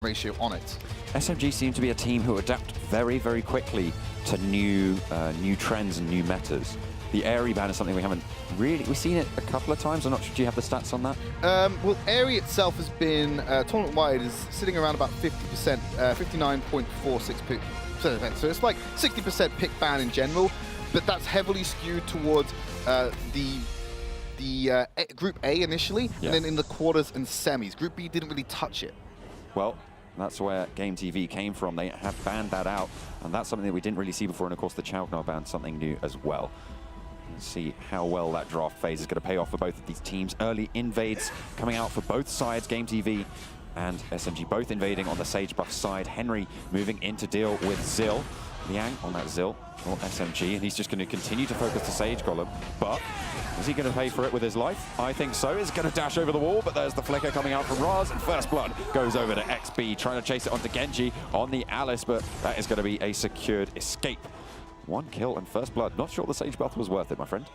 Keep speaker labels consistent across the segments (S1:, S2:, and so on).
S1: ratio on it.
S2: SMG seem to be a team who adapt very, very quickly to new trends and new metas. The Airy ban is something we haven't really... We've seen it a couple of times. I'm not sure. Do you have the stats on that?
S1: Well, Airy itself has been, tournament-wide, is sitting around about 50%, 59.46%. So it's like 60% pick ban in general, but that's heavily skewed towards the Group A initially,
S2: Yeah.
S1: and then in the quarters and semis. Group B didn't really touch it.
S2: Well, that's where GameTV came from. They have banned that out, and that's something that we didn't really see before, and of course the Chaugnar banned something new as well. Let's see how well that draft phase is going to pay off for both of these teams. Early invades coming out for both sides, GameTV and SMG both invading on the Sage buff side. Henry moving in to deal with Zill. Liang on that Zill for SMG, and he's just going to continue to focus the Sage Golem, but is he going to pay for it with his life? I think so. He's going to dash over the wall, but there's the flicker coming out from Raz, and First Blood goes over to XB, trying to chase it onto Genji on the Alice, but that is going to be a secured escape. One kill and First Blood. Not sure the Sage buff was worth it, my friend.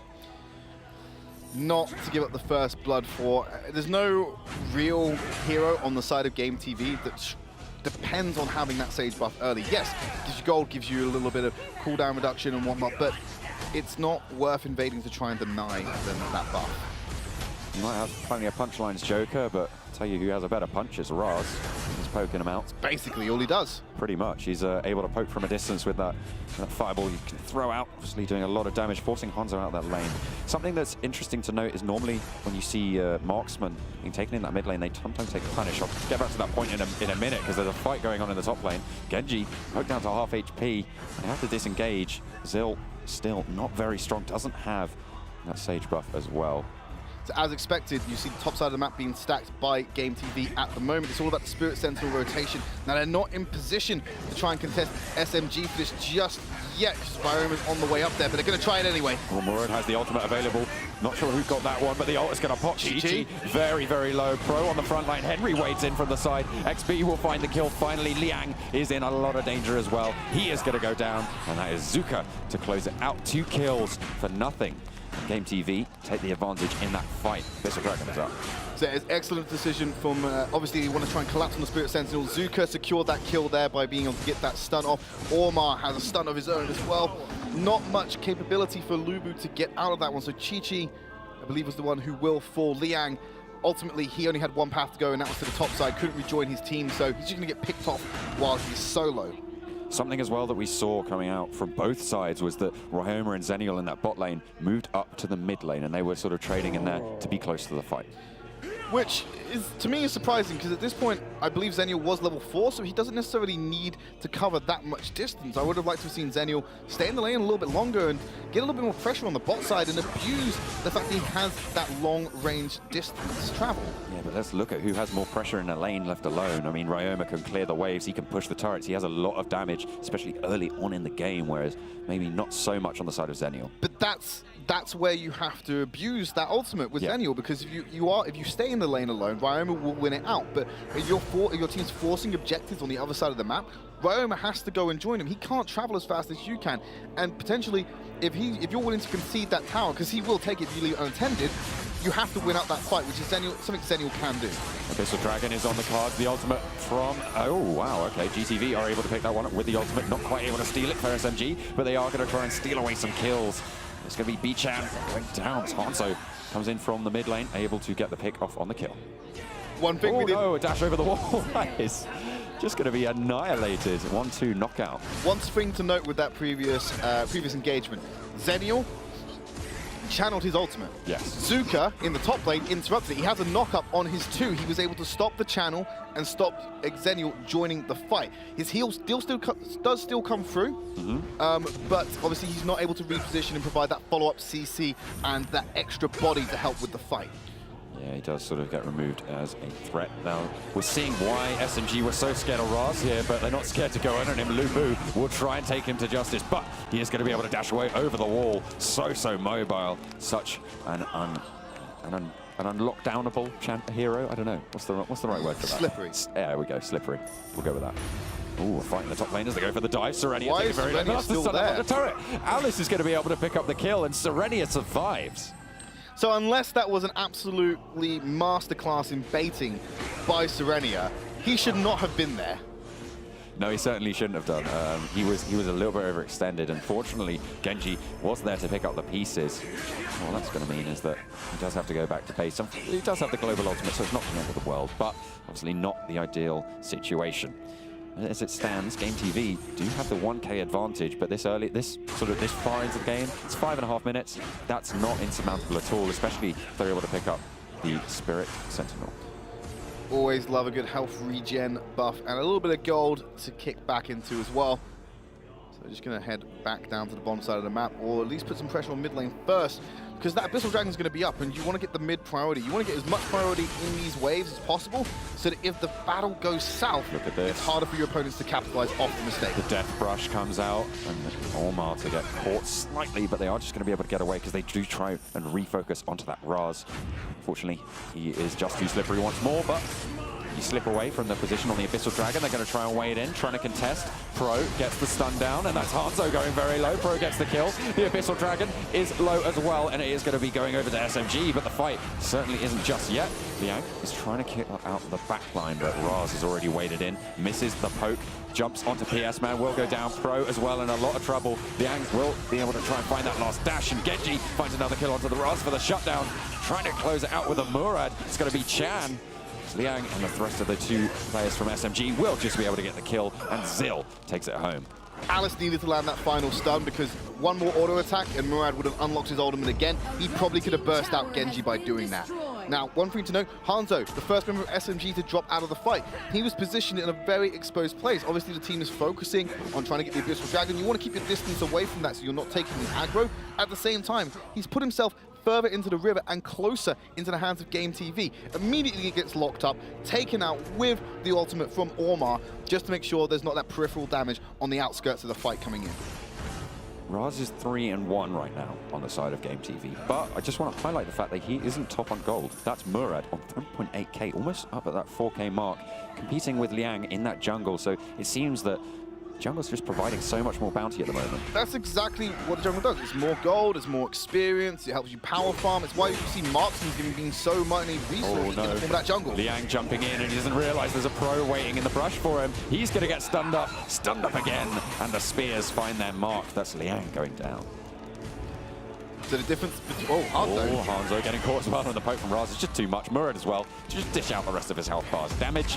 S1: Not to give up the First Blood for. There's no real hero on the side of GameTV that depends on having that Sage buff early. Yes, gives you gold, gives you a little bit of cooldown reduction and whatnot, but it's not worth invading to try and deny them that buff.
S2: You might have plenty of punchlines, Joker, but I'll tell you who has a better punch is Raz. He's poking him out.
S1: Basically all he does.
S2: Pretty much. He's able to poke from a distance with that fireball you can throw out, obviously doing a lot of damage, forcing Hanzo out that lane. Something that's interesting to note is normally when you see marksmen being taken in that mid lane, they sometimes take a punish. I'll get back to that point in a minute because there's a fight going on in the top lane. Genji poked down to half HP. They have to disengage. Zill still not very strong, doesn't have that Sage buff as well.
S1: So as expected, you see the top side of the map being stacked by GameTV at the moment. It's all about the Spirit Sentinel rotation. Now they're not in position to try and contest SMG for this just yet, because Byron is on the way up there, but they're going to try it anyway.
S2: Well, Murad has the ultimate available. Not sure who got that one, but the ult is going to pop. Chi-Chi, very, very low. Pro on the front line. Henry wades in from the side. XB will find the kill. Finally, Liang is in a lot of danger as well. He is going to go down, and that is Zuka to close it out. 2 kills for nothing. GameTV take the advantage in that fight. Bishop Dragon is up.
S1: So it's excellent decision from, obviously you want to try and collapse on the Spirit Sentinel. Zuka secured that kill there by being able to get that stun off. Ormar has a stun of his own as well. Not much capability for Lubu to get out of that one. So Chi-Chi, I believe, was the one who will fall. Liang, ultimately, he only had one path to go, and that was to the top side. Couldn't rejoin his team, so he's just going to get picked off while he's solo.
S2: Something as well that we saw coming out from both sides was that Ryoma and Zenial in that bot lane moved up to the mid lane, and they were sort of trading in there to be close to the fight.
S1: Which is, to me, is surprising, because at this point, I believe Zenial was level 4, so he doesn't necessarily need to cover that much distance. I would have liked to have seen Zenial stay in the lane a little bit longer and get a little bit more pressure on the bot side and abuse the fact that he has that long-range distance travel.
S2: Yeah, but let's look at who has more pressure in the lane left alone. I mean, Ryoma can clear the waves, he can push the turrets, he has a lot of damage, especially early on in the game, whereas maybe not so much on the side of Zenial.
S1: But that's where you have to abuse that ultimate with Zenial, because if you stay in the lane alone, Ryoma will win it out. But if your team's forcing objectives on the other side of the map, Ryoma has to go and join him. He can't travel as fast as you can, and potentially, if you're willing to concede that tower, because he will take it if you leave it unattended, you have to win out that fight, which is something Zenial can do.
S2: Okay, so Dragon is on the cards. The ultimate from... Oh, wow, okay. GTV are able to pick that one up with the ultimate. Not quite able to steal it for SMG, but they are going to try and steal away some kills. It's going to be Bichan going down. Hanzo comes in from the mid lane, able to get the pick off on the kill.
S1: One thing we did...
S2: Oh, no, a dash over the wall. That is just going to be annihilated. 1-2 knockout.
S1: One thing to note with that previous engagement, Zenial channeled his ultimate.
S2: Yes.
S1: Zuka, in the top lane, interrupted it. He has a knock-up on his 2. He was able to stop the channel and stop Zenial joining the fight. His heal does still come through, but obviously he's not able to reposition and provide that follow-up CC and that extra body to help with the fight.
S2: Yeah, he does sort of get removed as a threat. Now, we're seeing why SMG were so scared of Raz here, but they're not scared to go in on him. Lubu will try and take him to justice, but he is going to be able to dash away over the wall. So mobile. Such an unlockdownable hero. I don't know. What's the right word for that?
S1: Slippery.
S2: Yeah, there we go. Slippery. We'll go with that. Ooh, fighting the top lane as they go for the dive. Serenia
S1: Why
S2: takes
S1: is
S2: a very
S1: Serenia still there?
S2: the turret. Alice is going to be able to pick up the kill, and Serenia survives.
S1: So unless that was an absolutely masterclass in baiting by Serenia, he should not have been there.
S2: No, he certainly shouldn't have done. He was a little bit overextended. Unfortunately, Genji was there to pick up the pieces. All that's going to mean is that he does have to go back to base. He does have the global ultimate, so it's not the end of the world, but obviously not the ideal situation. As it stands, GameTV do have the 1K advantage, but this far into the game, it's 5.5 minutes. That's not insurmountable at all, especially if they're able to pick up the Spirit Sentinel.
S1: Always love a good health regen buff and a little bit of gold to kick back into as well. So we're just going to head back down to the bottom side of the map, or at least put some pressure on mid lane first, because that Abyssal Dragon is going to be up and you want to get the mid priority. You want to get as much priority in these waves as possible, so that if the battle goes south, it's harder for your opponents to capitalize off the mistake.
S2: The Death Brush comes out, and Ormar to get caught slightly, but they are just going to be able to get away because they do try and refocus onto that Raz. Fortunately, he is just too slippery once more, but you slip away from the position on the Abyssal Dragon. They're going to try and wade in, trying to contest. Pro gets the stun down, and that's Hanzo going very low. Pro gets the kill. The Abyssal Dragon is low as well, and it is going to be going over to SMG, but the fight certainly isn't just yet. Liang is trying to kick out the back line, but Raz has already waded in, misses the poke, jumps onto PS Man, will go down. Pro as well in a lot of trouble. Liang will be able to try and find that last dash, and Genji finds another kill onto the Raz for the shutdown. Trying to close it out with a Murad. It's going to be Chan. Liang and the rest of the two players from SMG will just be able to get the kill, and Zill takes it home.
S1: Alice needed to land that final stun because one more auto attack and Murad would have unlocked his ultimate again. He probably could have burst out Genji by doing that. Now, one thing to know, Hanzo, the first member of SMG to drop out of the fight, he was positioned in a very exposed place. Obviously, the team is focusing on trying to get the Abyssal Dragon. You want to keep your distance away from that so you're not taking the aggro. At the same time, he's put himself further into the river and closer into the hands of GameTV. Immediately it gets locked up, taken out with the ultimate from Ormar, just to make sure there's not that peripheral damage on the outskirts of the fight coming in.
S2: Raz is 3-1 right now on the side of GameTV, but I just want to highlight the fact that he isn't top on gold. That's Murad on 3.8k, almost up at that 4k mark, competing with Liang in that jungle, so it seems that jungle's just providing so much more bounty at the moment.
S1: That's exactly what the jungle does. It's more gold, it's more experience, it helps you power farm. It's why you see marksmen being so many resources in the form of that jungle.
S2: Liang jumping in, and he doesn't realize there's a pro waiting in the brush for him. He's going to get stunned up again, and the spears find their mark. That's Liang going down.
S1: So the difference between...
S2: Hanzo getting caught as well on the poke from Raz. It's just too much. Murad as well. Just dish out the rest of his health bars. Damage.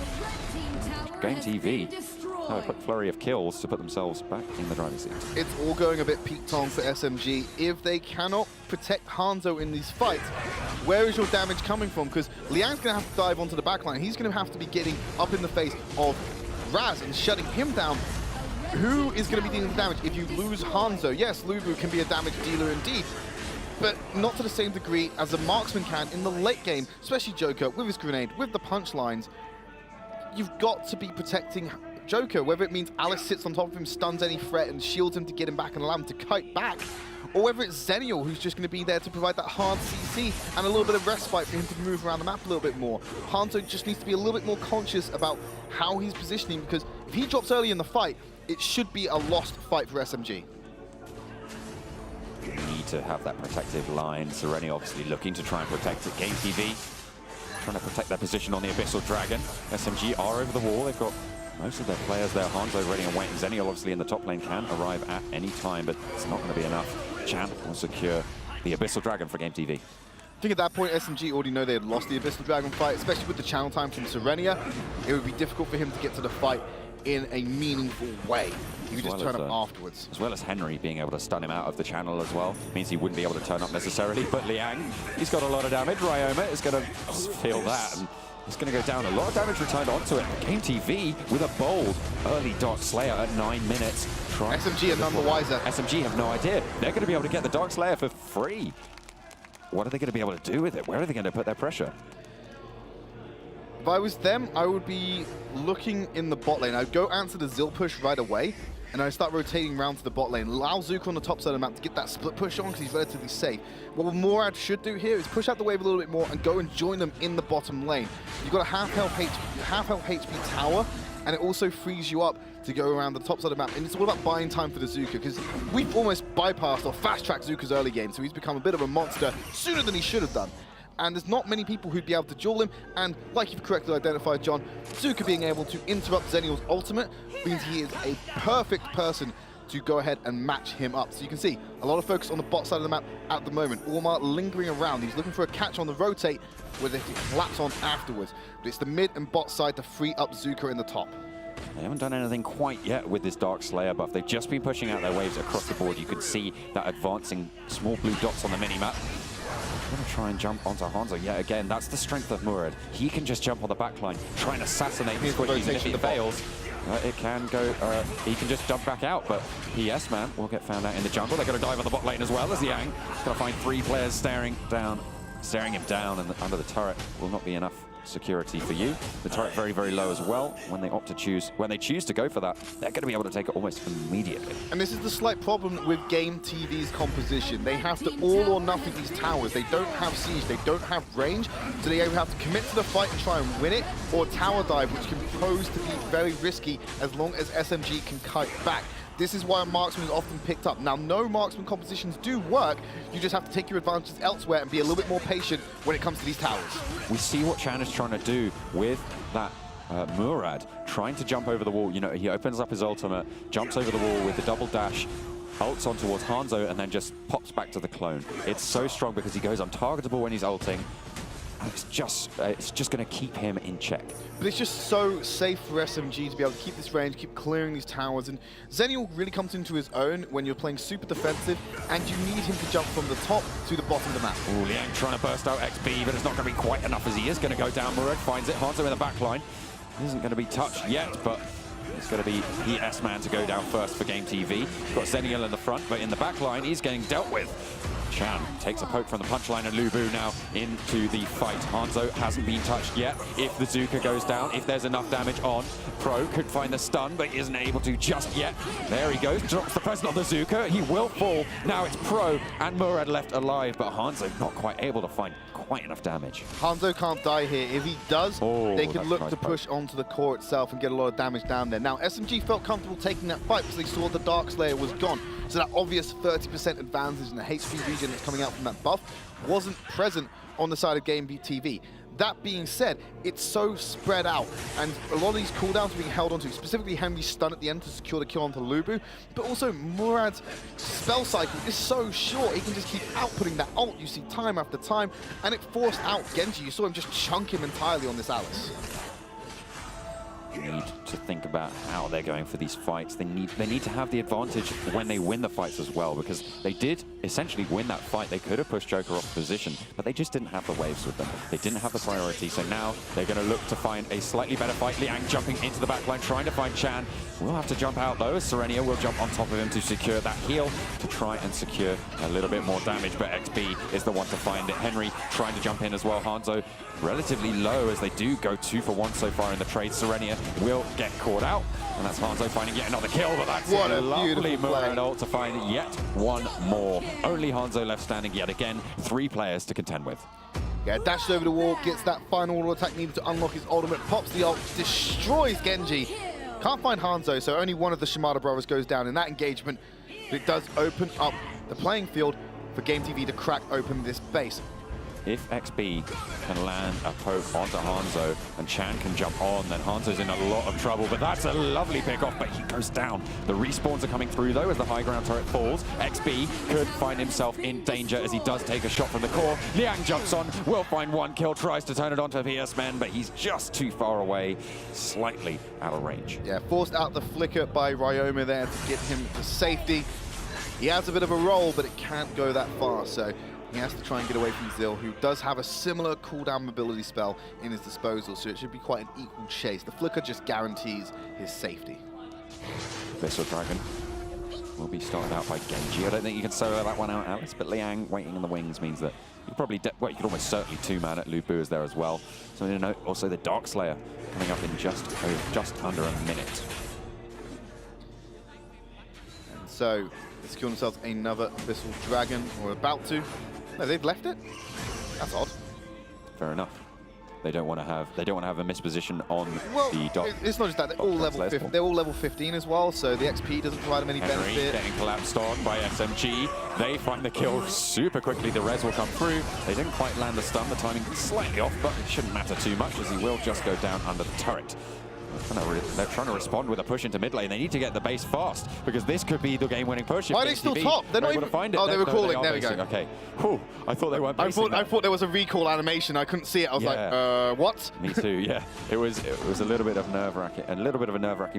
S2: GameTV. A quick flurry of kills to put themselves back in the driving seat.
S1: It's all going a bit peaked on for SMG. If they cannot protect Hanzo in these fights, where is your damage coming from? Because Liang's going to have to dive onto the backline. He's going to have to be getting up in the face of Raz and shutting him down. Who is going to be dealing with damage if you lose Hanzo? Yes, Lubu can be a damage dealer indeed, but not to the same degree as a marksman can in the late game, especially Joker with his grenade, with the punchlines. You've got to be protecting Joker, whether it means Alice sits on top of him, stuns any threat, and shields him to get him back and allow him to kite back, or whether it's Zenial who's just going to be there to provide that hard CC and a little bit of respite for him to move around the map a little bit more. Hanzo just needs to be a little bit more conscious about how he's positioning, because if he drops early in the fight, it should be a lost fight for SMG.
S2: You need to have that protective line. Sereni obviously looking to try and protect it. GameTV trying to protect their position on the Abyssal Dragon. SMG are over the wall. They've got most of their players there. Hanzo ready and waiting. Zenial obviously in the top lane can arrive at any time, but it's not going to be enough. Chan will secure the Abyssal Dragon for GameTV.
S1: I think at that point, SMG already know they had lost the Abyssal Dragon fight, especially with the channel time from Serenia. It would be difficult for him to get to the fight in a meaningful way. He would just turn up afterwards.
S2: As well as Henry being able to stun him out of the channel as well. Means he wouldn't be able to turn up necessarily, but Liang, he's got a lot of damage. Ryoma is going to feel that, and it's going to go down. A lot of damage returned onto it. GameTV with a bold early Dark Slayer at 9 minutes.
S1: SMG are none the wiser.
S2: SMG have no idea. They're going to be able to get the Dark Slayer for free. What are they going to be able to do with it? Where are they going to put their pressure?
S1: If I was them, I would be looking in the bot lane. I'd go answer the Zill push right away, and I'd start rotating around to the bot lane. Allow Zuko on the top side of the map to get that split push on because he's relatively safe. What Morad should do here is push out the wave a little bit more and go and join them in the bottom lane. You've got a half health HP tower, and it also frees you up to go around the top side of the map. And it's all about buying time for the Zuka, because we've almost bypassed or fast-tracked Zuka's early game, so he's become a bit of a monster sooner than he should have done. and there's not many people who'd be able to duel him, and like you've correctly identified, John, Zuka being able to interrupt Zenial's ultimate means he is a perfect person to go ahead and match him up. So you can see a lot of focus on the bot side of the map at the moment. Ormar lingering around. He's looking for a catch on the rotate where they can collapse on afterwards. But it's the mid and bot side to free up Zuka in the top.
S2: They haven't done anything quite yet with this Dark Slayer buff. They've just been pushing out their waves across the board. You can see that advancing small blue dots on the mini-map. Gonna try and jump onto Hanzo yet again. That's the strength of Murad. He can just jump on the backline, try and assassinate his quick, even if he fails. It can go, he can just jump back out, but PS Man will get found out in the jungle. They're going to dive on the bot lane as well as Liang. Going to find 3 players staring him down, and under the turret will not be enough security for you. The turret very, very low as well. When they choose to go for that, they're going to be able to take it almost immediately.
S1: And this is the slight problem with GameTV's composition. They have to all or nothing these towers. They don't have siege, they don't have range, so they either have to commit to the fight and try and win it, or tower dive, which can pose to be very risky as long as SMG can kite back. This is why marksman is often picked up. Now, no marksman compositions do work. You just have to take your advantages elsewhere and be a little bit more patient when it comes to these towers.
S2: We see what Chan is trying to do with that Murad, trying to jump over the wall. You know, he opens up his ultimate, jumps over the wall with the double dash, ults on towards Hanzo, and then just pops back to the clone. It's so strong because he goes untargetable when he's ulting. And it's just going to keep him in check.
S1: But it's just so safe for SMG to be able to keep this range, keep clearing these towers. And Zenial really comes into his own when you're playing super defensive, and you need him to jump from the top to the bottom of the map.
S2: Ooh, Liang trying to burst out XB, but it's not going to be quite enough as he is going to go down. Murad finds it. Hanzo in the back line. Isn't going to be touched yet, but it's going to be PS Man to go down first for GameTV. Got Zenial in the front, but in the back line, he's getting dealt with. Chan takes a poke from the punchline, and Lubu now into the fight. Hanzo hasn't been touched yet. If the Zuka goes down, if there's enough damage on, Pro could find the stun, but isn't able to just yet. There he goes, drops the present on the Zuka. He will fall. Now it's Pro and Murad left alive, but Hanzo not quite able to find quite enough damage.
S1: Hanzo can't die here. If he does, they can look
S2: nice
S1: to push onto the core itself and get a lot of damage down there. Now, SMG felt comfortable taking that fight because they saw the Dark Slayer was gone. So that obvious 30% advantage in the HP region that's coming out from that buff wasn't present on the side of GameTV. That being said, it's so spread out, and a lot of these cooldowns are being held onto, specifically Henry's stun at the end to secure the kill onto Lubu, but also Murad's spell cycle is so short, he can just keep outputting that ult you see time after time, and it forced out Genji. You saw him just chunk him entirely on this Alice.
S2: Need to think about how they're going for these fights. They need to have the advantage when they win the fights as well, because they did essentially win that fight. They could have pushed Joker off position, but they just didn't have the waves with them. They didn't have the priority, so now they're going to look to find a slightly better fight. Liang jumping into the backline, trying to find Chan. We'll have to jump out though, as Serenia will jump on top of him to secure that heal, to try and secure a little bit more damage, but XB is the one to find it. Henry trying to jump in as well. Hanzo relatively low as they do go 2 for 1 so far in the trade. Serenia will get caught out, and that's Hanzo finding yet another kill, but that's
S1: what
S2: a
S1: a
S2: lovely
S1: play.
S2: ult to find yet one more. Only Hanzo left standing yet again. 3 players to contend with.
S1: Yeah, dashes over the wall, gets that final auto attack needed to unlock his ultimate, pops the ult, destroys Genji. Can't find Hanzo, so only one of the Shimada brothers goes down in that engagement, but it does open up the playing field for GameTV to crack open this base.
S2: If XB can land a poke onto Hanzo and Chan can jump on, then Hanzo's in a lot of trouble, but that's a lovely pick off, but he goes down. The respawns are coming through though as the high ground turret falls. XB could find himself in danger as he does take a shot from the core. Liang jumps on, will find 1 kill, tries to turn it onto PS Men, but he's just too far away, slightly out of range.
S1: Yeah, forced out the flicker by Ryoma there to get him to safety. He has a bit of a roll, but it can't go that far, so he has to try and get away from Zil, who does have a similar cooldown mobility spell in his disposal, so it should be quite an equal chase. The flicker just guarantees his safety.
S2: Abyssal Dragon will be started out by Genji. I don't think you can solo that one out, Alice, but Liang waiting in the wings means that you could probably, well, you could almost certainly 2-man at Lubu is there as well. So you know, also the Dark Slayer coming up in just under a minute.
S1: And so they secure themselves another Abyssal Dragon, or about to. No, they've left it? That's odd.
S2: Fair enough. They don't want to have a misposition on
S1: Well,
S2: the dot.
S1: it's not just that. They're all level 15 as well, so the XP doesn't provide them any
S2: Henry
S1: benefit.
S2: getting collapsed on by SMG. They find the kill super quickly. The res will come through. They didn't quite land the stun. The timing slightly off, but it shouldn't matter too much as he will just go down under the turret. They're trying to respond with a push into mid lane. They need to get the base fast because this could be the game-winning push.
S1: Why are they still top? They're not even
S2: able to find it.
S1: Oh, they were calling.
S2: There
S1: we go.
S2: Okay. Whew. I thought they weren't basing
S1: I thought there was a recall animation. I couldn't see it. I was like, what?
S2: Me too. Yeah. It was a little bit of nerve-wracking,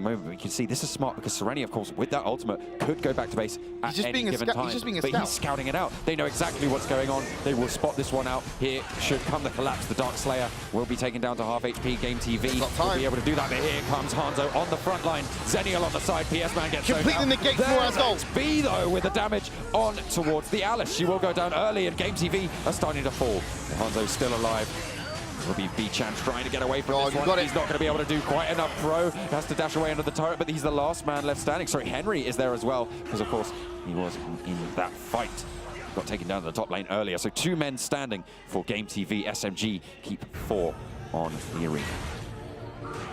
S2: moment. But you can see this is smart because Serenia, of course, with that ultimate, could go back to base at any given time.
S1: He's just being a
S2: but
S1: scout.
S2: He's scouting it out. They know exactly what's going on. They will spot this one out. Here should come the collapse. The Dark Slayer will be taken down to half HP. GameTV will be able to do that. But here comes Hanzo on the front line. Zenial on the side. PS Man gets
S1: completely negates Murad's goal.
S2: B though with the damage on towards the Alice. She will go down early, and GameTV are starting to fall. Hanzo's still alive. Will be B-Chan trying to get away from this one. He's not going to be able to do quite enough. Pro has to dash away under the turret, but he's the last man left standing. Sorry, Henry is there as well, because of course he was in that fight. Got taken down to the top lane earlier. So 2 men standing for GameTV. SMG keep 4 on the arena.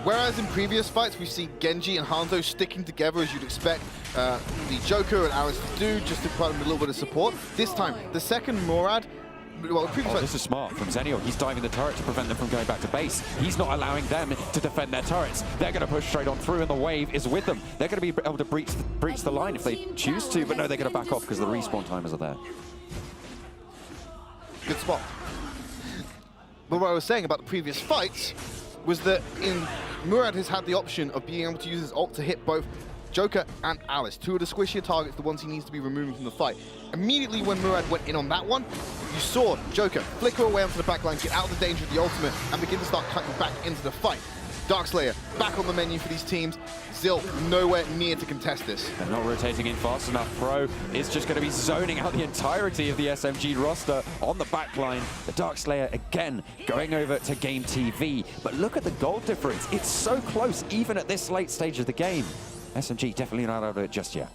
S1: Whereas in previous fights, we've seen Genji and Hanzo sticking together as you'd expect the Joker and Alice to do, just to provide them a little bit of support. This time, the second Murad, well,
S2: this is smart from Zenial. He's diving the turret to prevent them from going back to base. He's not allowing them to defend their turrets. They're going to push straight on through, and the wave is with them. They're going to be able to breach the line if they choose to, but no, they're going to back off because the respawn timers are there.
S1: Good spot. But what I was saying about the previous fights was that Murad has had the option of being able to use his ult to hit both Joker and Alice, 2 of the squishier targets, the ones he needs to be removing from the fight. Immediately when Murad went in on that one, you saw Joker flicker away onto the backline, get out of the danger of the ultimate, and begin to start cutting back into the fight. Darkslayer back on the menu for these teams. Zill nowhere near to contest this.
S2: They're not rotating in fast enough. Pro is just going to be zoning out the entirety of the SMG roster on the backline. The Darkslayer again going over to GameTV. But look at the gold difference. It's so close even at this late stage of the game. SMG definitely not out of it just yet.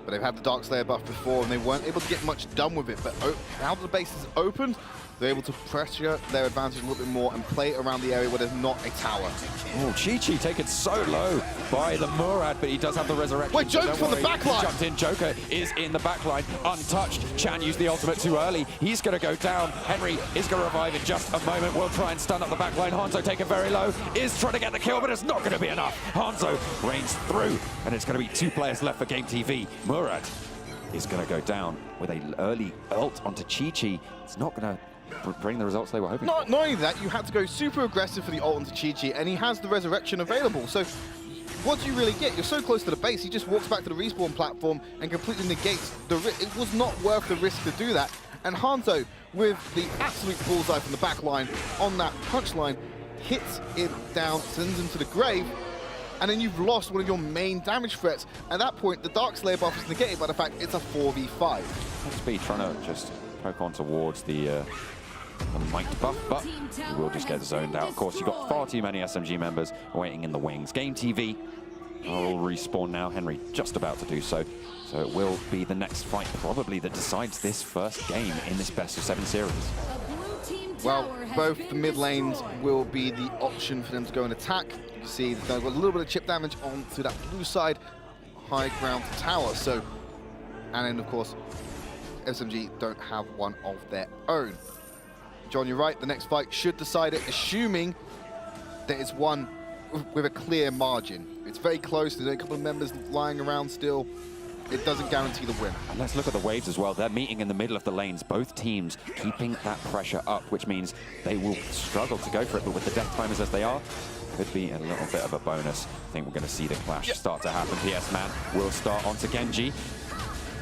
S1: But they've had the Darkslayer buff before and they weren't able to get much done with it. But now that the base is opened, they're able to pressure their advantage a little bit more and play around the area where there's not a tower.
S2: Oh, Chi-Chi taken so low by the Murad, but he does have the resurrection.
S1: Wait, Joker's on the back line!
S2: Jumped in, Joker is in the back line, untouched. Chan used the ultimate too early. He's going to go down. Henry is going to revive in just a moment. We'll try and stun up the back line. Hanzo taken very low, is trying to get the kill, but it's not going to be enough. Hanzo reigns through, and it's going to be 2 players left for GameTV. Murad is going to go down with an early ult onto Chi-Chi. It's not going to bring the results they were hoping for.
S1: Not only that, you had to go super aggressive for the ult onto Chi-Chi, and he has the resurrection available. So what do you really get? You're so close to the base, he just walks back to the respawn platform and completely negates the risk. It was not worth the risk to do that. And Hanzo, with the absolute bullseye from the back line on that punchline, hits it down, sends him to the grave, and then you've lost one of your main damage threats. At that point, the Darkslayer buff is negated by the fact it's a 4v5.
S2: XP trying to just poke on towards the might buff, but he will just get zoned out. Of course, you've got far too many SMG members waiting in the wings. GameTV are all respawn now. Henry just about to do so. So it will be the next fight, probably, that decides this first game in this best-of-7 series.
S1: Well, both the mid lanes will be the option for them to go and attack. You can see they've got a little bit of chip damage onto that blue side, high ground tower. So, and then, of course, SMG don't have one of their own. John, you're right, the next fight should decide it, assuming that it's one with a clear margin. It's very close, there's a couple of members lying around still. It doesn't guarantee the win.
S2: And let's look at the waves as well. They're meeting in the middle of the lanes, both teams keeping that pressure up, which means they will struggle to go for it, but with the death timers as they are, could be a little bit of a bonus. I think we're going to see the clash start to happen. PS Man will start onto Genji.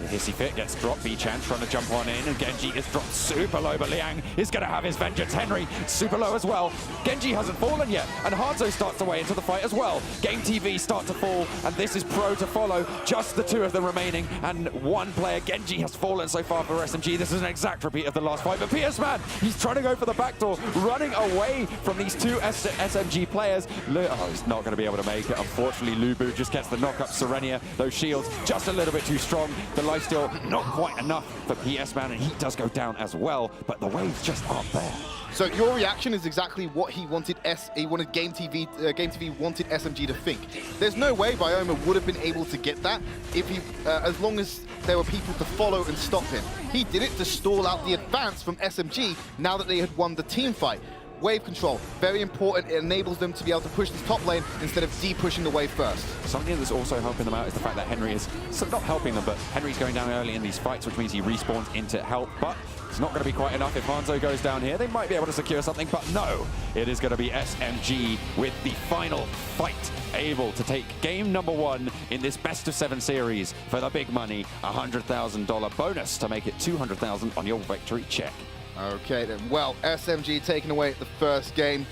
S2: The Hissy Fit gets dropped. B-Chan trying to jump on in, and Genji is dropped super low, but Liang is going to have his vengeance. Henry super low as well. Genji hasn't fallen yet, and Hanzo starts to weigh into the fight as well. GameTV start to fall, and this is Pro to follow. Just the 2 of them remaining, and 1 player, Genji, has fallen so far for SMG. This is an exact repeat of the last fight, but PS Man, he's trying to go for the backdoor, running away from these 2 SMG players. Oh, he's not going to be able to make it. Unfortunately, Lubu just gets the knock up. Serenia, those shields just a little bit too strong. The lifesteal, not quite enough for PS Man, and he does go down as well, but the waves just aren't there.
S1: So your reaction is exactly what he wanted. GameTV wanted SMG to think. There's no way Bioma would have been able to get that if he, as long as there were people to follow and stop him. He did it to stall out the advance from SMG now that they had won the team fight. Wave control, very important. It enables them to be able to push this top lane instead of de-pushing the wave first.
S2: Something that's also helping them out is the fact that Henry is, so not helping them, but Henry's going down early in these fights, which means he respawns into help, but it's not going to be quite enough. If Hanzo goes down here, they might be able to secure something, but no, it is going to be SMG with the final fight, able to take game number 1 in this best of 7 series for the big money, $100,000 bonus to make it $200,000 on your victory check.
S1: Okay then, well, SMG taking away the first game.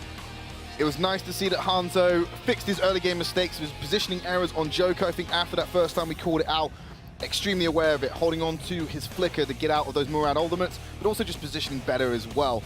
S1: It was nice to see that Hanzo fixed his early game mistakes, his positioning errors on Joker. I think after that first time we called it out, extremely aware of it, holding on to his flicker to get out of those Murad ultimates, but also just positioning better as well.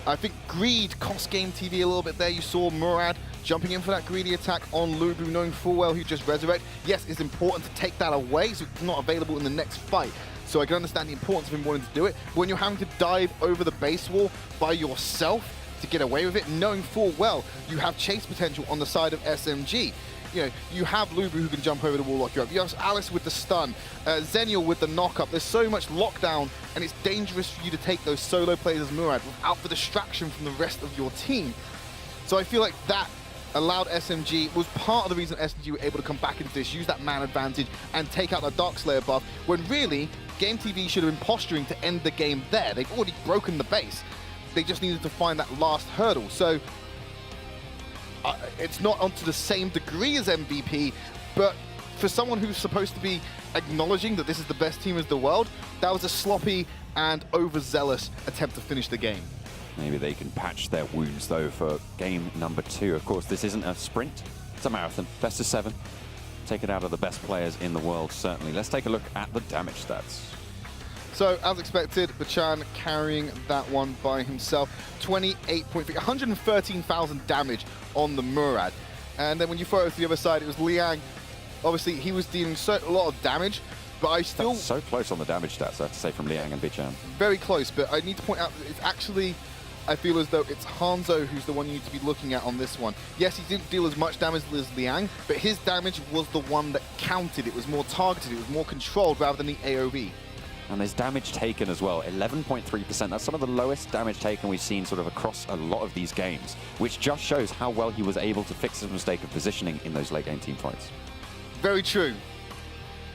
S1: I think greed cost GameTV a little bit there. You saw Murad jumping in for that greedy attack on Lubu, knowing full well he'd just resurrect. Yes, it's important to take that away so it's not available in the next fight. So I can understand the importance of him wanting to do it. But when you're having to dive over the base wall by yourself to get away with it, knowing full well you have chase potential on the side of SMG. You know, you have Lubu who can jump over the wall, lock you up. You have Alice with the stun, Zenial with the knock-up. There's so much lockdown, and it's dangerous for you to take those solo plays as Murad without the distraction from the rest of your team. So I feel like that allowed SMG, was part of the reason SMG were able to come back into this, use that man advantage, and take out the Darkslayer buff, when really, GameTV should have been posturing to end the game there. They've already broken the base. They just needed to find that last hurdle. So it's not onto the same degree as MVP, but for someone who's supposed to be acknowledging that this is the best team in the world, that was a sloppy and overzealous attempt to finish the game.
S2: Maybe they can patch their wounds, though, for game number 2. Of course, this isn't a sprint, it's a marathon. Best of 7. Take it out of the best players in the world, certainly. Let's take a look at the damage stats.
S1: So, as expected, Bachan carrying that one by himself. 28.3, 113,000 damage on the Murad. And then when you throw it to the other side, it was Liang. Obviously, he was dealing a lot of damage, but I still...
S2: That's so close on the damage stats, I have to say, from Liang and Bachan.
S1: Very close, but I need to point out that it's actually... I feel as though it's Hanzo who's the one you need to be looking at on this one. Yes, he didn't deal as much damage as Liang, but his damage was the one that counted. It was more targeted, it was more controlled rather than the AoE.
S2: And there's damage taken as well, 11.3%. That's some of the lowest damage taken we've seen sort of across a lot of these games, which just shows how well he was able to fix his mistake of positioning in those late game team fights.
S1: Very true.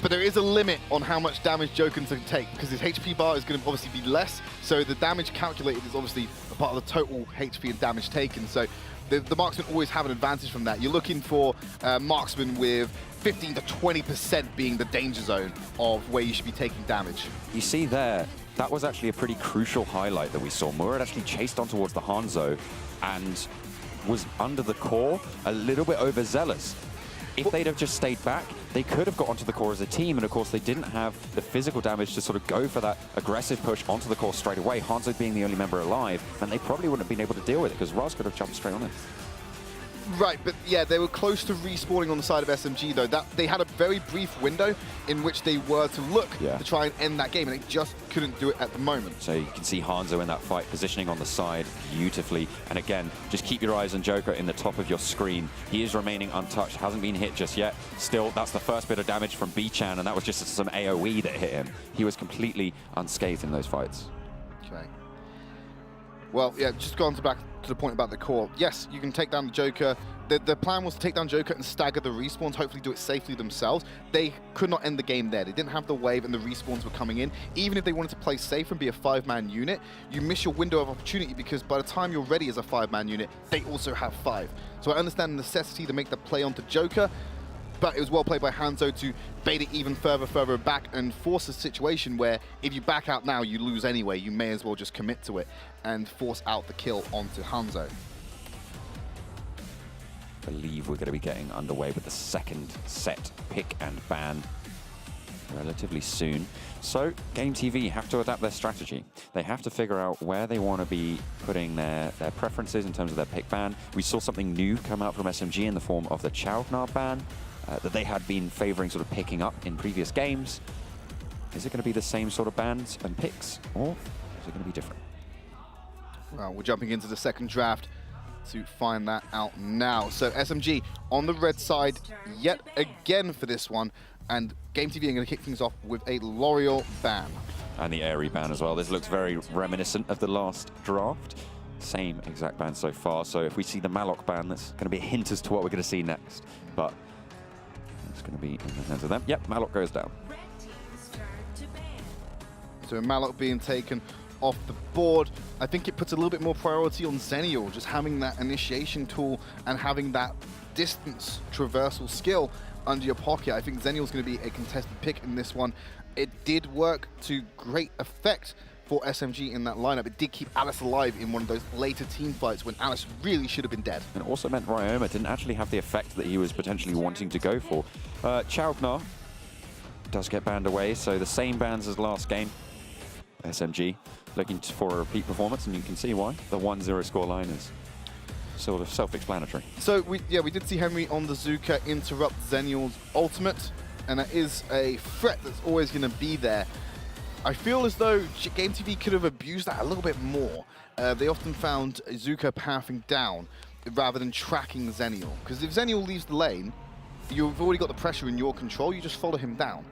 S1: But there is a limit on how much damage Joker can take, because his HP bar is going to obviously be less, so the damage calculated is obviously a part of the total HP and damage taken. So the marksmen always have an advantage from that. You're looking for marksmen with 15 to 20% being the danger zone of where you should be taking damage.
S2: You see there, that was actually a pretty crucial highlight that we saw. Murad actually chased on towards the Hanzo and was under the core, a little bit overzealous. If they'd have just stayed back, they could have got onto the core as a team, and of course they didn't have the physical damage to sort of go for that aggressive push onto the core straight away. Hanzo being the only member alive, and they probably wouldn't have been able to deal with it, because Raz could have jumped straight on it.
S1: Right, but yeah, they were close to respawning on the side of SMG, though. They had a very brief window in which they were to look to try and end that game, and they just couldn't do it at the moment.
S2: So you can see Hanzo in that fight, positioning on the side beautifully. And again, just keep your eyes on Joker in the top of your screen. He is remaining untouched, hasn't been hit just yet. Still, that's the first bit of damage from Bachan, and that was just some AoE that hit him. He was completely unscathed in those fights.
S1: Okay. Well, yeah, just going back to the point about the core. Yes, you can take down the Joker. The plan was to take down Joker and stagger the respawns, hopefully do it safely themselves. They could not end the game there. They didn't have the wave and the respawns were coming in. Even if they wanted to play safe and be a 5-man unit, you miss your window of opportunity, because by the time you're ready as a 5-man unit, they also have 5. So I understand the necessity to make the play onto Joker, but it was well played by Hanzo to bait it even further back and force a situation where if you back out now, you lose anyway. You may as well just commit to it and force out the kill onto Hanzo.
S2: I believe we're going to be getting underway with the second set pick and ban relatively soon. So GameTV have to adapt their strategy. They have to figure out where they want to be putting their preferences in terms of their pick ban. We saw something new come out from SMG in the form of the Chaugnar ban that they had been favoring sort of picking up in previous games. Is it going to be the same sort of bans and picks, or is it going to be different?
S1: Well, we're jumping into the second draft to find that out now. So SMG on the red side yet again for this one, and GameTV are going to kick things off with a L'Oreal ban.
S2: And the Airy ban as well. This looks very reminiscent of the last draft. Same exact ban so far. So if we see the Malok ban, that's going to be a hint as to what we're going to see next. But it's going to be in the hands of them. Yep, Malok goes down.
S1: So Malok being taken off the board, I think it puts a little bit more priority on Zenial, just having that initiation tool and having that distance traversal skill under your pocket. I think Zenial's going to be a contested pick in this one. It did work to great effect for SMG in that lineup. It did keep Alice alive in one of those later team fights when Alice really should have been dead.
S2: And it also meant Ryoma didn't actually have the effect that he was potentially wanting to go for. Chaugnar does get banned away, so the same bans as last game. SMG looking for a repeat performance, and you can see why. The 1-0 scoreline is sort of self-explanatory.
S1: So we did see Henry on the Zuka interrupt Zenial's ultimate, and that is a threat that's always going to be there. I feel as though GameTV could have abused that a little bit more. They often found Zuka pathing down rather than tracking Zenial, because if Zenial leaves the lane, you've already got the pressure in your control, you just follow him down.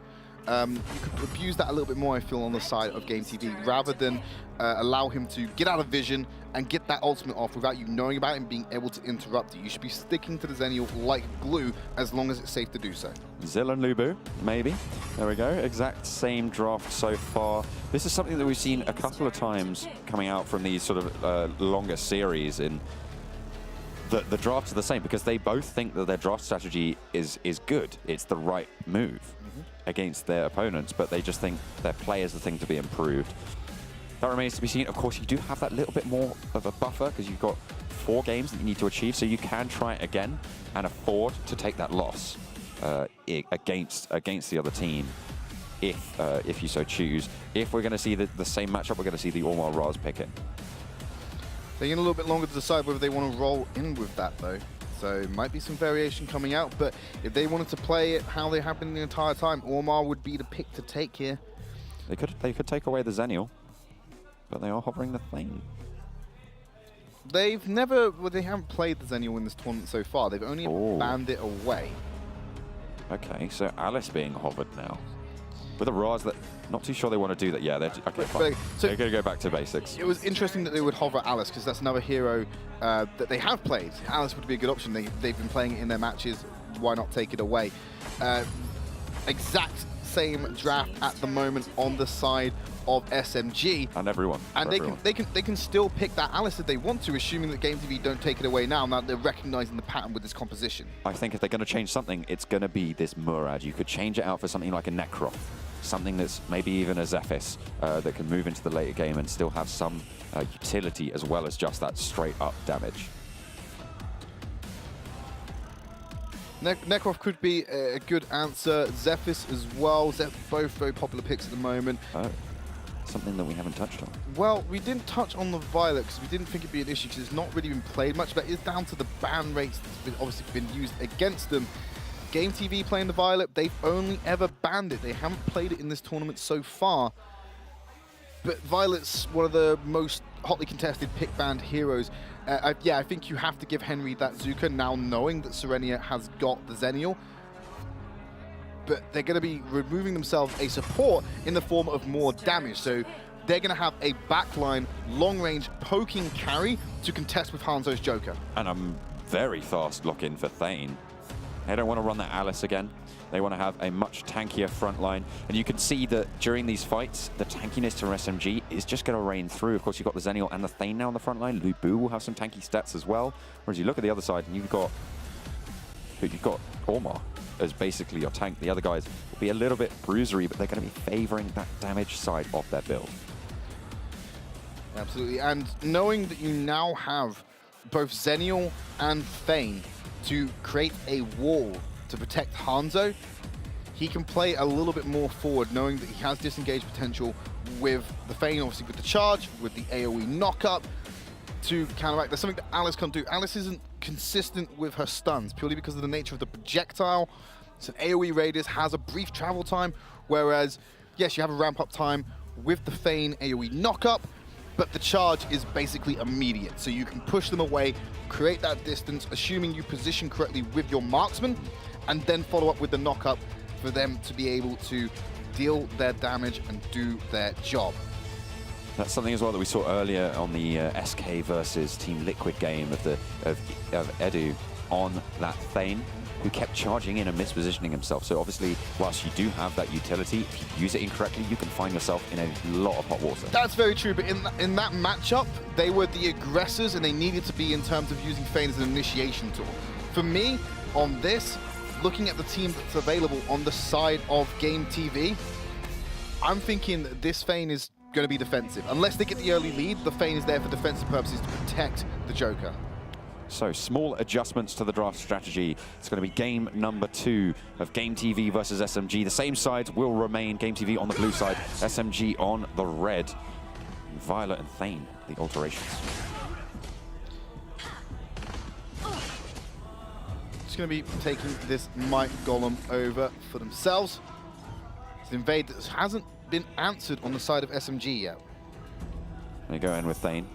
S1: You could abuse that a little bit more, I feel, on the side of GameTV, rather than allow him to get out of vision and get that ultimate off without you knowing about it and being able to interrupt it. You should be sticking to the Zenial like glue as long as it's safe to do so.
S2: Zill and Lubu, maybe. There we go. Exact same draft so far. This is something that we've seen a couple of times coming out from these sort of longer series. In the drafts are the same because they both think that their draft strategy is good. It's the right move against their opponents, but they just think their play is the thing to be improved. That remains to be seen. Of course, you do have that little bit more of a buffer because you've got 4 games that you need to achieve, so you can try it again and afford to take that loss against the other team if you so choose. If we're going to see the same matchup, we're going to see the Ormar Raz pick it.
S1: Taking a little bit longer to decide whether they want to roll in with that, though. So might be some variation coming out, but if they wanted to play it how they have been the entire time, Ormar would be the pick to take here.
S2: They could take away the Zenial, but they are hovering the Thane.
S1: They haven't played the Zenial in this tournament so far. They've only banned it away.
S2: Okay, so Alice being hovered now. With a Raz that, not too sure they want to do that. Yeah, okay, fine. So they're going to go back to basics.
S1: It was interesting that they would hover Alice, because that's another hero that they have played. Alice would be a good option. They've been playing it in their matches. Why not take it away? Exact same draft at the moment on the side of SMG.
S2: And everyone.
S1: And they can still pick that Alice if they want to, assuming that GameTV don't take it away now that they're recognizing the pattern with this composition.
S2: I think if they're going to change something, it's going to be this Murad. You could change it out for something like a Necroth. Something that's maybe even a Zephys that can move into the later game and still have some utility as well as just that straight-up damage.
S1: Necroth could be a good answer. Zephys as well. Both very popular picks at the moment.
S2: Something that we haven't touched on.
S1: Well, we didn't touch on the Violet because we didn't think it'd be an issue because it's not really been played much. That is down to the ban rates that's obviously been used against them. GameTV playing the Violet, they've only ever banned it. They haven't played it in this tournament so far. But Violet's one of the most hotly contested pick banned heroes. Yeah, I think you have to give Henry that Zuka now knowing that Serenia has got the Zenial. But they're going to be removing themselves a support in the form of more damage. So they're going to have a backline, long-range poking carry to contest with Hanzo's Joker.
S2: And a very fast lock-in for Thane. They don't want to run that Alice again. They want to have a much tankier front line. And you can see that during these fights, the tankiness to SMG is just going to reign through. Of course, you've got the Zenial and the Thane now on the front line. Lubu will have some tanky stats as well. Whereas you look at the other side and you've got Ormar as basically your tank. The other guys will be a little bit bruisery, but they're going to be favoring that damage side of their build.
S1: Absolutely. And knowing that you now have both Zenial and Thane to create a wall to protect Hanzo, he can play a little bit more forward, knowing that he has disengage potential with the Thane, obviously with the charge, with the AoE knockup to counteract. There's something that Alice can't do. Alice isn't consistent with her stuns purely because of the nature of the projectile. It's an AoE radius, has a brief travel time, whereas yes, you have a ramp-up time with the Feign AoE knock-up, but the charge is basically immediate. So you can push them away, create that distance, assuming you position correctly with your marksman, and then follow up with the knock-up for them to be able to deal their damage and do their job.
S2: That's something as well that we saw earlier on the SK versus Team Liquid game of Edu on that Feign, who kept charging in and mispositioning himself. So obviously, whilst you do have that utility, if you use it incorrectly, you can find yourself in a lot of hot water. That's
S1: very true, but in that matchup, they were the aggressors and they needed to be in terms of using Feign as an initiation tool. For me, on this, looking at the team that's available on the side of GameTV, I'm thinking that this Feign is going to be defensive. Unless they get the early lead, the Feign is there for defensive purposes to protect the Joker.
S2: So small adjustments to the draft strategy. It's going to be game number 2 of GameTV versus SMG. The same sides will remain. GameTV on the blue side, SMG on the red. Valor and Feign, the alterations.
S1: Just going to be taking this Might Golem over for themselves. It's an invade that hasn't been answered on the side of SMG yet.
S2: They go in with Feign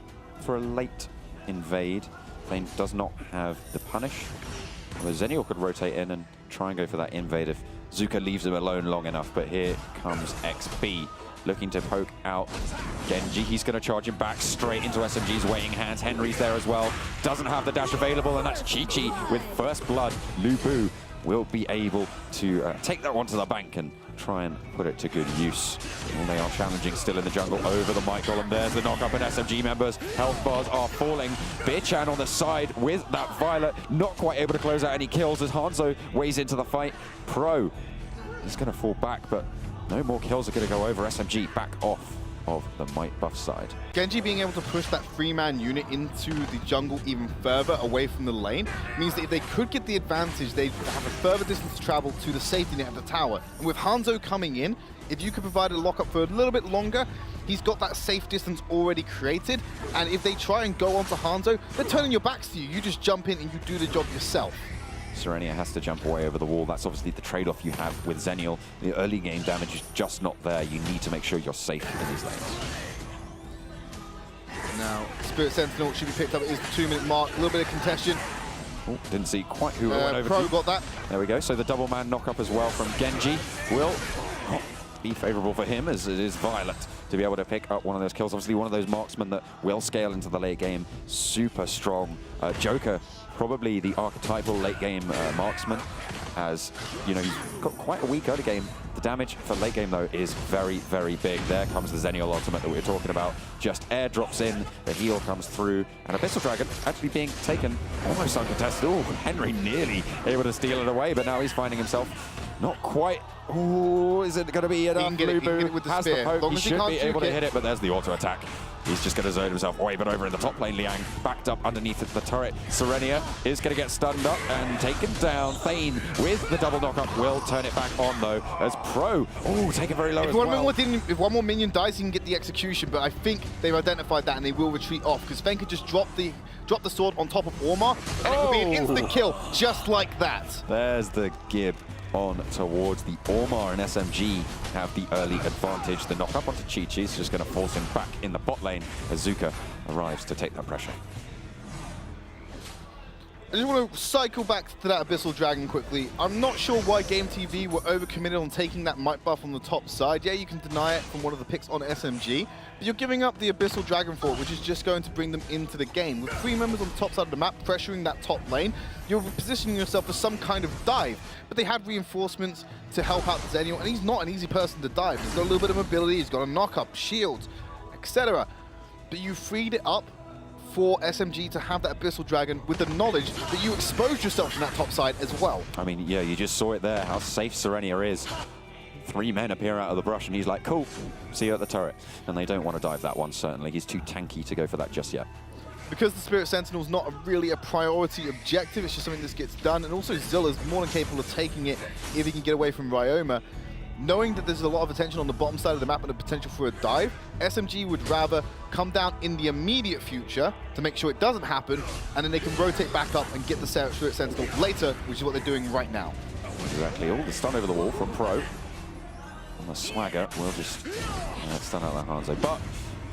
S2: for a late invade. Feign does not have the punish. Well, Zenial could rotate in and try and go for that invade if Zuka leaves him alone long enough, but here comes XB looking to poke out Genji. He's going to charge him back straight into SMG's weighing hands. Henry's there as well. Doesn't have the dash available, and that's Chi-Chi with first blood. Lubu will be able to take that one to the bank and try and put it to good use. And they are challenging still in the jungle over the Might Golem. There's the knock-up and SMG members. Health bars are falling. Beerchan on the side with that Violet. Not quite able to close out any kills as Hanzo weighs into the fight. Pro is going to fall back, but no more kills are going to go over. SMG back off of the Might buff side.
S1: Genji being able to push that 3-man unit into the jungle even further away from the lane means that if they could get the advantage, they'd have a further distance to travel to the safety net of the tower. And with Hanzo coming in, if you could provide a lockup for a little bit longer, he's got that safe distance already created. And if they try and go onto Hanzo, they're turning your backs to you. You just jump in and you do the job yourself.
S2: Serenia has to jump away over the wall. That's obviously the trade-off you have with Zenial. The early game damage is just not there. You need to make sure you're safe in these lanes.
S1: Now, Spirit Sentinel should be picked up. It is the 2-minute mark. A little bit of contention.
S2: Oh, didn't see quite who it went over
S1: Pro
S2: to.
S1: got that.
S2: There we go. So the double man knock-up as well from Genji will not be favorable for him, as it is Violet to be able to pick up one of those kills. Obviously one of those marksmen that will scale into the late game. Super strong. Joker, probably the archetypal late game marksman, as you know, he's got quite a weak early game. The damage for late game though is very, very big. There comes the Zenial ultimate that we were talking about. Just airdrops in, the heal comes through, and Abyssal Dragon actually being taken almost uncontested. Oh, Henry nearly able to steal it away, but now he's finding himself not quite. Oh, is it going to be enough? Lubu
S1: with the
S2: has
S1: spear.
S2: the poke. He should be able to hit
S1: it.
S2: it, but there's the auto attack. He's just going to zone himself away, but over in the top lane, Liang backed up underneath the turret. Serenia is going to get stunned up and taken down. Feign with the double knockup will turn it back on though, as Pro, oh, taken very low as well.
S1: If one more minion dies, he can get the execution, but I think they've identified that and they will retreat off, because Feign could just drop the sword on top of Ormar, and it would be an instant kill, just like that.
S2: There's the Gib on towards the Ormar, and SMG have the early advantage. The knock up onto Chi-Chi is just going to force him back in the bot lane as Zuka arrives to take that pressure.
S1: I just want to cycle back to that Abyssal Dragon quickly. I'm not sure why GameTV were overcommitted on taking that Might buff on the top side. Yeah, you can deny it from one of the picks on SMG, but you're giving up the Abyssal Dragon for it, which is just going to bring them into the game. With 3 members on the top side of the map pressuring that top lane, you're positioning yourself for some kind of dive. But they had reinforcements to help out Zenial, and he's not an easy person to dive. He's got a little bit of mobility, he's got a knock-up, shields, etc. But you freed it up for SMG to have that Abyssal Dragon with the knowledge that you exposed yourself from that top side as well.
S2: I mean, yeah, you just saw it there, how safe Serenia is. 3 men appear out of the brush and he's like, cool, see you at the turret. And they don't want to dive that one, certainly. He's too tanky to go for that just yet.
S1: Because the Spirit Sentinel's not really a priority objective, it's just something that gets done. And also Zilla's more than capable of taking it if he can get away from Ryoma. Knowing that there's a lot of attention on the bottom side of the map and the potential for a dive, SMG would rather come down in the immediate future to make sure it doesn't happen, and then they can rotate back up and get the Spirit Sentinel later, which is what they're doing right now.
S2: Exactly. All the stun over the wall from Pro. And the Swagger will just stun out that Hanzo. But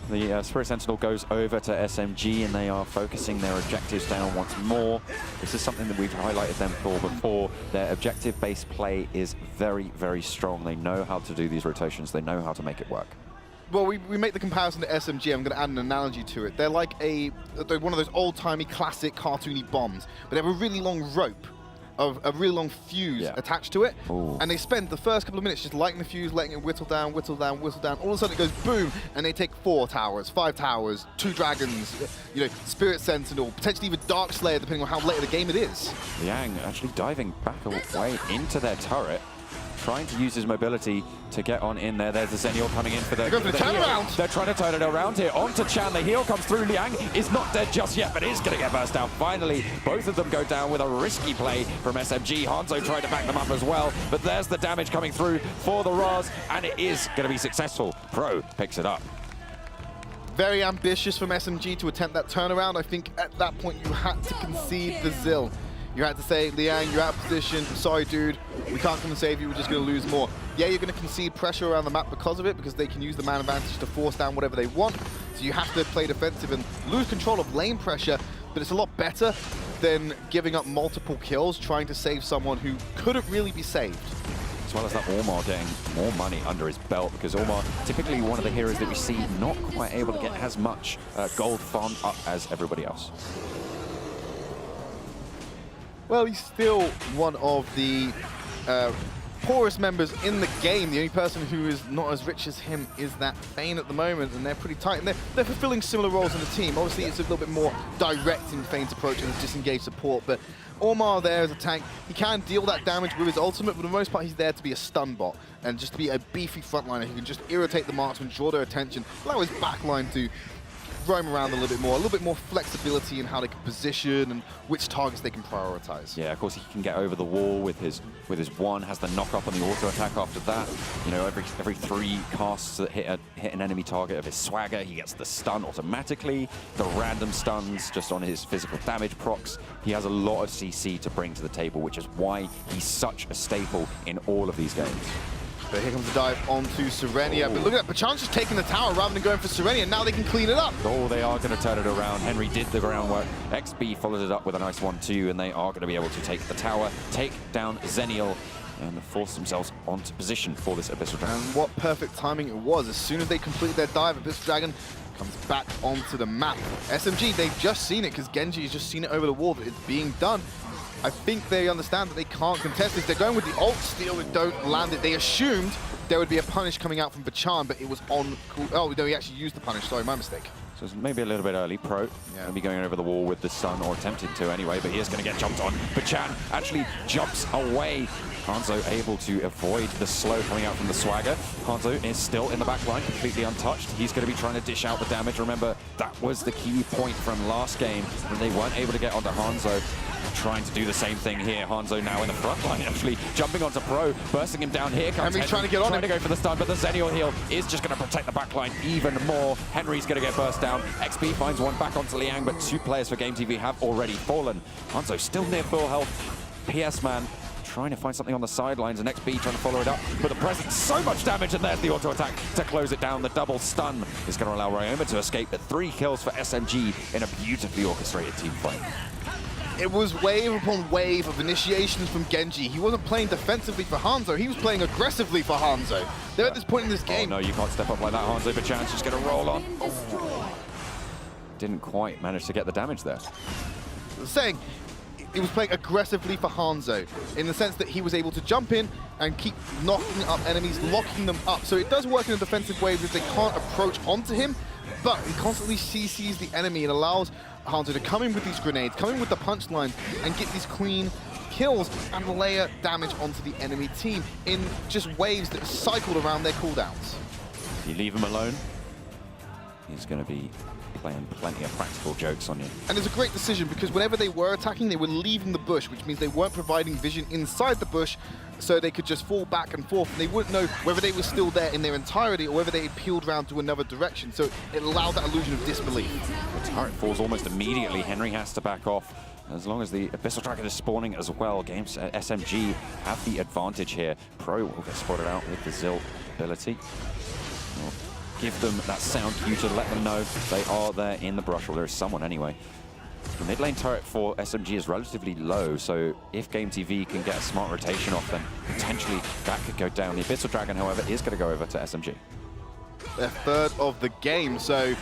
S2: the Spirit Sentinel goes over to SMG, and they are focusing their objectives down once more. This is something that we've highlighted them for before. Their objective-based play is very, very strong. They know how to do these rotations. They know how to make it work.
S1: Well, we make the comparison to SMG. I'm going to add an analogy to it. They're like they're one of those old-timey, classic, cartoony bombs, but they have a really long rope of a really long fuse attached to it.
S2: Ooh.
S1: And they spend the first couple of minutes just lighting the fuse, letting it whittle down, whittle down, whittle down. All of a sudden it goes boom, and they take 4 towers, 5 towers, 2 dragons, you know, Spirit Sentinel, potentially even Dark Slayer, depending on how late of the game it is.
S2: Liang actually diving back away into their turret, trying to use his mobility to get on in there. There's the Zenial coming in for the
S1: turnaround.
S2: They're trying to turn it around here. Onto Chan. The heal comes through. Liang is not dead just yet, but is going to get burst down. Finally, both of them go down with a risky play from SMG. Hanzo tried to back them up as well, but there's the damage coming through for the Raz, and it is going to be successful. Pro picks it up.
S1: Very ambitious from SMG to attempt that turnaround. I think at that point you had to concede the Zill. You had to say, Liang, you're out of position. Sorry, dude. We can't come and save you. We're just going to lose more. Yeah, you're going to concede pressure around the map because of it, because they can use the man advantage to force down whatever they want. So you have to play defensive and lose control of lane pressure, but it's a lot better than giving up multiple kills trying to save someone who couldn't really be saved.
S2: As well as that Ormar getting more money under his belt, because Ormar, typically one of the heroes that we see not quite able to get as much gold farmed up as everybody else.
S1: Well, he's still one of the poorest members in the game. The only person who is not as rich as him is that Fane at the moment, and they're pretty tight. And they're fulfilling similar roles in the team. Obviously, it's a little bit more direct in Fane's approach as a disengaged support, but Ormar there as a tank, he can deal that damage with his ultimate, but for the most part, he's there to be a stun bot and just to be a beefy frontliner who can just irritate the marksman, draw their attention, allow his backline to roam around a little bit more flexibility in how they can position and which targets they can prioritize.
S2: Yeah, of course he can get over the wall with his one, has the knock up on the auto attack after that. You know, every 3 casts that hit an enemy target of his Swagger, he gets the stun automatically. The random stuns just on his physical damage procs. He has a lot of CC to bring to the table, which is why he's such a staple in all of these games.
S1: But here comes the dive onto Serenia. But look at that, Pachan's just taking the tower rather than going for Serenia. Now they can clean it up.
S2: Oh, they are going to turn it around. Henry did the groundwork. XB follows it up with a nice 1-2, and they are going to be able to take the tower, take down Zenial, and force themselves onto position for this Abyssal Dragon.
S1: And what perfect timing it was. As soon as they complete their dive, Abyssal Dragon comes back onto the map. SMG, they've just seen it because Genji has just seen it over the wall that it's being done. I think they understand that they can't contest this. They're going with the ult steal and don't land it. They assumed there would be a punish coming out from Pachan, but it was on... Oh, no, he actually used the punish. Sorry, my mistake.
S2: So it's maybe a little bit early. Pro going to be going over the wall with the stun, or attempting to anyway, but he is going to get jumped on. Pachan actually jumps away. Hanzo able to avoid the slow coming out from the Swagger. Hanzo is still in the back line, completely untouched. He's going to be trying to dish out the damage. Remember, that was the key point from last game, when they weren't able to get onto Hanzo. Trying to do the same thing here. Hanzo now in the front line, actually jumping onto Pro, bursting him down. Here comes Henry
S1: trying to get on
S2: trying to go for the stun, but the Zenial heal is just going to protect the back line even more. Henry's going to get burst down. XP finds one back onto Liang, but 2 players for GameTV have already fallen. Hanzo still near full health. PS Man trying to find something on the sidelines, and XB trying to follow it up, but the presence, so much damage, and there's the auto attack to close it down. The double stun is going to allow Ryoma to escape, but 3 kills for SMG in a beautifully orchestrated team fight.
S1: It was wave upon wave of initiations from Genji. He wasn't playing defensively for Hanzo, he was playing aggressively for Hanzo. They're at this point in this game.
S2: Oh no, you can't step up like that, Hanzo, but Chan's just going to roll on. Oh. Didn't quite manage to get the damage there.
S1: Saying he was playing aggressively for Hanzo in the sense that he was able to jump in and keep knocking up enemies, locking them up. So it does work in a defensive way if they can't approach onto him, but he constantly CCs the enemy and allows Hanzo to come in with these grenades, come in with the punchlines, and get these clean kills and layer damage onto the enemy team in just waves that are cycled around their cooldowns.
S2: You leave him alone, he's going to be playing plenty of practical jokes on you.
S1: And it's a great decision because whenever they were attacking, they were leaving the bush, which means they weren't providing vision inside the bush, so they could just fall back and forth, and they wouldn't know whether they were still there in their entirety or whether they had peeled around to another direction. So it allowed that illusion of disbelief.
S2: The turret falls almost immediately. Henry has to back off. As long as the Abyssal Dragon is spawning as well, SMG have the advantage here. Pro will get spotted out with the Zil ability. We'll give them that sound cue to let them know they are there in the brush, or there is someone anyway. The mid lane turret for SMG is relatively low, so if GameTV can get a smart rotation off, then potentially that could go down. The Abyssal Dragon, however, is going to go over to SMG.
S1: Their third of the game, so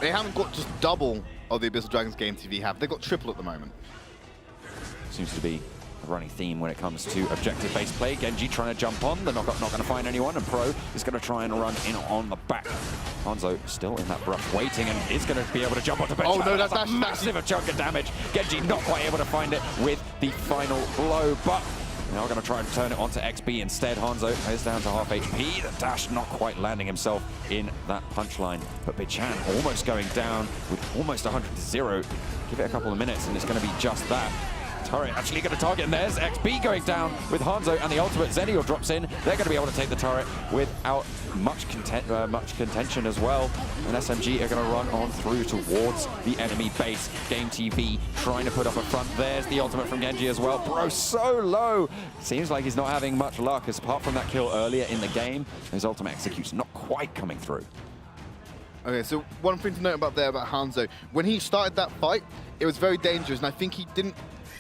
S1: they haven't got just double of the Abyssal Dragons GameTV have. They've got triple at the moment.
S2: Seems to be a running theme when it comes to objective-based play. Genji trying to jump on, they're not going to find anyone, and Pro is going to try and run in on the back. Hanzo still in that brush, waiting, and is going to be able to jump onto bench.
S1: Oh no, that's
S2: a massive chunk of damage. Genji not quite able to find it with the final blow, but now going to try and turn it onto XB instead. Hanzo is down to half HP. The dash not quite landing himself in that punchline, but Bichan almost going down with almost 100 to 0. Give it a couple of minutes, and it's going to be just that. Turret actually going to target, and there's XB going down with Hanzo, and the ultimate Zenial drops in. They're going to be able to take the turret without much contention as well. And SMG are going to run on through towards the enemy base. GameTV trying to put up a front. There's the ultimate from Genji as well. Bro, so low. Seems like he's not having much luck, as apart from that kill earlier in the game, his ultimate execution not quite coming through.
S1: Okay, so one thing to note about Hanzo, when he started that fight, it was very dangerous, and I think he didn't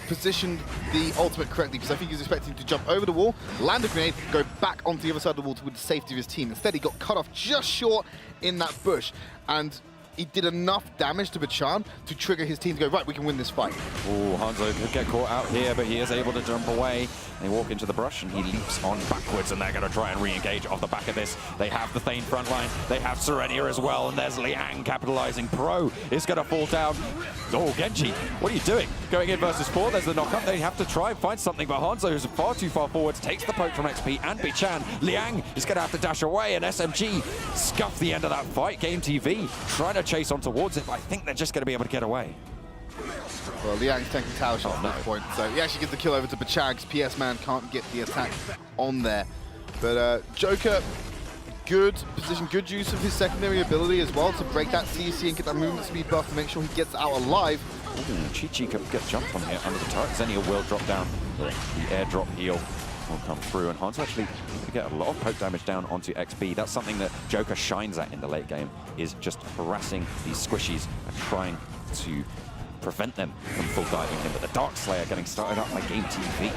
S1: position the ultimate correctly, because I think he was expecting to jump over the wall, land a grenade, go back onto the other side of the wall with the safety of his team. Instead, he got cut off just short in that bush, and he did enough damage to Bichan to trigger his team to go, right, we can win this fight.
S2: Oh, Hanzo could get caught out here, but he is able to jump away. They walk into the brush, and he leaps on backwards, and they're going to try and re-engage off the back of this. They have the Thane front line. They have Serenia as well, and there's Liang capitalizing. Pro is going to fall down. Oh, Genji, what are you doing? Going in versus 4, there's the knockup. They have to try and find something, but Hanzo, who's far too far forwards, takes the poke from XP and Bichan. Liang is going to have to dash away, and SMG scuff the end of that fight. GameTV trying to chase on towards it, but I think they're just going to be able to get away.
S1: Well, Liang's taking tower shot at this point, so he actually gives the kill over to Bichan, because PS Man can't get the attack on there. But Joker, good position, good use of his secondary ability as well to break that CC and get that movement speed buff to make sure he gets out alive.
S2: Chi-Chi could get jumped on here under the turret. Zenial will drop down. The airdrop heal will come through, and Hanzo actually get a lot of poke damage down onto XB. That's something that Joker shines at in the late game, is just harassing these squishies and trying to prevent them from full diving him. But the Dark Slayer getting started up by GameTV.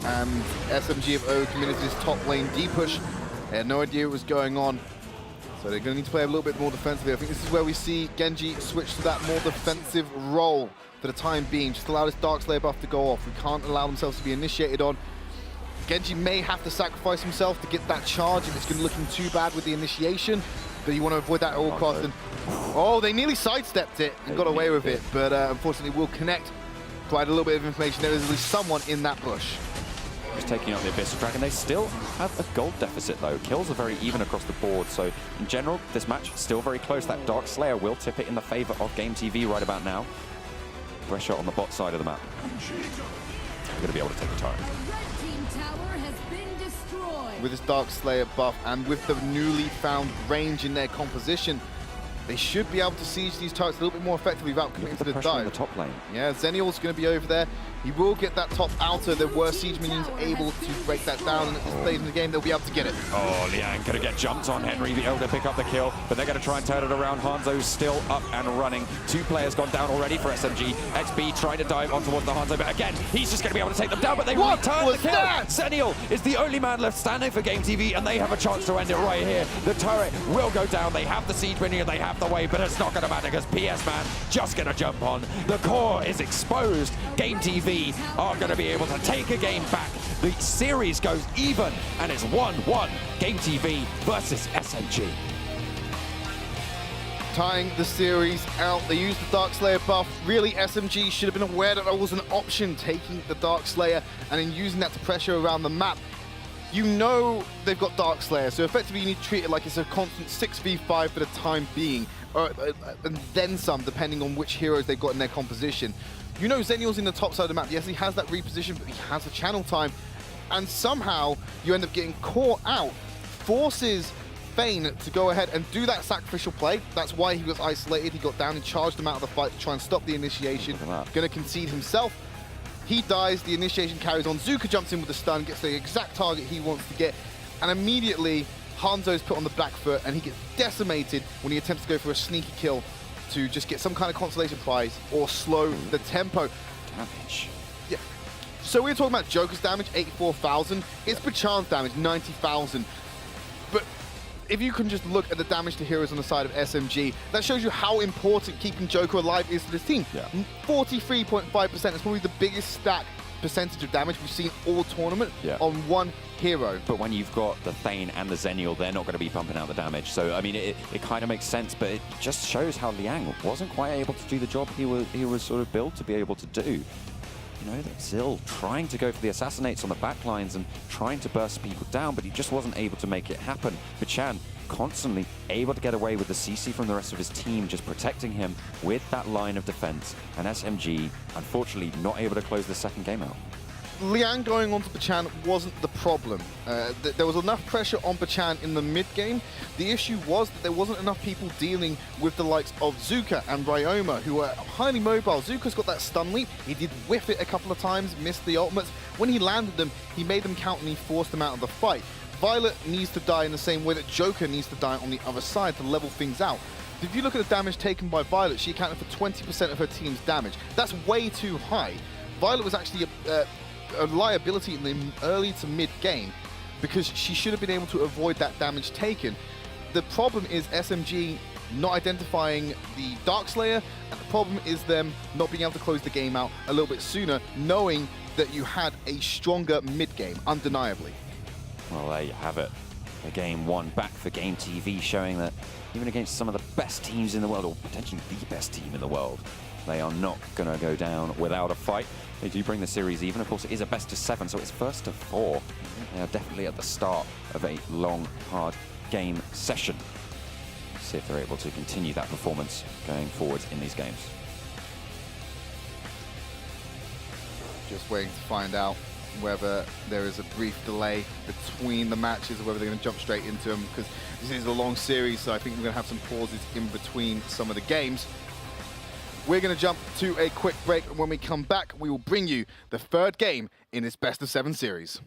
S1: And SMG have overcommitted this top lane D-push. They had no idea what was going on, so they're going to need to play a little bit more defensively. I think this is where we see Genji switch to that more defensive role for the time being. Just allow this Dark Slayer buff to go off. We can't allow themselves to be initiated on. Genji may have to sacrifice himself to get that charge if it's going to looking too bad with the initiation, but you want to avoid that at all costs. And oh, they nearly sidestepped it and got away with it, but unfortunately will connect. Provide a little bit of information. There is at least someone in that bush.
S2: Just taking out the Abyssal Dragon. They still have a gold deficit though. Kills are very even across the board, so in general, this match still very close. That Dark Slayer will tip it in the favor of GameTV right about now. Pressure on the bot side of the map. They're going to be able to take the turret.
S1: With this Dark Slayer buff and with the newly found range in their composition, they should be able to siege these turrets a little bit more effectively without committing to the dive.
S2: On the top lane.
S1: Yeah, Zenial's going to be over there. He will get that top outer. There were siege minions able to break that down, and at this stage in the game, they'll be able to get it.
S2: Oh, Liang going to get jumped on. Henry be able to pick up the kill, but they're going to try and turn it around. Hanzo's still up and running. 2 players gone down already for SMG. XB trying to dive on towards the Hanzo, but again, he's just going to be able to take them down, but they return the kill. Zenial is the only man left standing for GameTV, and they have a chance to end it right here. The turret will go down. They have the siege minion, they have the wave, but it's not going to matter because PS Man just going to jump on. The core is exposed. GameTV are going to be able to take a game back. The series goes even, and it's 1-1. GameTV versus SMG.
S1: Tying the series out. They used the Dark Slayer buff. Really, SMG should have been aware that that was an option, taking the Dark Slayer and then using that to pressure around the map. you know they've got Dark Slayer, so effectively you need to treat it like it's a constant 6v5 for the time being, and then some, depending on which heroes they've got in their composition. You know Zenial's in the top side of the map. Yes, he has that reposition, but he has the channel time, and somehow you end up getting caught out, forces Fane to go ahead and do that sacrificial play. That's why he was isolated. He got down and charged him out of the fight to try and stop the initiation. Going to concede himself. He dies, the initiation carries on. Zuka jumps in with the stun, gets the exact target he wants to get, and immediately Hanzo's put on the back foot and he gets decimated when he attempts to go for a sneaky kill to just get some kind of consolation prize or slow the tempo.
S2: Damage.
S1: Yeah. So we're talking about Joker's damage, 84,000. It's Bachan's damage, 90,000. But if you can just look at the damage to heroes on the side of SMG, that shows you how important keeping Joker alive is to this team. 43.5% is probably the biggest stack percentage of damage we've seen all tournament on one hero.
S2: But when you've got the Thane and the Zenial, they're not going to be pumping out the damage. So, I mean, it kind of makes sense, but it just shows how Liang wasn't quite able to do the job he was sort of built to be able to do. You know, Zill trying to go for the assassinates on the backlines and trying to burst people down, but he just wasn't able to make it happen. Bachan constantly able to get away with the CC from the rest of his team, just protecting him with that line of defense. And SMG, unfortunately, not able to close the second game out.
S1: Liang going onto Bachan wasn't the problem. There was enough pressure on Bachan in the mid-game. The issue was that there wasn't enough people dealing with the likes of Zuka and Ryoma, who are highly mobile. Zuka's got that stun leap. He did whiff it a couple of times, missed the ultimates. When he landed them, he made them count and he forced them out of the fight. Violet needs to die in the same way that Joker needs to die on the other side to level things out. If you look at the damage taken by Violet, she accounted for 20% of her team's damage. That's way too high. Violet was actually a liability in the early to mid game because she should have been able to avoid that damage taken. The problem is SMG not identifying the Dark Slayer, and the problem is them not being able to close the game out a little bit sooner, knowing that you had a stronger mid game, undeniably.
S2: Well, there you have it. A game one back for GameTV, showing that even against some of the best teams in the world, or potentially the best team in the world, they are not going to go down without a fight. They do bring the series even. Of course, it is a best of 7, so it's first to 4. They are definitely at the start of a long, hard game session. See if they're able to continue that performance going forward in these games.
S1: Just waiting to find out whether there is a brief delay between the matches or whether they're going to jump straight into them, because this is a long series, so I think we're going to have some pauses in between some of the games. We're going to jump to a quick break, and when we come back, we will bring you the third game in this best of 7 series.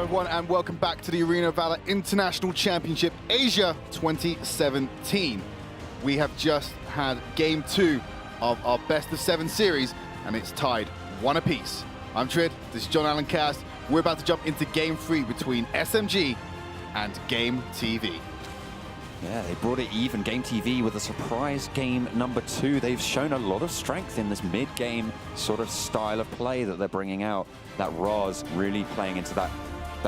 S1: Hello everyone and welcome back to the Arena of Valor International Championship Asia 2017. We have just had game 2 of our best of 7 series and it's tied 1 apiece. I'm Trid, this is John Allen Cast. We're about to jump into game 3 between SMG and GameTV.
S2: Yeah, they brought it even. GameTV with a surprise game number 2. They've shown a lot of strength in this mid-game sort of style of play that they're bringing out. That Raz really playing into that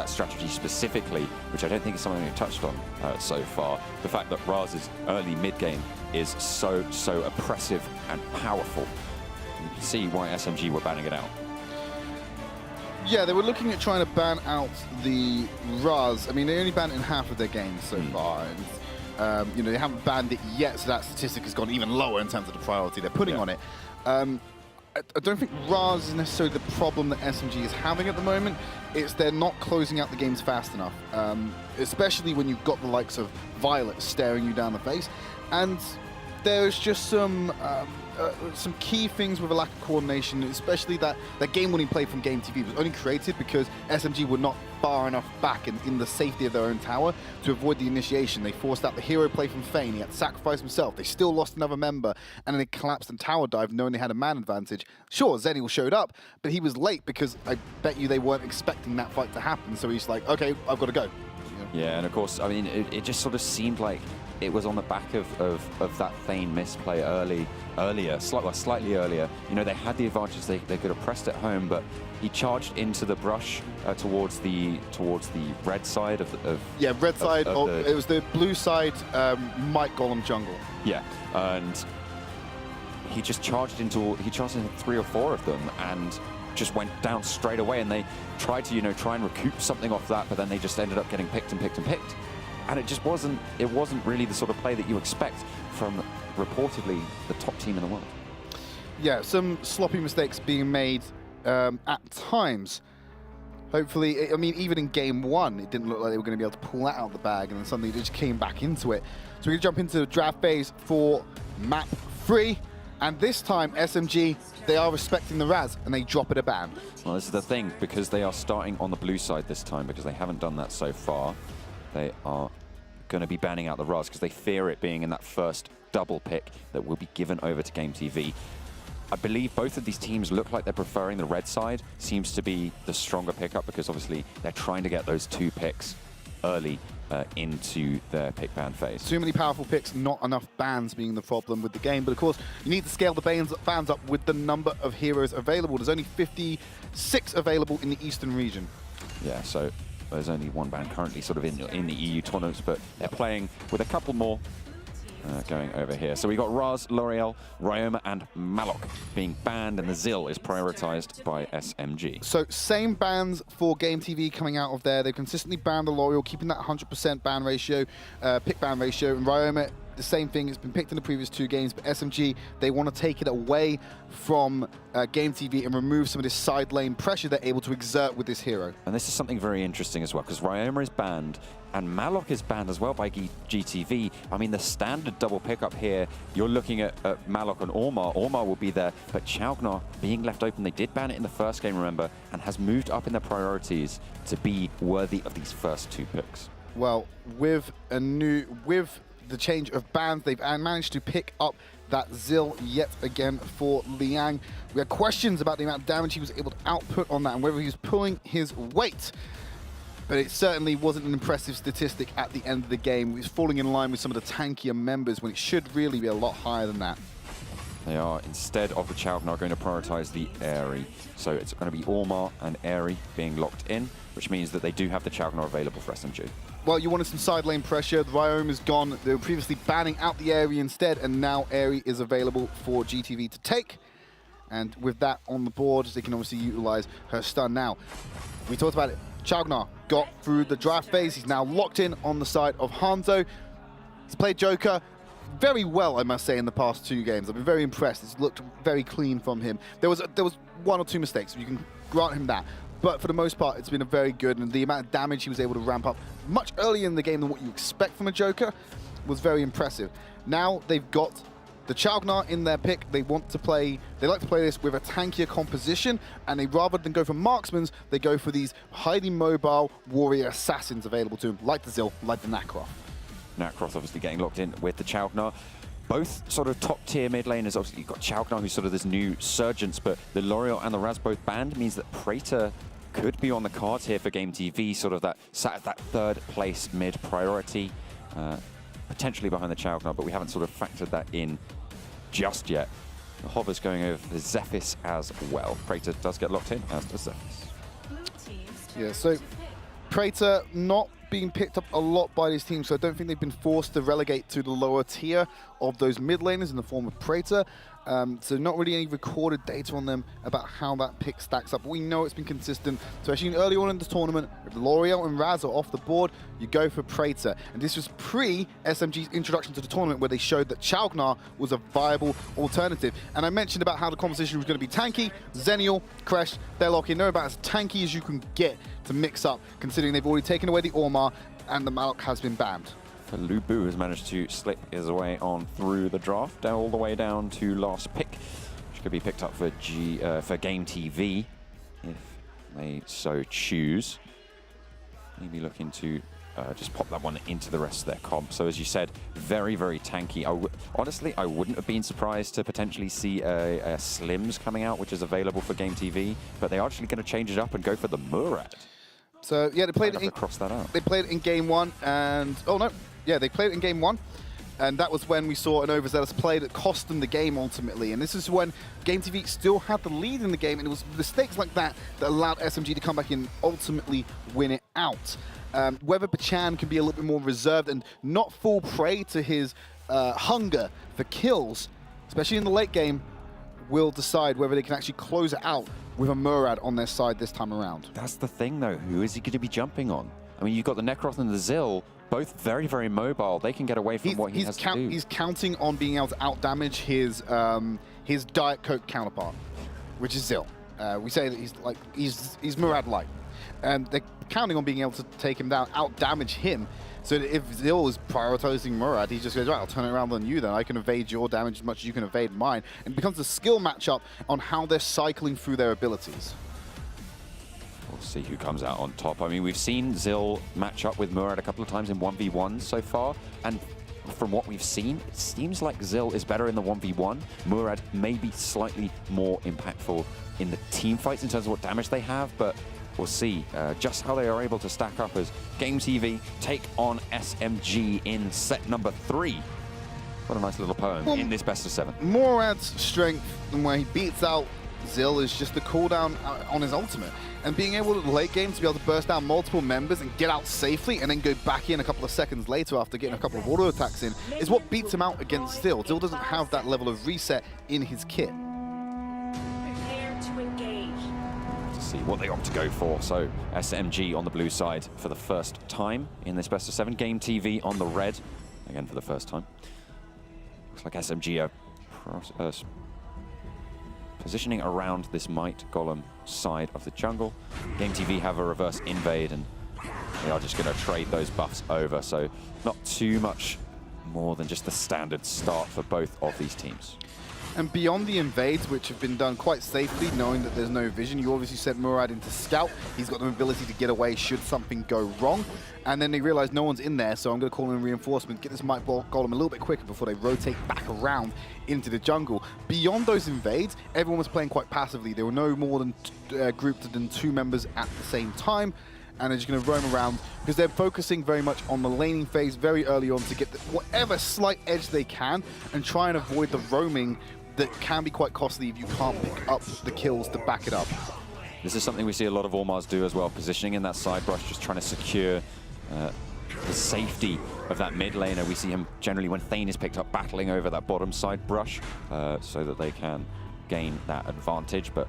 S2: strategy specifically, which I don't think is something we've touched on so far. The fact that Raz's early mid-game is so oppressive and powerful. You can see why SMG were banning it out.
S1: Yeah, they were looking at trying to ban out the Raz. I mean, they only banned it in half of their games so far. And, you know, they haven't banned it yet, so that statistic has gone even lower in terms of the priority they're putting on it. I don't think Raz is necessarily the problem that SMG is having at the moment. It's they're not closing out the games fast enough, especially when you've got the likes of Valor staring you down the face. And there's just some key things with a lack of coordination, especially that game-winning play from GameTV was only created because SMG were not far enough back and in the safety of their own tower to avoid the initiation. They forced out the hero play from Fane. He had to sacrifice himself. They still lost another member, and then they collapsed and tower dive knowing they had a man advantage. Sure, Zenial showed up, but he was late because I bet you they weren't expecting that fight to happen. So he's like, okay, I've got to go.
S2: Yeah, and of course, I mean, it just sort of seemed like it was on the back of that Fane misplay slightly earlier. You know, they had the advantage, they could have pressed it home, but he charged into the brush towards the red side of
S1: yeah, red side. It was the blue side, Mike Golem jungle.
S2: Yeah, and he just charged into 3 or 4 of them and just went down straight away, and they tried to, you know, try and recoup something off that, but then they just ended up getting picked and picked and picked. And it just wasn't really the sort of play that you expect from reportedly the top team in the world.
S1: Yeah, some sloppy mistakes being made at times. Hopefully, I mean, even in game 1, it didn't look like they were going to be able to pull that out of the bag, and then suddenly they just came back into it. So we're going to jump into the draft phase for map 3. And this time, SMG, they are respecting the Raz, and they drop it a ban.
S2: Well, this is the thing, because they are starting on the blue side this time, because they haven't done that so far. They are going to be banning out the Raz, because they fear it being in that first double pick that will be given over to GameTV. I believe both of these teams look like they're preferring the red side. Seems to be the stronger pickup, because obviously they're trying to get those 2 picks early into their pick ban phase.
S1: Too many powerful picks, not enough bans being the problem with the game. But of course, you need to scale the bans up with the number of heroes available. There's only 56 available in the Eastern region.
S2: Yeah, so there's only 1 ban currently sort of in the EU tournaments, but they're playing with a couple more going over here. So we got Raz, L'Oreal, Ryoma, and Malok being banned, and the Zil is prioritized by SMG.
S1: So same bans for GameTV coming out of there. They've consistently banned the L'Oreal, keeping that 100% ban ratio, pick ban ratio, and Ryoma, the same thing. It's been picked in the previous 2 games, but SMG, they want to take it away from GameTV and remove some of this side lane pressure they're able to exert with this hero.
S2: And this is something very interesting as well, because Ryoma is banned, and Malok is banned as well by GTV. I mean, the standard double pickup here, you're looking at Malok and Ormar. Ormar will be there, but Chaugnar being left open. They did ban it in the first game, remember, and has moved up in their priorities to be worthy of these first 2 picks.
S1: Well, with the change of bans, they've managed to pick up that Zil yet again for Liang. We had questions about the amount of damage he was able to output on that and whether he was pulling his weight. But it certainly wasn't an impressive statistic at the end of the game. He was falling in line with some of the tankier members when it should really be a lot higher than that.
S2: They are, instead of the Chaugnar, going to prioritize the Airy. So it's going to be Ormar and Airy being locked in, which means that they do have the Chaugnar available for SMG.
S1: Well, you wanted some side lane pressure. The Ryoma is gone. They were previously banning out the Airy instead, and now Airy is available for GTV to take. And with that on the board, they can obviously utilize her stun now. We talked about it. Chaugnar got through the draft phase. He's now locked in on the side of Hanzo. He's played Joker very well, I must say, in the past 2 games. I've been very impressed. It's looked very clean from him. There was 1 or 2 mistakes. You can grant him that. But for the most part, it's been a very good, and the amount of damage he was able to ramp up much earlier in the game than what you expect from a Joker was very impressive. Now they've got the Chaugnar in their pick, they like to play this with a tankier composition, and they, rather than go for marksmans, they go for these highly mobile warrior assassins available to them, like the Zil, like the Nacroth.
S2: Nacroth obviously getting locked in with the Chaugnar. Both sort of top-tier mid laners. Obviously, you've got Chaugnar, who's sort of this new Surgeons, but the L'Oreal and the Raz both banned, means that Praetor could be on the cards here for GameTV, sort of that sat at that third place mid priority, potentially behind the Chaugnar, but we haven't sort of factored that in just yet. The Hover's going over the Zephys as well. Praetor does get locked in, as does Zephys.
S1: Yeah, so Praetor not being picked up a lot by these teams, so I don't think they've been forced to relegate to the lower tier of those mid laners in the form of Praetor. So not really any recorded data on them about how that pick stacks up. But we know it's been consistent, especially early on in the tournament. If L'Oreal and Raz are off the board, you go for Praetor. And this was pre-SMG's introduction to the tournament, where they showed that Chaugnar was a viable alternative. And I mentioned about how the composition was going to be tanky. Zenial, Kresh, they're locking. They're about as tanky as you can get to mix up, considering they've already taken away the Ormar and the Malok has been banned.
S2: Lubu has managed to slip his way on through the draft, down all the way down to last pick, which could be picked up for GameTV if they so choose. Maybe looking to just pop that one into the rest of their comp. So as you said, very, very tanky. Honestly, I wouldn't have been surprised to potentially see a Slims coming out, which is available for GameTV, but they are actually going to change it up and go for the Murad.
S1: So yeah, they played it in,
S2: cross that out.
S1: They played it in game one, and they played it in game one, and that was when we saw an overzealous play that cost them the game ultimately. And this is when GameTV still had the lead in the game, and it was mistakes like that that allowed SMG to come back and ultimately win it out. Whether Bachan can be a little bit more reserved and not fall prey to his hunger for kills, especially in the late game, will decide whether they can actually close it out with a Murad on their side this time around.
S2: That's the thing, though. Who is he going to be jumping on? I mean, you've got the Necroth and the Zil, both very, very mobile. They can get away from what he has to do. He's
S1: counting on being able to outdamage his Diet Coke counterpart, which is Zil. We say that he's Murad light, and they're counting on being able to take him down, outdamage him. So that if Zil is prioritizing Murad, he just goes, right, I'll turn it around on you then. I can evade your damage as much as you can evade mine. And it becomes a skill matchup on how they're cycling through their abilities.
S2: We'll see who comes out on top. I mean, we've seen Zil match up with Murad a couple of times in 1v1 so far, and from what we've seen, it seems like Zil is better in the 1v1. Murad may be slightly more impactful in the team fights in terms of what damage they have, but we'll see just how they are able to stack up as GameTV take on SMG in set number 3. What a nice little poem in this best of 7.
S1: Murad's strength and where he beats out Zil is just the cooldown on his ultimate. And being able to late game to be able to burst down multiple members and get out safely and then go back in a couple of seconds later after getting a couple of auto attacks in is what beats him out against Zil. Zil doesn't have that level of reset in his kit.
S2: See what they opt to go for. So SMG on the blue side for the first time in this best of 7. GameTV on the red, again for the first time. Looks like SMG are positioning around this Might Golem side of the jungle. GameTV have a reverse invade, and they are just going to trade those buffs over. So not too much more than just the standard start for both of these teams.
S1: And beyond the invades, which have been done quite safely, knowing that there's no vision, you obviously sent Murad into scout. He's got the ability to get away should something go wrong. And then they realize no one's in there, so I'm going to call in reinforcement, get this Might Golem a little bit quicker before they rotate back around into the jungle. Beyond those invades, everyone was playing quite passively. There were no more than grouped than 2 members at the same time. And they're just going to roam around because they're focusing very much on the laning phase very early on to get whatever slight edge they can and try and avoid the roaming that can be quite costly if you can't pick up the kills to back it up.
S2: This is something we see a lot of Ormars do as well, positioning in that side brush, just trying to secure the safety of that mid laner. We see him generally, when Thane is picked up, battling over that bottom side brush so that they can gain that advantage, but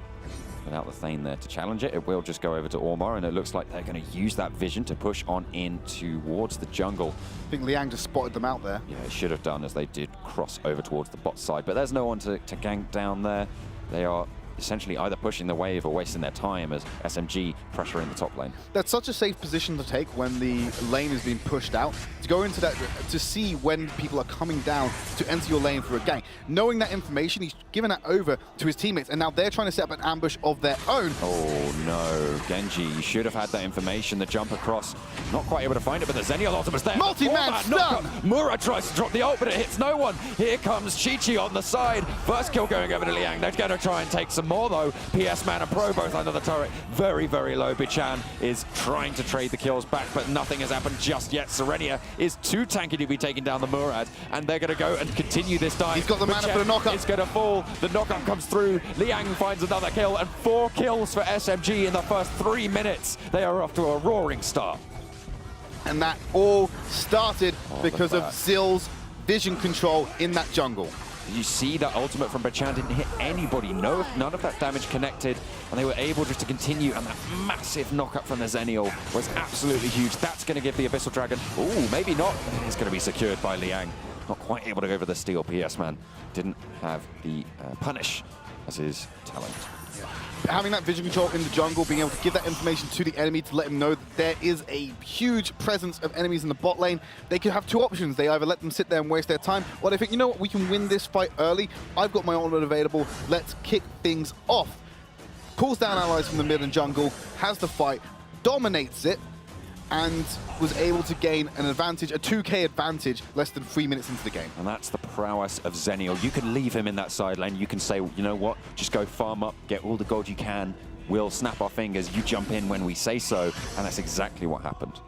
S2: without the Thane there to challenge it, it will just go over to Ormar, and it looks like they're going to use that vision to push on in towards the jungle.
S1: I think Liang just spotted them out there.
S2: Yeah, it should have done, as they did cross over towards the bot side, but there's no one to gank down there. They are essentially either pushing the wave or wasting their time as SMG pressure in the top lane.
S1: That's such a safe position to take when the lane is being pushed out, to go into that, to see when people are coming down to enter your lane for a gank. Knowing that information, he's given that over to his teammates, and now they're trying to set up an ambush of their own.
S2: Oh no, Genji, you should have had that information, the jump across. Not quite able to find it, but the Zenial ultimate's there.
S1: Multi-man stun!
S2: Mura tries to drop the ult, but it hits no one. Here comes Chi-Chi on the side. First kill going over to Liang. They're going to try and take some more, though. PS Man and Pro both under the turret. Very, very low. Bichan is trying to trade the kills back, but nothing has happened just yet. Serenia is too tanky to be taking down the Murad, and they're going to go and continue this dive.
S1: He's got the mana for the knockup.
S2: It's going to fall. The knockup comes through. Liang finds another kill, and 4 kills for SMG in the first 3 minutes. They are off to a roaring start.
S1: And that all started because of Zill's vision control in that jungle.
S2: You see that ultimate from Bachan didn't hit anybody. No, none of that damage connected, and they were able just to continue, and that massive knockup from the Zenial was absolutely huge. That's going to give the Abyssal Dragon, ooh, maybe not. It's going to be secured by Liang. Not quite able to go for the steal. PS Man didn't have the punish as his talent.
S1: Having that vision control in the jungle, being able to give that information to the enemy to let them know that there is a huge presence of enemies in the bot lane. They could have 2 options. They either let them sit there and waste their time, or they think, you know what, we can win this fight early. I've got my ultimate available. Let's kick things off. Calls down allies from the mid and jungle, has the fight, dominates it, and was able to gain an advantage, a 2K advantage, less than 3 minutes into the game.
S2: And that's the prowess of Zenial. You can leave him in that side lane. You can say, you know what, just go farm up, get all the gold you can. We'll snap our fingers. You jump in when we say so. And that's exactly what happened.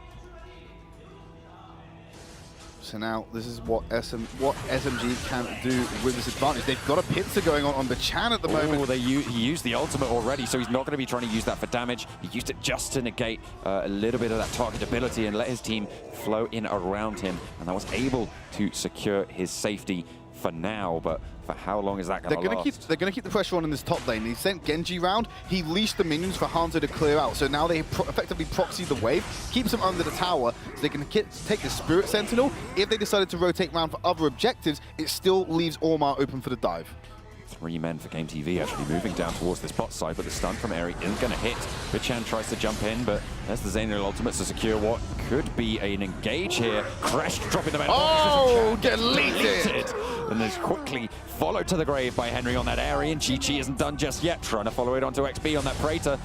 S1: So now this is what SMG can do with this advantage. They've got a pincer going on Bachan at the moment.
S2: He used the ultimate already, so he's not going to be trying to use that for damage. He used it just to negate a little bit of that targetability and let his team flow in around him. And that was able to secure his safety for now, but for how long is that going to last?
S1: They're going to keep the pressure on in this top lane. He sent Genji round. He leashed the minions for Hanzo to clear out. So now they effectively proxy the wave, keeps them under the tower, so they can take the Spirit Sentinel. If they decided to rotate round for other objectives, it still leaves Ormar open for the dive.
S2: 3 men for GameTV actually moving down towards this bot side, but the stun from Eri isn't going to hit. Bichan tries to jump in, but there's the Zenial ultimate to secure what could be an engage here. Crash dropping the metal.
S1: Oh, deleted!
S2: And is quickly followed to the grave by Henry on that Eri, and Chi-Chi isn't done just yet, trying to follow it onto XP on that Praetor.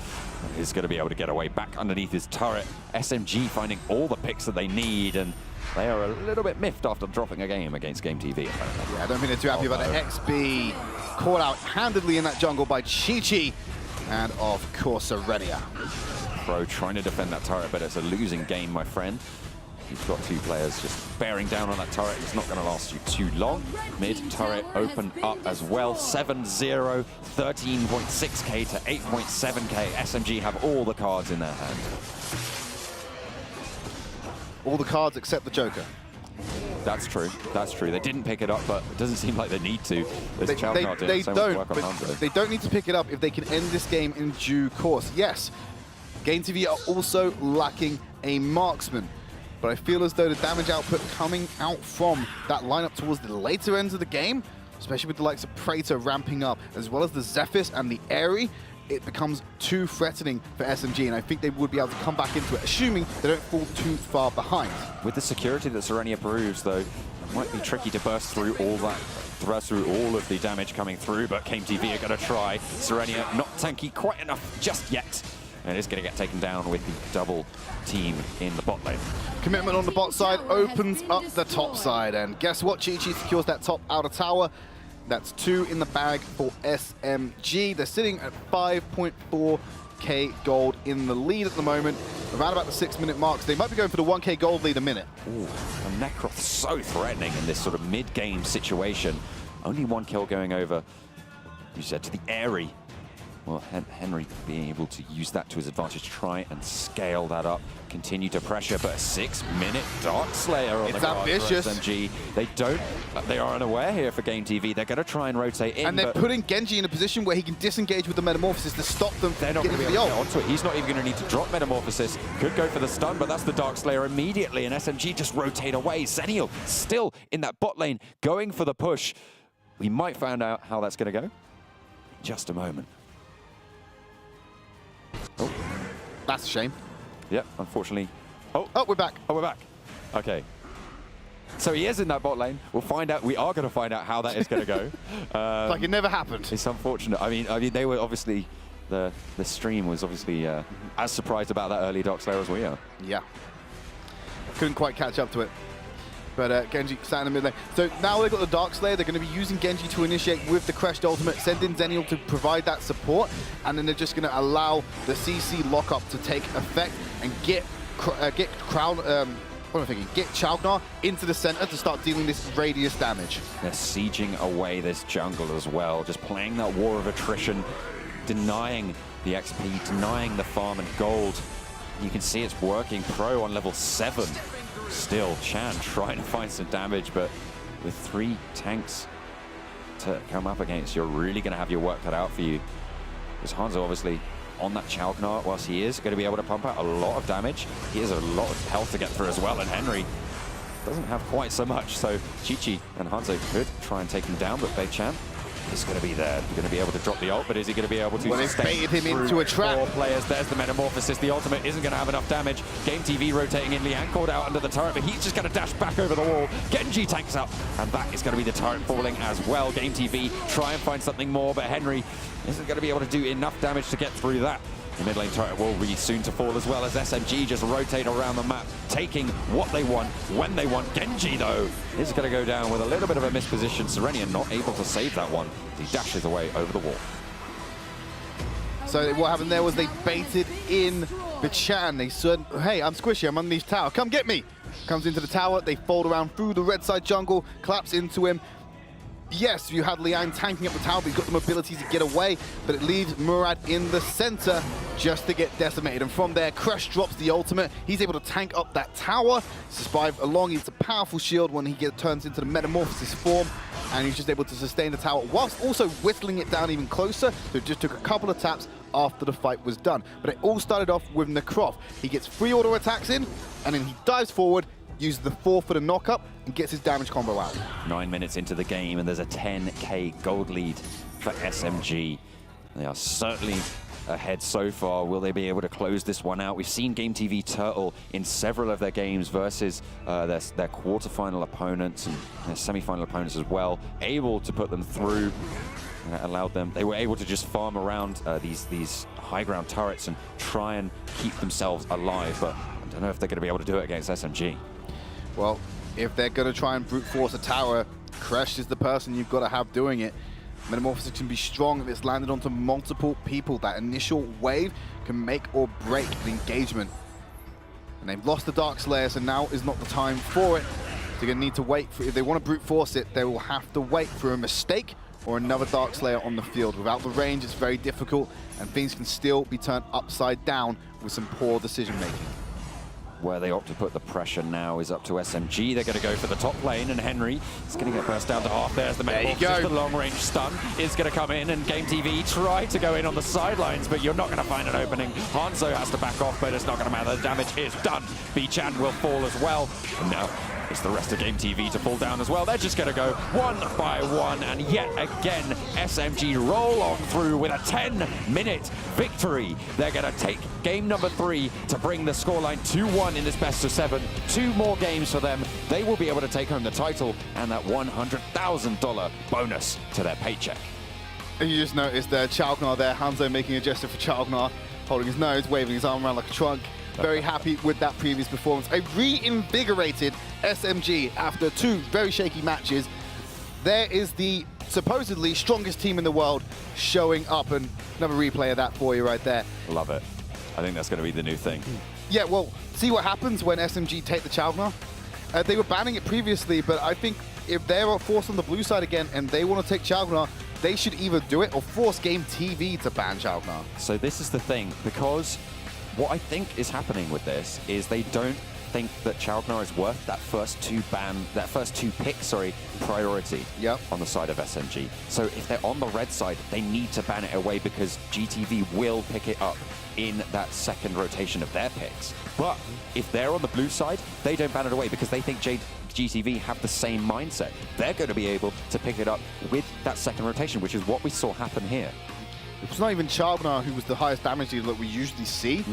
S2: He's going to be able to get away back underneath his turret. SMG finding all the picks that they need, and they are a little bit miffed after dropping a game against GameTV.
S1: Yeah, I don't think they're too happy about the XP. Caught out handedly in that jungle by Chi-Chi, and of course Serenia.
S2: Pro trying to defend that turret, but it's a losing game, my friend. You've got 2 players just bearing down on that turret. It's not going to last you too long. Mid turret open up as well. 7-0, 13.6k to 8.7k. SMG have all the cards in their hand.
S1: All the cards except the Joker.
S2: That's true. That's true. They didn't pick it up, but it doesn't seem like they need to.
S1: They don't need to pick it up if they can end this game in due course. Yes, GameTV are also lacking a marksman, but I feel as though the damage output coming out from that lineup towards the later ends of the game, especially with the likes of Praetor ramping up, as well as the Zephyrus and the Eri, it becomes too threatening for SMG, and I think they would be able to come back into it, assuming they don't fall too far behind.
S2: With the security that Serenia proves, though, it might be tricky to burst through all of the damage coming through, but GameTV are going to try. Serenia not tanky quite enough just yet, and is going to get taken down with the double team in the bot lane.
S1: Commitment on the bot side opens up the top side, and guess what? Chi-Chi secures that top outer tower. That's 2 in the bag for SMG. They're sitting at 5.4k gold in the lead at the moment. Around about the 6-minute mark, so they might be going for the 1k gold lead a minute.
S2: Ooh, and Necroth so threatening in this sort of mid-game situation. Only 1 kill going over, you said, to the Eri. Well, Henry being able to use that to his advantage, try and scale that up, continue to pressure, but a 6-minute Darkslayer on the guard for SMG. They are unaware here for GameTV. They're going to try and rotate in.
S1: And they're putting Genji in a position where he can disengage with the Metamorphosis to stop them from getting to the ult.
S2: Onto it. He's not even going to need to drop Metamorphosis. Could go for the stun, but that's the Darkslayer immediately, and SMG just rotate away. Zenial still in that bot lane, going for the push. We might find out how that's going to go in just a moment.
S1: That's a shame.
S2: Yeah, unfortunately.
S1: Oh, we're back.
S2: Oh, we're back. Okay. So he is in that bot lane. We'll find out. We are going to find out how that is going to go.
S1: Like it never happened.
S2: It's unfortunate. I mean, they were obviously the stream was obviously as surprised about that early Darkslayer as we are.
S1: Yeah. Couldn't quite catch up to it. But Genji sat in the mid lane. So now they've got the Darkslayer. They're going to be using Genji to initiate with the Crashed ultimate, send in Zenial to provide that support, and then they're just going to allow the CC lockup to take effect and get Chaugnar into the center to start dealing this radius damage.
S2: They're sieging away this jungle as well, just playing that war of attrition, denying the XP, denying the farm and gold. You can see it's working. Pro on level 7. Still, Chan trying to find some damage, but with 3 tanks to come up against, you're really going to have your work cut out for you. Because Hanzo obviously on that Chaugnar, whilst he is going to be able to pump out a lot of damage, he has a lot of health to get through as well, and Henry doesn't have quite so much, so Chi-Chi and Hanzo could try and take him down, but Chan is going to be there. He's going to be able to drop the ult, but is he going to be able to
S1: baited him into a trap.
S2: 4 players? There's the Metamorphosis. The ultimate isn't going to have enough damage. GameTV rotating in. Liang called out under the turret, but he's just going to dash back over the wall. Genji tanks up, and that is going to be the turret falling as well. GameTV try and find something more, but Henry isn't going to be able to do enough damage to get through that. The mid lane turret will be soon to fall as well as SMG just rotate around the map, taking what they want, when they want. Genji, though, is going to go down with a little bit of a misposition. Serenian not able to save that one. He dashes away over the wall.
S1: So what happened there was they baited in the Chan. They said, hey, I'm squishy, I'm underneath tower, come get me. Comes into the tower, they fold around through the red side jungle, collapse into him. Yes, you had Liang tanking up the tower, but he's got the mobility to get away, but it leaves Murad in the center just to get decimated. And from there, Crush drops the ultimate. He's able to tank up that tower, survive along. It's a powerful shield when he turns into the Metamorphosis form, and he's just able to sustain the tower whilst also whittling it down even closer. So it just took a couple of taps after the fight was done. But it all started off with Necroth. He gets 3 auto attacks in, and then he dives forward, uses the 4 for the knock-up, and gets his damage combo out.
S2: 9 minutes into the game, and there's a 10k gold lead for SMG. They are certainly ahead so far. Will they be able to close this one out? We've seen GameTV Turtle in several of their games versus their quarterfinal opponents and their semi-final opponents as well, able to put them through. And it allowed them, they were able to just farm around these high ground turrets and try and keep themselves alive, but I don't know if they're going to be able to do it against SMG.
S1: Well, if they're going to try and brute force a tower, Crash is the person you've got to have doing it. Metamorphosis can be strong if it's landed onto multiple people. That initial wave can make or break the engagement. And they've lost the Darkslayer, so now is not the time for it. They're going to need to wait for, if they want to brute force it, they will have to wait for a mistake or another Darkslayer on the field. Without the range, it's very difficult, and things can still be turned upside down with some poor decision making.
S2: Where they opt to put the pressure now is up to SMG. They're going to go for the top lane, and Henry is going to get burst down to half. There's the Metamorphosis. The long-range stun is going to come in, and GameTV try to go in on the sidelines, but you're not going to find an opening. Hanzo has to back off, but it's not going to matter. The damage is done. B-Chan will fall as well. And now it's the rest of GameTV to fall down as well. They're just going to go one by one, and yet again, SMG roll on through with a 10-minute victory. They're going to take game number 3 to bring the scoreline 2-1 in this best of 7. 2 more games for them. They will be able to take home the title and that $100,000 bonus to their paycheck.
S1: And you just noticed Chaugnar there, Hanzo making a gesture for Chaugnar, holding his nose, waving his arm around like a trunk. Very happy with that previous performance. A reinvigorated SMG after 2 very shaky matches. There is the supposedly strongest team in the world showing up, and another replay of that for you right there.
S2: Love it. I think that's going to be the new thing.
S1: Yeah, well, see what happens when SMG take the Chaugnar. They were banning it previously, but I think if they're forced on the blue side again and they want to take Chaugnar, they should either do it or force GameTV to ban Chaugnar.
S2: So this is the thing, because what I think is happening with this is they don't think that Chaugnar is worth that first 2 pick priority on the side of SMG. So if they're on the red side, they need to ban it away because GTV will pick it up in that second rotation of their picks. But if they're on the blue side, they don't ban it away because they think GTV have the same mindset. They're going to be able to pick it up with that second rotation, which is what we saw happen here.
S1: it was not even Chagnar who was the highest damage dealer that we usually see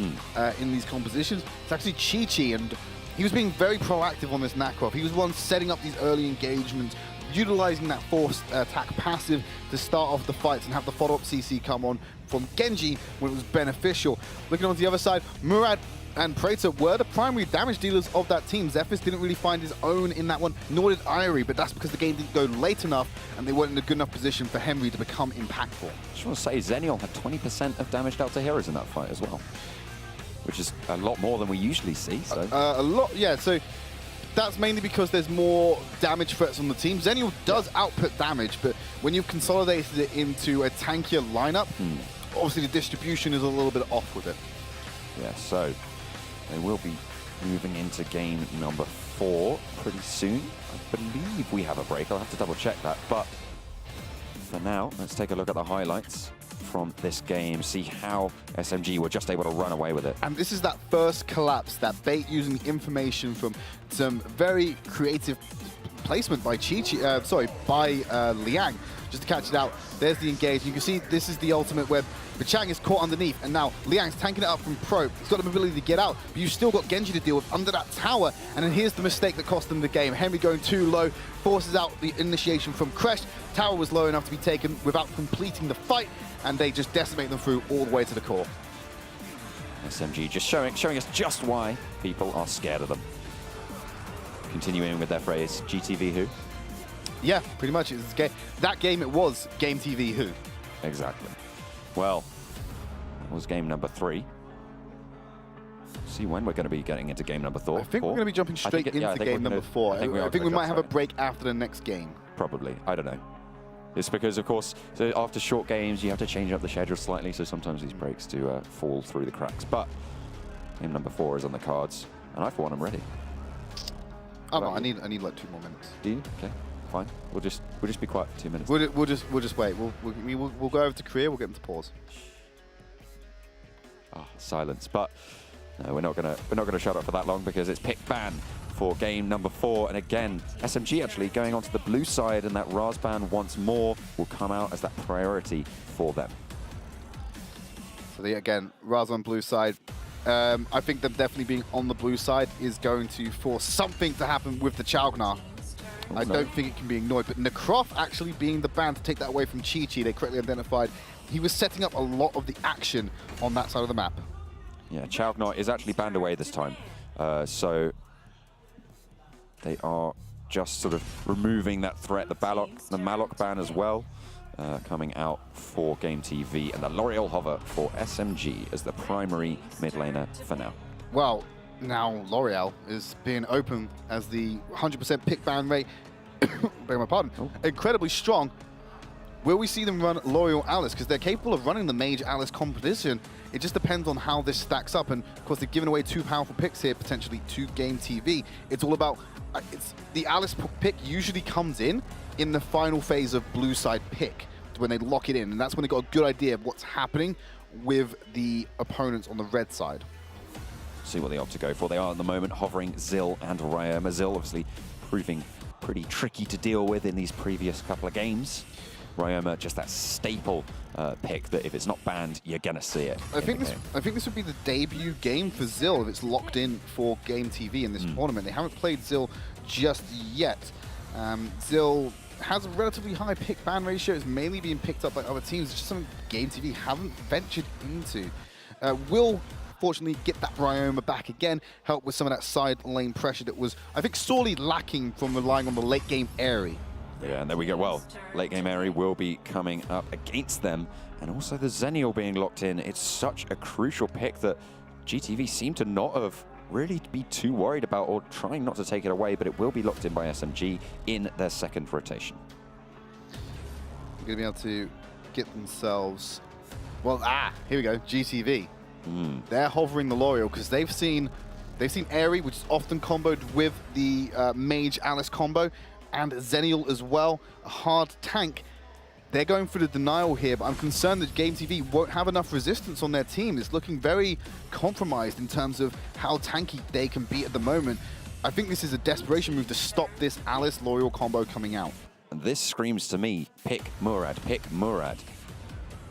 S1: in these compositions. It's actually Chi-Chi, and he was being very proactive on this Nakrov. He was the one setting up these early engagements, utilizing that forced attack passive to start off the fights and have the follow-up CC come on from Genji when it was beneficial. Looking on the other side, Murad and Praetor were the primary damage dealers of that team. Zephyrus didn't really find his own in that one, nor did Irie, but that's because the game didn't go late enough and they weren't in a good enough position for Henry to become impactful.
S2: I just want to say, Zenial had 20% of damage dealt to heroes in that fight as well, which is a lot more than we usually see. So
S1: a lot, yeah. So that's mainly because there's more damage threats on the team. Zenial does output damage, but when you've consolidated it into a tankier lineup, obviously the distribution is a little bit off with it.
S2: Yeah, so they will be moving into game number 4 pretty soon. I believe we have a break. I'll have to double check that. But for now, let's take a look at the highlights from this game, see how SMG were just able to run away with it.
S1: And this is that first collapse, that bait using information from some very creative placement by Liang, just to catch it out. There's the engage. You can see this is the ultimate where Bichang is caught underneath, and now Liang's tanking it up from Pro. He's got the ability to get out, but you've still got Genji to deal with under that tower. And then here's the mistake that cost them the game. Henry going too low, forces out the initiation from Kresh. Tower was low enough to be taken without completing the fight, and they just decimate them through all the way to the core.
S2: SMG just showing us just why people are scared of them. Continuing with their phrase, GTV who?
S1: Yeah, pretty much. It's that game it was GameTV who.
S2: Exactly. Well, that was game number 3. See when we're going to be getting into game number 4.
S1: I think we're going to be jumping straight into game number 4. I think we might have a break after the next game.
S2: Probably. I don't know. It's because, of course, so after short games, you have to change up the schedule slightly, so sometimes these breaks do fall through the cracks. But game number 4 is on the cards, and I, for one, am ready.
S1: Oh, no, I need like 2 more minutes.
S2: Do you? Okay, fine. We'll just be quiet for 2 minutes.
S1: We'll just wait. We'll go over to Korea. We'll get them to pause.
S2: Ah, silence. But no, we're not gonna shut up for that long because it's pick ban for game number 4. And again, SMG actually going onto the blue side, and that Razban once more will come out as that priority for them.
S1: So again, Raz on blue side. I think them definitely being on the blue side is going to force something to happen with the Chagnar. I don't think it can be ignored, but Nakrov actually being the ban to take that away from Chi-Chi, they correctly identified. He was setting up a lot of the action on that side of the map.
S2: Yeah, Chagnar is actually banned away this time. So they are just sort of removing that threat. The Malok ban as well. Coming out for GameTV, and the L'Oreal hover for SMG as the primary mid laner for now.
S1: Well, now L'Oreal is being open as the 100% pick ban rate, beg my pardon, incredibly strong. Will we see them run L'Oreal Alice? Because they're capable of running the Mage Alice competition. It just depends on how this stacks up, and of course they're giving away 2 powerful picks here potentially to GameTV. It's all about, the Alice pick usually comes in the final phase of blue side pick, when they lock it in, and that's when they got a good idea of what's happening with the opponents on the red side.
S2: See what they opt to go for. They are at the moment hovering Zill and Ryoma. Zill obviously proving pretty tricky to deal with in these previous couple of games. Ryoma just that staple pick that if it's not banned, you're gonna see it.
S1: I think this would be the debut game for Zill if it's locked in for GameTV in this tournament. They haven't played Zill just yet. Zill has a relatively high pick ban ratio. It's mainly being picked up by other teams. It's just something GameTV haven't ventured into. Will fortunately get that Ryoma back again, help with some of that side lane pressure that was, I think, sorely lacking from relying on the late game Aerie.
S2: Yeah, and there we go. Well, late game Aerie will be coming up against them, and also the Zenial being locked in. It's such a crucial pick that GTV seem to not have really be too worried about, or trying not to take it away, but it will be locked in by SMG in their second rotation.
S1: They're going to be able to get themselves, well, here we go, GTV. They're hovering the L'Oreal because they've seen Aerie, which is often comboed with the Mage Alice combo, and Zenial as well, a hard tank. They're going for the denial here, but I'm concerned that GameTV won't have enough resistance on their team. It's looking very compromised in terms of how tanky they can be at the moment. I think this is a desperation move to stop this Alice L'Oreal combo coming out.
S2: And this screams to me, pick Murad, pick Murad.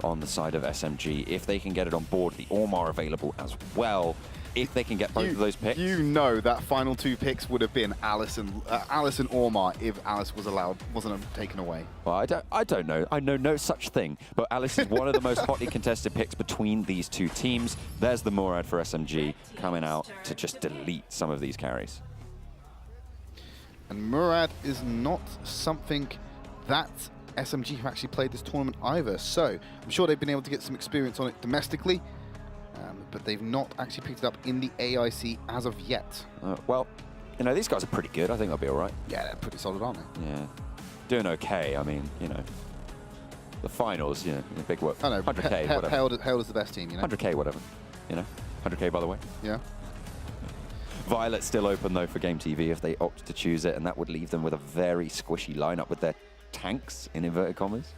S2: on the side of SMG. If they can get it on board, the Ormar available as well. If they can get both of those picks.
S1: You know that final 2 picks would have been Alice and Ormar if Alice wasn't taken away.
S2: Well, I don't know. I know no such thing. But Alice is one of the most hotly contested picks between these 2 teams. There's the Murad for SMG coming out to just delete some of these carries.
S1: And Murad is not something that SMG have actually played this tournament either. So I'm sure they've been able to get some experience on it domestically. But they've not actually picked it up in the AIC as of yet.
S2: Well, you know, these guys are pretty good. I think they'll be all right.
S1: Yeah, they're pretty solid, aren't they?
S2: Yeah. Doing okay. I mean, you know, the finals, you know, big work.
S1: I know.
S2: 100K, whatever.
S1: Hailed is the best team, you know?
S2: 100K, whatever. You know? 100K, by the way.
S1: Yeah.
S2: Violet's still open, though, for GameTV if they opt to choose it, and that would leave them with a very squishy lineup with their tanks, in inverted commas,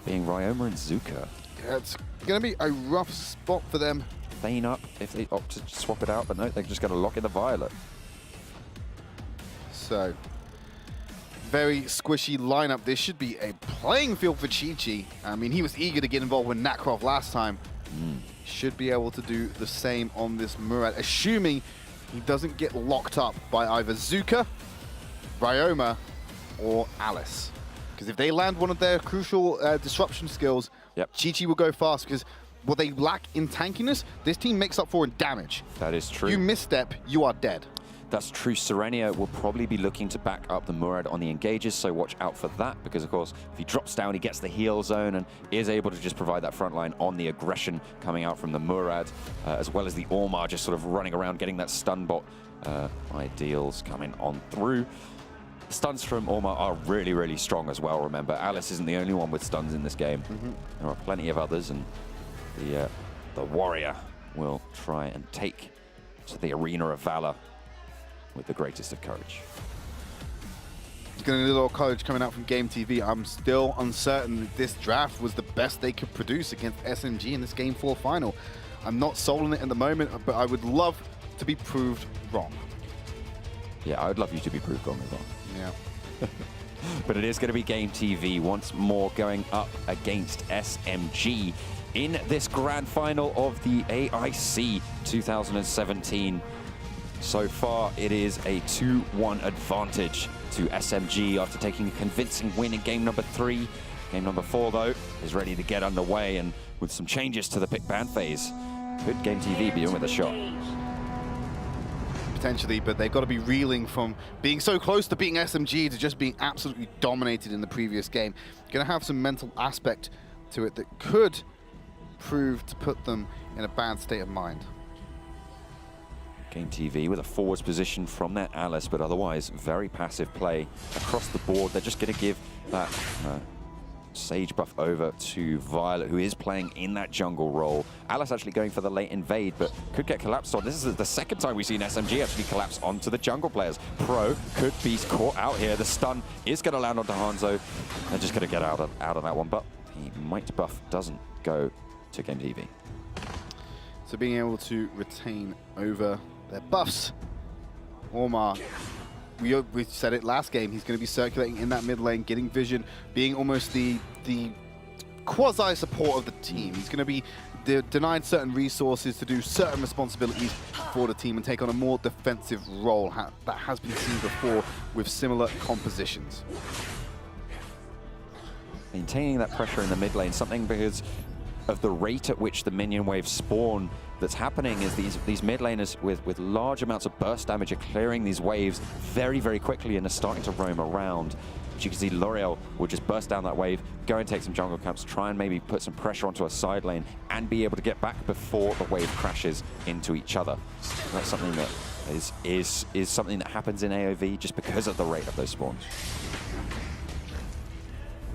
S2: being Ryoma and Zuka.
S1: Yeah, it's going to be a rough spot for them.
S2: Feign up if they opt to swap it out, but no, they're just going to lock in the Violet.
S1: So, very squishy lineup. This should be a playing field for Chi-Chi. I mean, he was eager to get involved with Nakrov last time. Should be able to do the same on this Murad, assuming he doesn't get locked up by either Zuka, Ryoma, or Alice. Because if they land one of their crucial disruption skills, Chi-Chi will go fast, because what they lack in tankiness, this team makes up for in damage.
S2: That is true.
S1: You misstep, you are dead.
S2: That's true. Serenia will probably be looking to back up the Murad on the engages, so watch out for that, because of course, if he drops down, he gets the heal zone and is able to just provide that front line on the aggression coming out from the Murad, as well as the Ormar just sort of running around, getting that stun bot ideals coming on through. Stuns from Ormar are really, really strong as well, remember. Alice isn't the only one with stuns in this game. There are plenty of others, and the Warrior will try and take to the arena of Valor with the greatest of courage.
S1: It's going to need a little courage coming out from GameTV. I'm still uncertain that this draft was the best they could produce against SMG in this Game 4 final. I'm not sold on it at the moment, but I would love to be proved wrong.
S2: Yeah, I would love you to be proved wrong as well.
S1: Yeah.
S2: But it is going to be GameTV once more going up against SMG in this grand final of the AIC 2017. So far, it is a 2-1 advantage to SMG after taking a convincing win in game number 3. Game number 4, though, is ready to get underway, and with some changes to the pick ban phase, could GameTV be in with a shot?
S1: Potentially, but they've got to be reeling from being so close to beating SMG to just being absolutely dominated in the previous game. Going to have some mental aspect to it that could prove to put them in a bad state of mind.
S2: GameTV with a forwards position from their Alice, but otherwise very passive play across the board. They're just going to give that Sage buff over to Violet, who is playing in that jungle role. Alice actually going for the late invade, but could get collapsed on. This is the second time we've seen SMG actually collapse onto the jungle players. Pro could be caught out here. The stun is going to land onto Hanzo. They're just going to get out of that one, but the Might buff doesn't go to GameTV.
S1: So being able to retain over their buffs, Ormar, we said it last game, he's going to be circulating in that mid lane, getting vision, being almost the quasi-support of the team. He's going to be denied certain resources to do certain responsibilities for the team and take on a more defensive role that has been seen before with similar compositions.
S2: Maintaining that pressure in the mid lane, something because of the rate at which the minion waves spawn that's happening is these mid laners with large amounts of burst damage are clearing these waves very, very quickly and are starting to roam around. As you can see, L'Oreal will just burst down that wave, go and take some jungle camps, try and maybe put some pressure onto a side lane and be able to get back before the wave crashes into each other. That's something that is something that happens in AoV just because of the rate of those spawns.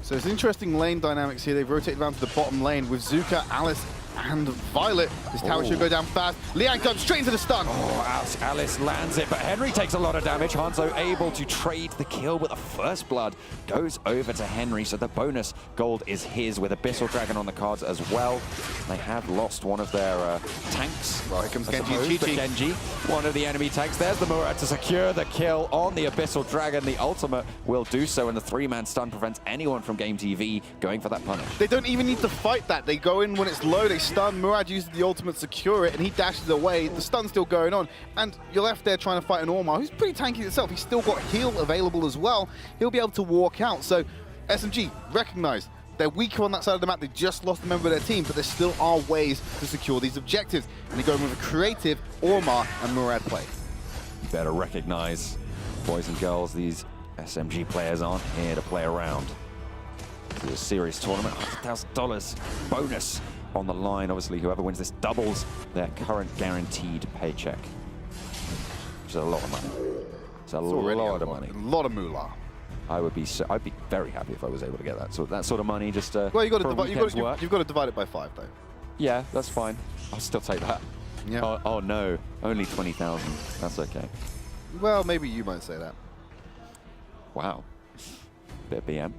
S1: So it's interesting lane dynamics here. They've rotated around to the bottom lane with Zuka, Alice, and Violet. This tower should go down fast. Liang comes straight into the stun.
S2: Oh, Alice lands it, but Henry takes a lot of damage. Hanzo able to trade the kill, but the first blood goes over to Henry, so the bonus gold is his with Abyssal Dragon on the cards as well. They have lost one of their tanks.
S1: Well, here comes Genji and
S2: Chi-Chi.
S1: Chi-Chi.
S2: Genji, one of the enemy tanks. There's the Murad to secure the kill on the Abyssal Dragon. The ultimate will do so, and the 3-man stun prevents anyone from GameTV going for that punish.
S1: They don't even need to fight that. They go in when it's low, they stun. Murad uses the ultimate to secure it, and he dashes away. The stun's still going on, and you're left there trying to fight an Ormar, who's pretty tanky himself. He's still got heal available as well. He'll be able to walk out. So SMG, recognize they're weaker on that side of the map. They just lost a member of their team, but there still are ways to secure these objectives. And they go in with a creative Ormar and Murad play.
S2: You better recognize, boys and girls, these SMG players aren't here to play around. This is a serious tournament, $100,000 bonus on the line. Obviously, whoever wins this doubles their current guaranteed paycheck, which is a lot of money. It's a lot of money.
S1: A lot of moolah.
S2: I'd be very happy if I was able to get that. So that sort of money just
S1: well, you've got to
S2: work.
S1: divide it by 5 though.
S2: Yeah, that's fine. I'll still take that.
S1: Yeah.
S2: Oh no, only 20,000. That's okay.
S1: Well, maybe you might say that.
S2: Wow. Bit of BM.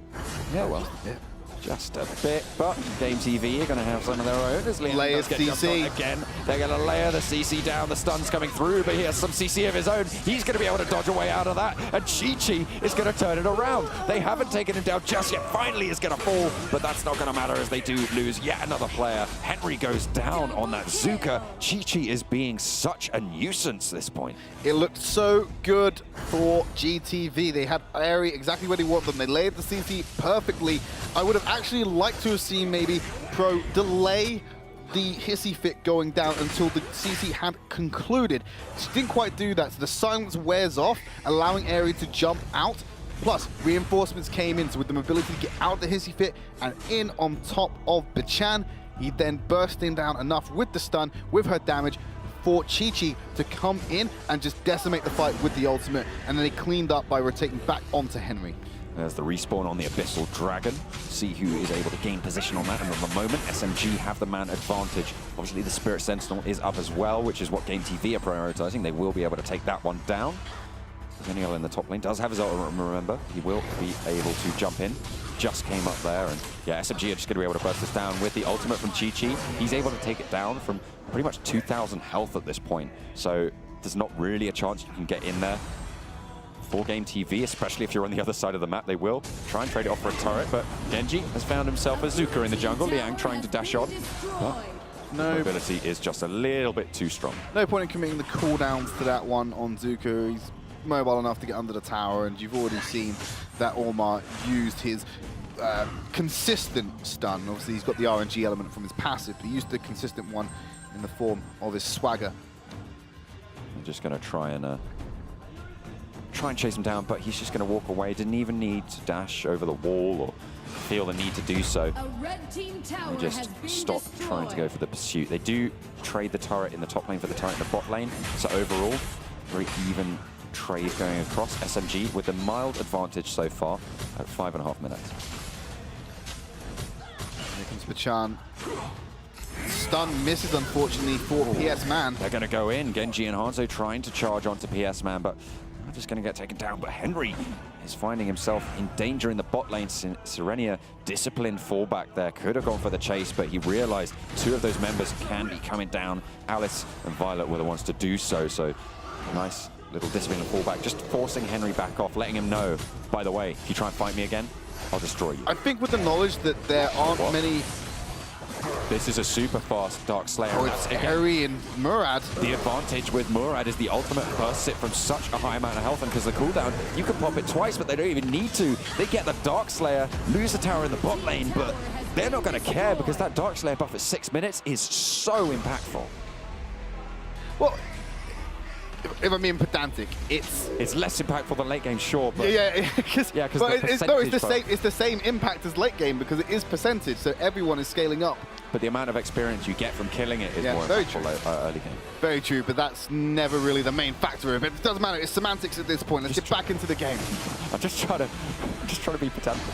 S2: Yeah, well.
S1: Yeah.
S2: Just a bit, but GameTV are going to have some of their own. As Liam
S1: Layer
S2: does get jumped
S1: CC.
S2: on again, they're going to layer the CC down. The stun's coming through, but he has some CC of his own. He's going to be able to dodge away out of that, and Chi-Chi is going to turn it around. They haven't taken him down just yet. Finally, is going to fall, but that's not going to matter as they do lose yet another player. Henry goes down on that Zuka. Chi-Chi is being such a nuisance at this point.
S1: It looked so good for GTV. They had Airy exactly where they want them. They laid the CC perfectly. I would have actually liked to have seen maybe Pro delay the hissy fit going down until the CC had concluded. She didn't quite do that, so the silence wears off, allowing Airy to jump out. Plus, reinforcements came in, so with the mobility to get out the hissy fit and in on top of Bachan, he then burst him down enough with the stun, with her damage, for Chi-Chi to come in and just decimate the fight with the ultimate, and then they cleaned up by rotating back onto Henry.
S2: There's the respawn on the Abyssal Dragon. See who is able to gain position on that. And at the moment, SMG have the man advantage. Obviously, the Spirit Sentinel is up as well, which is what GameTV are prioritizing. They will be able to take that one down. Zenial in the top lane does have his ultimate, remember. He will be able to jump in. Just came up there. And yeah, SMG are just going to be able to burst this down with the ultimate from Chi-Chi. He's able to take it down from pretty much 2,000 health at this point. So there's not really a chance you can get in there. For GameTV, especially if you're on the other side of the map, they will try and trade it off for a turret, but Genji has found himself a Zuka in the jungle. Liang trying to dash on, but
S1: no
S2: mobility is just a little bit too strong.
S1: No point in committing the cooldowns to that one on Zuka. He's mobile enough to get under the tower, and you've already seen that Ormar used his consistent stun. Obviously, he's got the RNG element from his passive, but he used the consistent one in the form of his swagger.
S2: I'm just going to try and chase him down, but he's just going to walk away. Didn't even need to dash over the wall or feel the need to do so. They just stop trying to go for the pursuit. They do trade the turret in the top lane for the turret in the bot lane. So overall, very even trade going across. SMG with a mild advantage so far at 5.5 minutes.
S1: Here comes Bachan. Stun misses, unfortunately, for PS Man.
S2: They're going to go in. Genji and Hanzo trying to charge onto PS Man, but they're just going to get taken down. But Henry is finding himself in danger in the bot lane. Serenia, disciplined fallback there, could have gone for the chase, but he realized 2 of those members can be coming down. Alice and Violet were the ones to do so. So nice little disciplined fallback, just forcing Henry back off, letting him know, by the way, if you try and fight me again, I'll destroy you.
S1: I think with the knowledge that there aren't many...
S2: This is a super fast Dark Slayer.
S1: Oh, it's Airy and Murad.
S2: The advantage with Murad is the ultimate burst it from such a high amount of health, and because the cooldown, you can pop it twice, but they don't even need to. They get the Dark Slayer, lose the tower in the bot lane, but they're not going to care because that Dark Slayer buff at 6 minutes is so impactful.
S1: Well, if I'm being pedantic, it's
S2: less impactful than late game, sure, but
S1: it's the same impact as late game because it is percentage, so everyone is scaling up.
S2: But the amount of experience you get from killing it is more impactful early game.
S1: Very true, but that's never really the main factor of it. It doesn't matter. It's semantics at this point. Let's get back into the game.
S2: I'm just trying to be pedantic.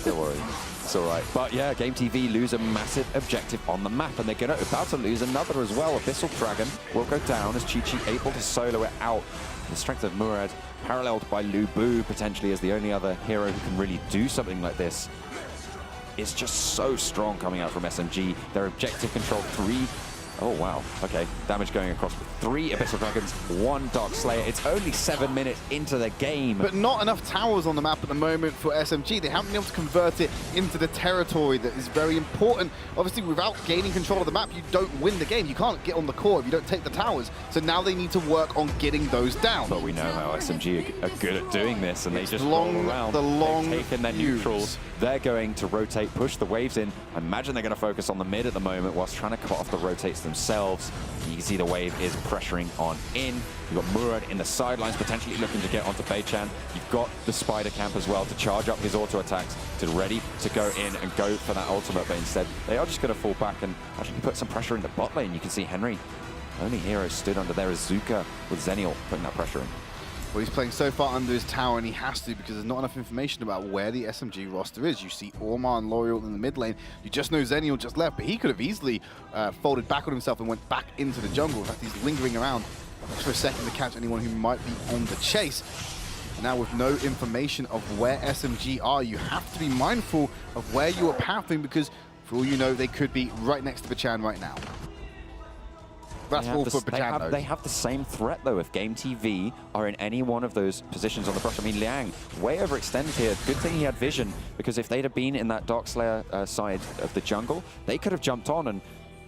S2: Don't worry. It's all right. But yeah, GameTV lose a massive objective on the map, and they're about to lose another as well. Abyssal Dragon will go down as Chi able to solo it out. The strength of Murad, paralleled by Lubu, potentially as the only other hero who can really do something like this. It's just so strong coming out from SMG. Their objective control 3. Oh, wow. Okay, damage going across 3 Abyssal Dragons, 1 Dark Slayer. It's only 7 minutes into the game.
S1: But not enough towers on the map at the moment for SMG. They haven't been able to convert it into the territory that is very important. Obviously, without gaining control of the map, you don't win the game. You can't get on the core if you don't take the towers. So now they need to work on getting those down.
S2: But we know how SMG are good at doing this, and they just
S1: roll
S2: around. They've taken their neutrals. They're going to rotate, push the waves in. I imagine they're going to focus on the mid at the moment whilst trying to cut off the rotates themselves. You can see the wave is pressuring on in. You've got Murad in the sidelines, potentially looking to get onto Beichan. You've got the Spider Camp as well to charge up his auto attacks, to ready to go in and go for that ultimate. But instead, they are just going to fall back and actually put some pressure in the bot lane. You can see Henry, only hero stood under there is Zuka with Zenial putting that pressure in.
S1: Well, he's playing so far under his tower, and he has to because there's not enough information about where the SMG roster is. You see Ormar and L'Oreal in the mid lane. You just know Zenial just left, but he could have easily folded back on himself and went back into the jungle. In fact, he's lingering around just for a second to catch anyone who might be on the chase. Now, with no information of where SMG are, you have to be mindful of where you are pathing because, for all you know, they could be right next to Bachan right now. That's all for Bachan.
S2: They have the same threat, though, if GameTV are in any one of those positions on the brush. I mean, Liang, way overextended here. Good thing he had vision, because if they'd have been in that Dark Slayer side of the jungle, they could have jumped on and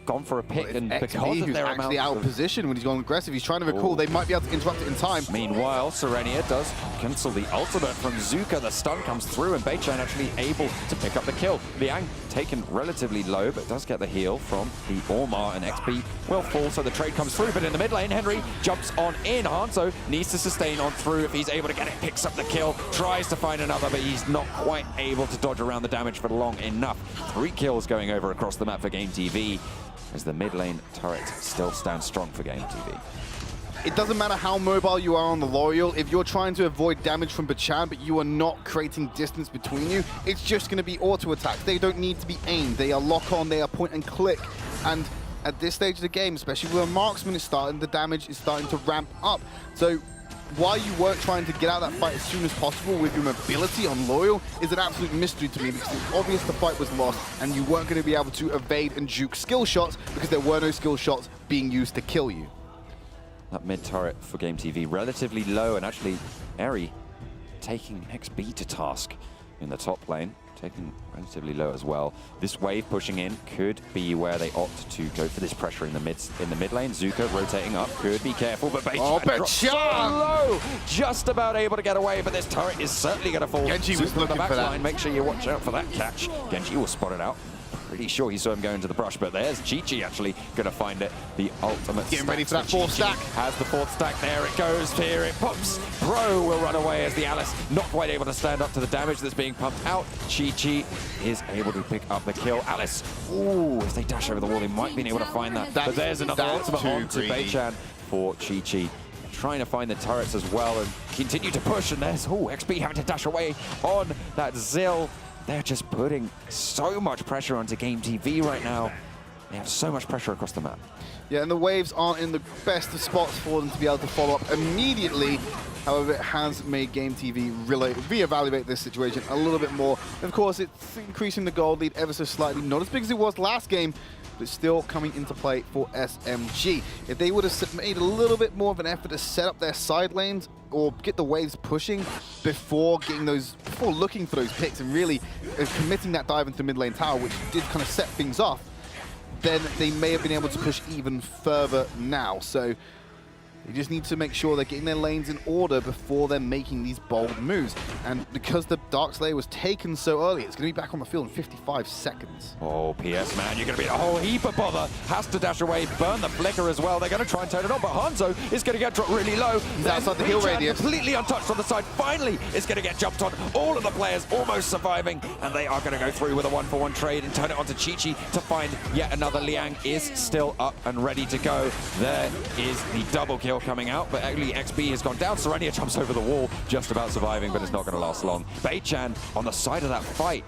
S2: gone for a pick, and because of their
S1: actually out of position when he's going aggressive, he's trying to recall. They might be able to interrupt it in time.
S2: Meanwhile, Serenia does cancel the ultimate from Zuka. The stun comes through, and Beichan actually able to pick up the kill. Liang taken relatively low, but does get the heal from the Ormar, and XP will fall, so the trade comes through. But in the mid lane, Henry jumps on in. Hanzo needs to sustain on through. If he's able to get it, picks up the kill, tries to find another, but he's not quite able to dodge around the damage for long enough. 3 kills going over across the map for GameTV, as the mid lane turret still stands strong for GameTV.
S1: It doesn't matter how mobile you are on the L'Oreal, if you're trying to avoid damage from Bachan, but you are not creating distance between you, it's just going to be auto attacks. They don't need to be aimed. They are lock on, they are point and click. And at this stage of the game, especially with a marksman is starting, the damage is starting to ramp up. So why you weren't trying to get out of that fight as soon as possible with your mobility on L'Oreal is an absolute mystery to me, because it's obvious the fight was lost and you weren't going to be able to evade and juke skill shots because there were no skill shots being used to kill you.
S2: That mid turret for GameTV relatively low, and actually Eri taking XB to task in the top lane, taking relatively low as well. This wave pushing in could be where they opt to go for this pressure in the mid lane. Zuka rotating up, could be careful, but Beichan drops so low, just about able to get away, but this turret is certainly going to fall.
S1: Genji was looking for that.
S2: Make sure you watch out for that catch. Genji will spot it out. Pretty sure he saw him go into the brush, but there's Chi actually going to find it. The ultimate
S1: getting ready for that 4th stack.
S2: Has the 4th stack. There it goes. Here it pops. Bro will run away as the Alice not quite able to stand up to the damage that's being pumped out. Chi is able to pick up the kill. Alice, ooh, if they dash over the wall, they might be able to find that. But there's another ultimate on to Beichan for Chi. Trying to find the turrets as well and continue to push, and there's XP having to dash away on that Zill. They're just putting so much pressure onto GameTV right now. They have so much pressure across the map.
S1: Yeah, and the waves aren't in the best of spots for them to be able to follow up immediately. However, it has made GameTV reevaluate this situation a little bit more. Of course, it's increasing the gold lead ever so slightly. Not as big as it was last game, but still coming into play for SMG. If they would have made a little bit more of an effort to set up their side lanes or get the waves pushing before looking for those picks and really committing that dive into mid lane tower, which did kind of set things off, then they may have been able to push even further now. So they just need to make sure they're getting their lanes in order before they're making these bold moves. And because the Dark Slayer was taken so early, it's going to be back on the field in 55 seconds.
S2: Oh, PS, man, you're going to be a whole heap of bother. Has to dash away, burn the flicker as well. They're going to try and turn it on, but Hanzo is going to get dropped really low.
S1: He's outside the heal radius.
S2: Completely untouched on the side. Finally, it's going to get jumped on. All of the players almost surviving, and they are going to go through with a 1-for-1 trade and turn it onto Chi to find yet another. Liang is still up and ready to go. There is the double kill. kill coming out, but actually XB has gone down. Serenia jumps over the wall, just about surviving, but it's not going to last long. Beichan on the side of that fight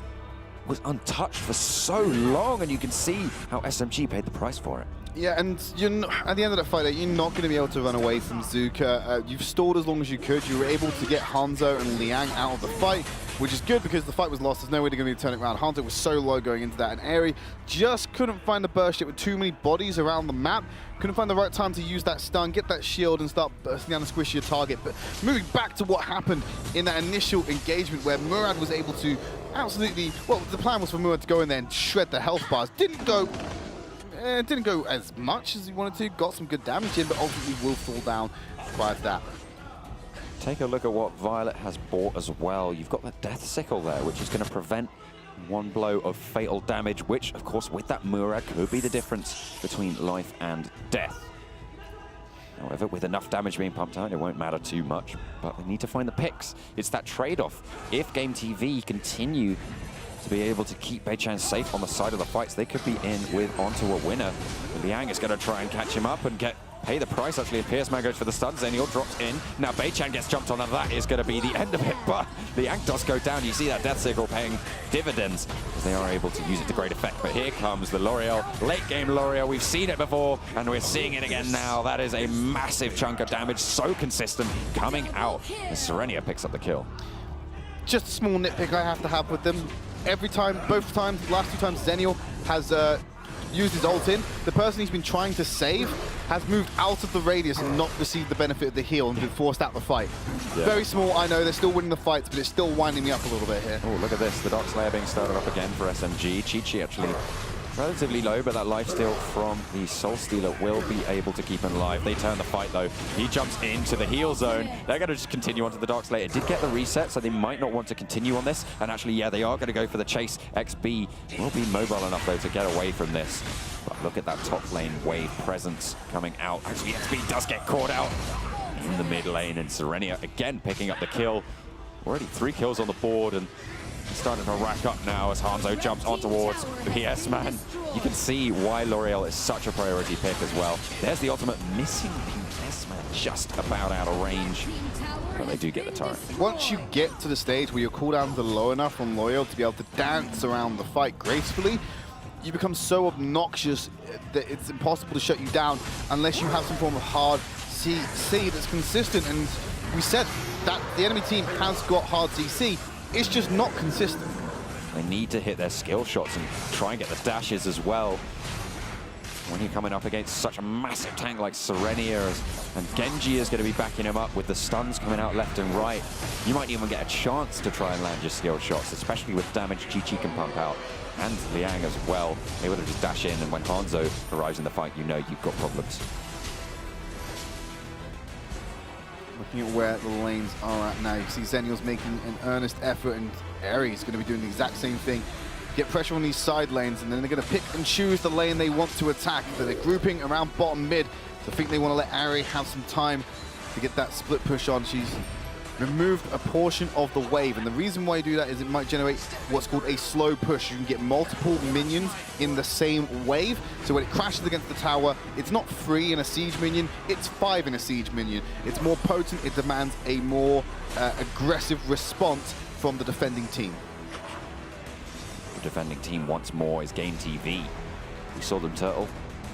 S2: was untouched for so long, and you can see how SMG paid the price for it.
S1: Yeah, and at the end of that fight, you're not going to be able to run away from Zuka. You've stalled as long as you could. You were able to get Hanzo and Liang out of the fight, which is good because the fight was lost. There's no way to turn it around. Hanzo was so low going into that, and Aerie just couldn't find the burst yet with too many bodies around the map. Couldn't find the right time to use that stun, get that shield, and start bursting down and squish your target. But moving back to what happened in that initial engagement where Murad was able to absolutely, well, the plan was for Murad to go in there and shred the health bars. Didn't go as much as he wanted to. Got some good damage in, but ultimately will fall down prior to that.
S2: Take a look at what Violet has bought as well. You've got the Death Sickle there, which is going to prevent one blow of fatal damage, which, of course, with that Murad could be the difference between life and death. However, with enough damage being pumped out, it won't matter too much, but they need to find the picks. It's that trade-off. If GameTV continue to be able to keep Beichan safe on the side of the fights, they could be in with onto a winner. Liang is going to try and catch him up and pay the price. Actually, if Pierceman goes for the stun, Zenial drops in. Now Beichan gets jumped on, and that is going to be the end of it. But Liang does go down. You see that Death Signal paying dividends as they are able to use it to great effect. But here comes the L'Oreal, late game L'Oreal. We've seen it before, and we're seeing it again now. That is a massive chunk of damage, so consistent coming out as Serenia picks up the kill.
S1: Just a small nitpick I have to have with them. Every time, both times, last two times Zenial has used his ult in, the person he's been trying to save has moved out of the radius and not received the benefit of the heal and been forced out the fight. Yeah. Very small, I know, they're still winning the fights, but it's still winding me up a little bit here.
S2: Oh, look at this, the Dark Slayer being started up again for SMG. Chi-Chi actually relatively low, but that lifesteal from the Soul Stealer will be able to keep him alive. They turn the fight though. He jumps into the heal zone. They're going to just continue onto the Dark Slayer. It did get the reset, so they might not want to continue on this. And actually, yeah, they are going to go for the chase. XB will be mobile enough though to get away from this. But look at that top lane wave presence coming out. Actually, XB does get caught out in the mid lane, and Serenia again picking up the kill. Already 3 kills on the board, and starting to rack up now as Hanzo jumps on towards PS-Man. You can see why L'Oreal is such a priority pick as well. There's the ultimate, missing PS-Man just about out of range, but they do get the turret.
S1: Once you get to the stage where your cooldowns are low enough from L'Oreal to be able to dance around the fight gracefully, you become so obnoxious that it's impossible to shut you down unless you have some form of hard CC that's consistent. And we said that the enemy team has got hard CC. It's just not consistent.
S2: They need to hit their skill shots and try and get the dashes as well. When you're coming up against such a massive tank like Serenia, and Genji is going to be backing him up with the stuns coming out left and right, you might even get a chance to try and land your skill shots, especially with damage Chi-Chi can pump out. And Liang as well. They would have just dash in, and when Hanzo arrives in the fight, you know you've got problems.
S1: Looking at where the lanes are at now, you see Zenial's making an earnest effort, and Aerie's going to be doing the exact same thing. Get pressure on these side lanes, and then they're going to pick and choose the lane they want to attack. So they're grouping around bottom mid. So I think they want to let Aerie have some time to get that split push on. She's removed a portion of the wave, and the reason why you do that is it might generate what's called a slow push. You can get multiple minions in the same wave, so when it crashes against the tower, it's not 3 in a siege minion, it's 5 in a siege minion. It's more potent, it demands a more aggressive response from the defending team.
S2: The defending team once more is GameTV. We saw them turtle.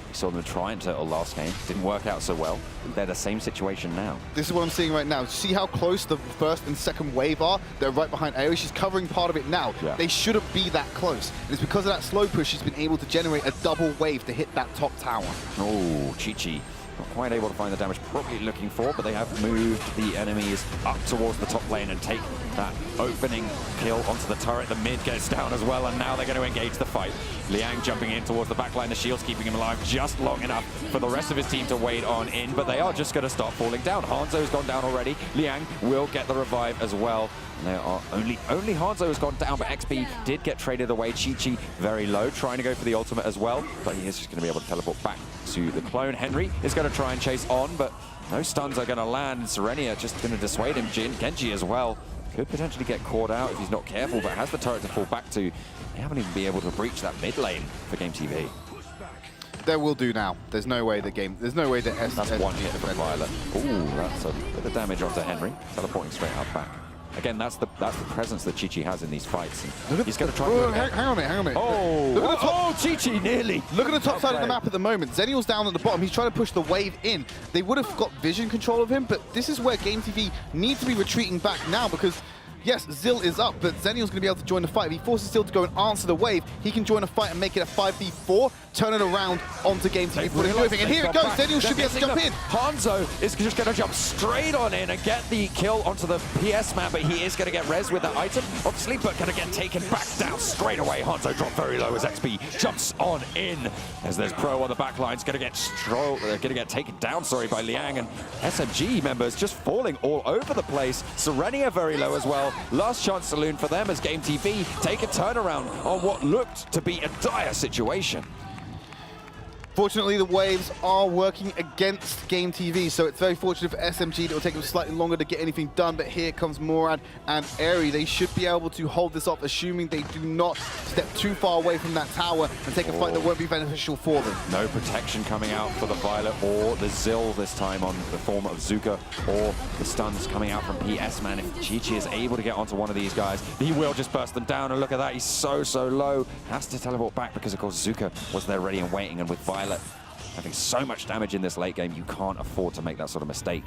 S2: We saw them try and turtle last game. Didn't work out so well. They're the same situation now.
S1: This is what I'm seeing right now. See how close the first and second wave are? They're right behind Aerie. She's covering part of it now. Yeah. They shouldn't be that close. And it's because of that slow push she's been able to generate a double wave to hit that top tower.
S2: Oh, Chi-Chi. Not quite able to find the damage probably looking for, but they have moved the enemies up towards the top lane and take that opening kill onto the turret. The mid gets down as well, and now they're going to engage the fight. Liang jumping in towards the back line. The shield's keeping him alive just long enough for the rest of his team to wade on in, but they are just going to start falling down. Hanzo's gone down already. Liang will get the revive as well. And there are only Hanzo has gone down, but XB did get traded away. Chi-Chi very low, trying to go for the ultimate as well, but he is just going to be able to teleport back to the clone. Henry is going to try and chase on, but no stuns are going to land. And Serenia just going to dissuade him. Genji as well could potentially get caught out if he's not careful, but has the turret to fall back to. They haven't even been able to breach that mid lane for GameTV.
S1: They will do now. There's no way the game. There's no way that
S2: That's one hit from Violet. Ooh, that's a bit of damage onto Henry, teleporting straight out back. Again, that's the presence that Chi-Chi has in these fights. He's going to try.
S1: Hang on a minute.
S2: Oh,
S1: look at the top.
S2: Chi-Chi nearly.
S1: Look at the top side of the map at the moment. Zenial's down at the bottom. He's trying to push the wave in. They would have got vision control of him, but this is where GameTV need to be retreating back now because. Yes, Zill is up, but Zenial's going to be able to join the fight. If he forces Zill to go and answer the wave, he can join a fight and make it a 5v4, turn it around onto GameTV. And here it goes, Zenial should be able to jump in.
S2: Hanzo is just going to jump straight on in and get the kill onto the PS map, but he is going to get res with that item, obviously, but going to get taken back down straight away. Hanzo dropped very low as XP jumps on in. As there's Pro on the back line, it's going to get taken down, by Liang, and SMG members just falling all over the place. Serenia very low as well. Last chance saloon for them as GameTV take a turnaround on what looked to be a dire situation.
S1: Fortunately, the waves are working against GameTV, so it's very fortunate for SMG that it will take them slightly longer to get anything done, but here comes Morad and Airy. They should be able to hold this off, assuming they do not step too far away from that tower and take a fight that won't be beneficial for them.
S2: No protection coming out for the Violet or the Zill this time on the form of Zuka, or the stuns coming out from PS Man. If Chi-Chi is able to get onto one of these guys, he will just burst them down, and look at that, he's so low. Has to teleport back because, of course, Zuka was there ready and waiting, and with Violet having so much damage in this late game, you can't afford to make that sort of mistake.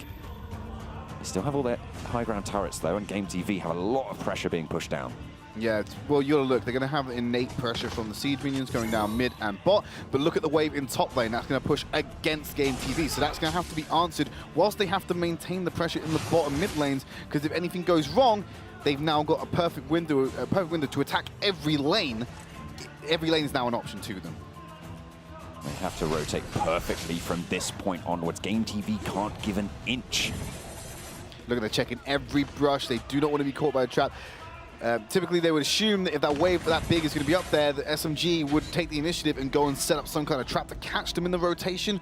S2: They still have all their high ground turrets, though, and GameTV have a lot of pressure being pushed down.
S1: Yeah, well, you gotta look. They're gonna have innate pressure from the siege minions going down mid and bot, but look at the wave in top lane. That's gonna push against GameTV, so that's gonna have to be answered whilst they have to maintain the pressure in the bottom mid lanes, because if anything goes wrong, they've now got a perfect window to attack every lane. Every lane is now an option to them.
S2: They have to rotate perfectly from this point onwards. GameTV can't give an inch.
S1: Look at they're checking every brush. They do not want to be caught by a trap. Typically, they would assume that if that wave that big is going to be up there, the SMG would take the initiative and go and set up some kind of trap to catch them in the rotation.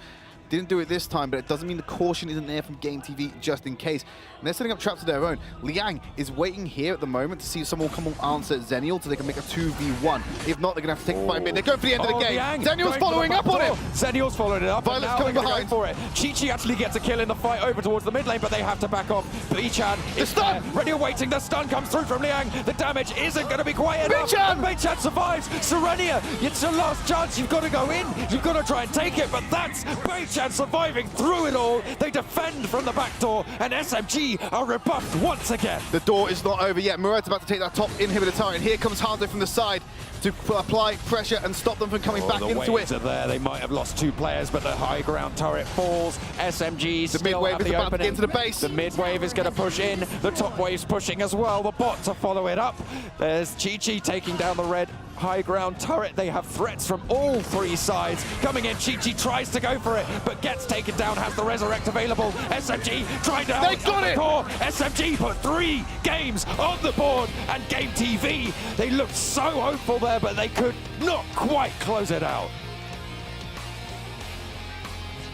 S1: Didn't do it this time, but it doesn't mean the caution isn't there from GameTV just in case. And they're setting up traps of their own. Liang is waiting here at the moment to see if someone will come and answer Zenial so they can make a 2v1. If not, they're going to have to take the fight a bit. They're going for the end of the game. Zenial's following up on it.
S2: Zenial's following it up.
S1: Violet's coming behind.
S2: For it. Chi-Chi actually gets a kill in the fight over towards the mid lane, but they have to back off. Beichan is there, ready and waiting. The stun comes through from Liang. The damage isn't going to be quite enough. Beichan survives. Serenia, it's your last chance. You've got to go in. You've got to try and take it, but that's Beichan surviving through it all. They defend from the back door, and SMG are rebuffed once again.
S1: The door is not over yet. Murad's about to take that top inhibitor turret. Here comes Hanzo from the side to apply pressure and stop them from coming back into it.
S2: The waves are there. They might have lost 2 players, but the high ground turret falls. SMG
S1: the mid wave is about to get into the base.
S2: The mid wave is going to push in. The top wave's pushing as well. The bot to follow it up. There's Chi-Chi taking down the red high ground turret. They have threats from all 3 sides coming in. Chi-Chi tries to go for it, but gets taken down, has the resurrect available. SMG trying to help the core. SMG put 3 games on the board, and GameTV, they looked so hopeful there, but they could not quite close it out.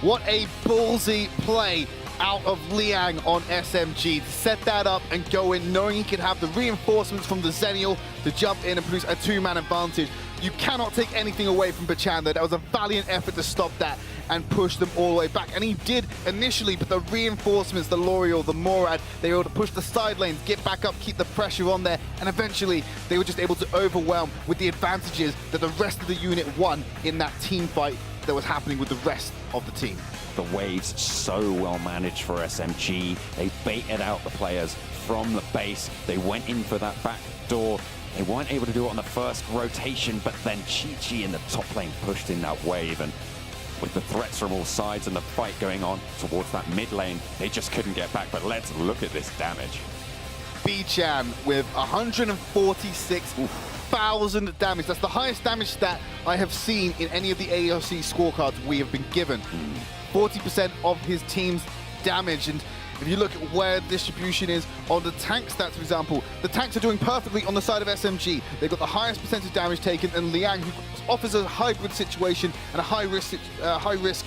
S1: What a ballsy play out of Liang on SMG to set that up and go in, knowing he could have the reinforcements from the Zenial to jump in and produce a 2-man advantage. You cannot take anything away from Bachanda. That was a valiant effort to stop that and push them all the way back. And he did initially, but the reinforcements, the L'Oreal, the Morad, they were able to push the side lanes, get back up, keep the pressure on there, and eventually they were just able to overwhelm with the advantages that the rest of the unit won in that team fight that was happening with the rest of the team.
S2: The waves so well managed for SMG. They baited out the players from the base. They went in for that back door. They weren't able to do it on the first rotation, but then Chi-Chi in the top lane pushed in that wave, and with the threats from all sides and the fight going on towards that mid lane, they just couldn't get back. But let's look at this damage.
S1: Beichan with 146,000 damage. That's the highest damage stat I have seen in any of the AOC scorecards we have been given. 40% of his team's damage. And if you look at where distribution is on the tank stats, for example, the tanks are doing perfectly on the side of SMG. They've got the highest percentage damage taken, and Liang, who offers a hybrid situation and a high-risk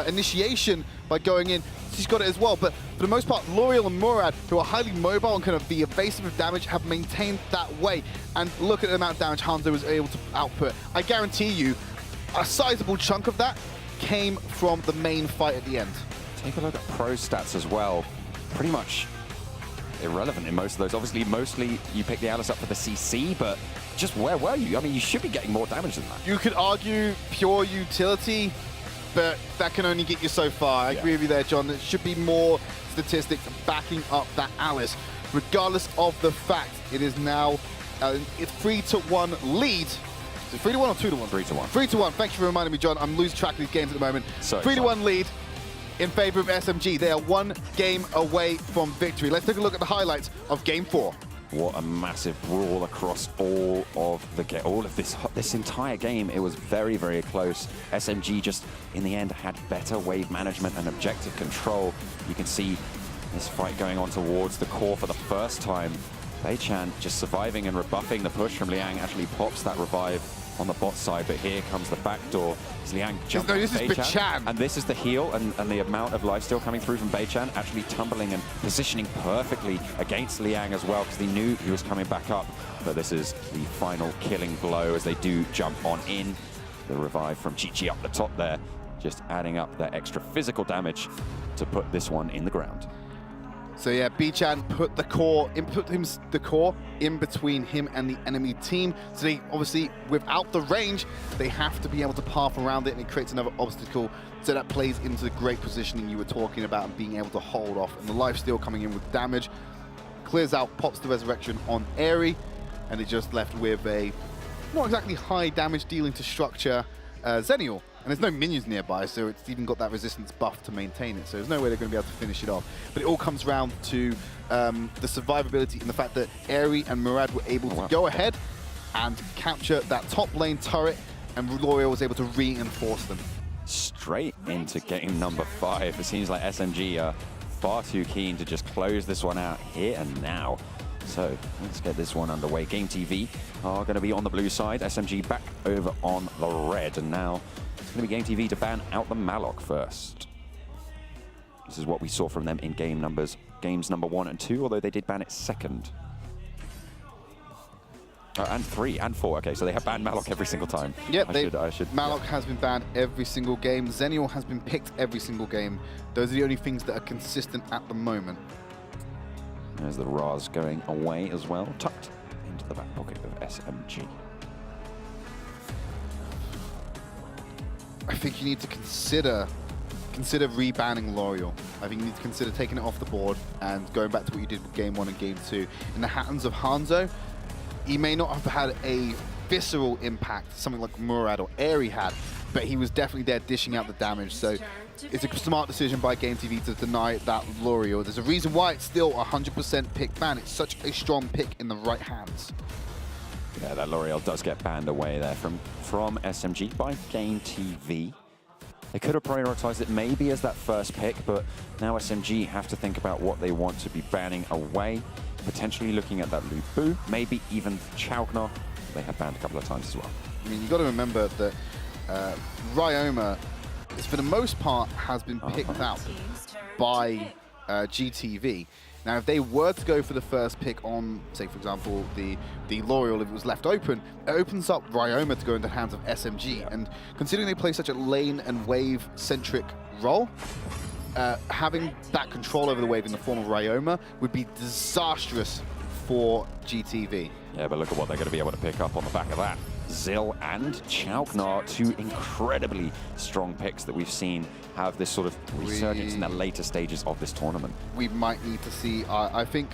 S1: initiation by going in, she's got it as well. But for the most part, L'Oreal and Morad, who are highly mobile and kind of be evasive of damage, have maintained that way. And look at the amount of damage Hanzo was able to output. I guarantee you, a sizable chunk of that came from the main fight at the end.
S2: Take a look at pro stats as well. Pretty much irrelevant in most of those. Obviously, mostly you pick the Alice up for the CC, but just where were you? I mean, you should be getting more damage than that.
S1: You could argue pure utility, but that can only get you so far. I agree with you there, John. There should be more statistics backing up that Alice. Regardless of the fact, it is now a 3-1 lead. Is it 3-1 or 2-1?
S2: 3-1.
S1: 3-1. Thank you for reminding me, John. I'm losing track of these games at the moment. 3-1 lead in favor of SMG. They are 1 game away from victory. Let's take a look at the highlights of Game 4.
S2: What a massive brawl across all of this entire game. It was very, very close. SMG just, in the end, had better wave management and objective control. You can see this fight going on towards the core for the first time. Beichan just surviving and rebuffing the push from Liang. Actually pops that revive on the bot side, but here comes the backdoor. As Liang jumps on Beichan. And this is the heal and the amount of lifesteal coming through from Beichan, actually tumbling and positioning perfectly against Liang as well, because he knew he was coming back up. But this is the final killing blow as they do jump on in. The revive from Chi-Chi up the top there, just adding up that extra physical damage to put this one in the ground.
S1: So yeah, Beichan put the core in between him and the enemy team. So they obviously, without the range, they have to be able to path around it, and it creates another obstacle. So that plays into the great positioning you were talking about and being able to hold off. And the lifesteal coming in with damage, clears out, pops the resurrection on Airy, and it just left with a not exactly high damage dealing to structure Zenial. And there's no minions nearby, so it's even got that resistance buff to maintain it. So there's no way they're going to be able to finish it off. But it all comes round to the survivability and the fact that Airy and Murad were able to go ahead and capture that top lane turret, and L'Oreal was able to reinforce them.
S2: Straight into game number 5. It seems like SMG are far too keen to just close this one out here and now. So let's get this one underway. GameTV are going to be on the blue side. SMG back over on the red. And now it's going to be GameTV to ban out the Malok first. This is what we saw from them in games number 1 and 2, although they did ban it second. And 3 and 4. Okay, so they have banned Malok every single time.
S1: Yep, Malok has been banned every single game. Zenial has been picked every single game. Those are the only things that are consistent at the moment.
S2: There's the Raz going away as well, tucked into the back pocket of SMG.
S1: I think you need to consider rebanning L'Oreal. I think you need to consider taking it off the board and going back to what you did with Game 1 and Game 2. In the hands of Hanzo, he may not have had a visceral impact, something like Murad or Airy had, but he was definitely there dishing out the damage. So it's a smart decision by GameTV to deny that L'Oreal. There's a reason why it's still 100% pick ban. It's such a strong pick in the right hands.
S2: Yeah, that L'Oreal does get banned away there from SMG by GameTV. They could have prioritized it maybe as that first pick, but now SMG have to think about what they want to be banning away. Potentially looking at that Lubu, maybe even Chaugnar. They have banned a couple of times as well.
S1: I mean, you've got to remember that Ryoma, for the most part, has been picked out by GTV. Now, if they were to go for the first pick on, say, for example, the L'Oreal, if it was left open, it opens up Ryoma to go into the hands of SMG. And considering they play such a lane and wave-centric role, having that control over the wave in the form of Ryoma would be disastrous for GTV.
S2: Yeah, but look at what they're going to be able to pick up on the back of that. Zill and Chaugnar, 2 incredibly strong picks that we've seen have this sort of resurgence in the later stages of this tournament. We
S1: might need to see, I think,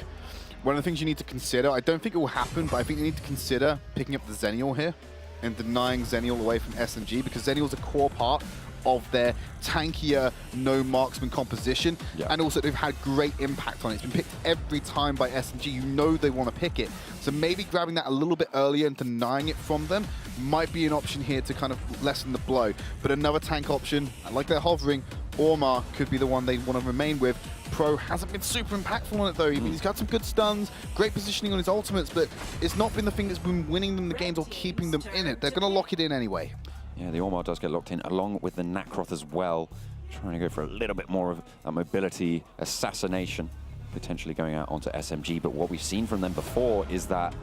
S1: one of the things you need to consider, I don't think it will happen, but I think you need to consider picking up the Zenial here and denying Zenial away from SMG, because Zenial's a core part of their tankier, no marksman composition, and also they've had great impact on it. It's been picked every time by SMG. You know they want to pick it. So maybe grabbing that a little bit earlier and denying it from them might be an option here to kind of lessen the blow. But another tank option, like they're hovering, Ormar could be the one they want to remain with. Pro hasn't been super impactful on it though. I mean, he's got some good stuns, great positioning on his ultimates, but it's not been the thing that's been winning them the games or keeping them in it. They're going to lock it in anyway.
S2: Yeah, the Ormar does get locked in, along with the Nakroth as well. Trying to go for a little bit more of a mobility assassination, potentially going out onto SMG. But what we've seen from them before is that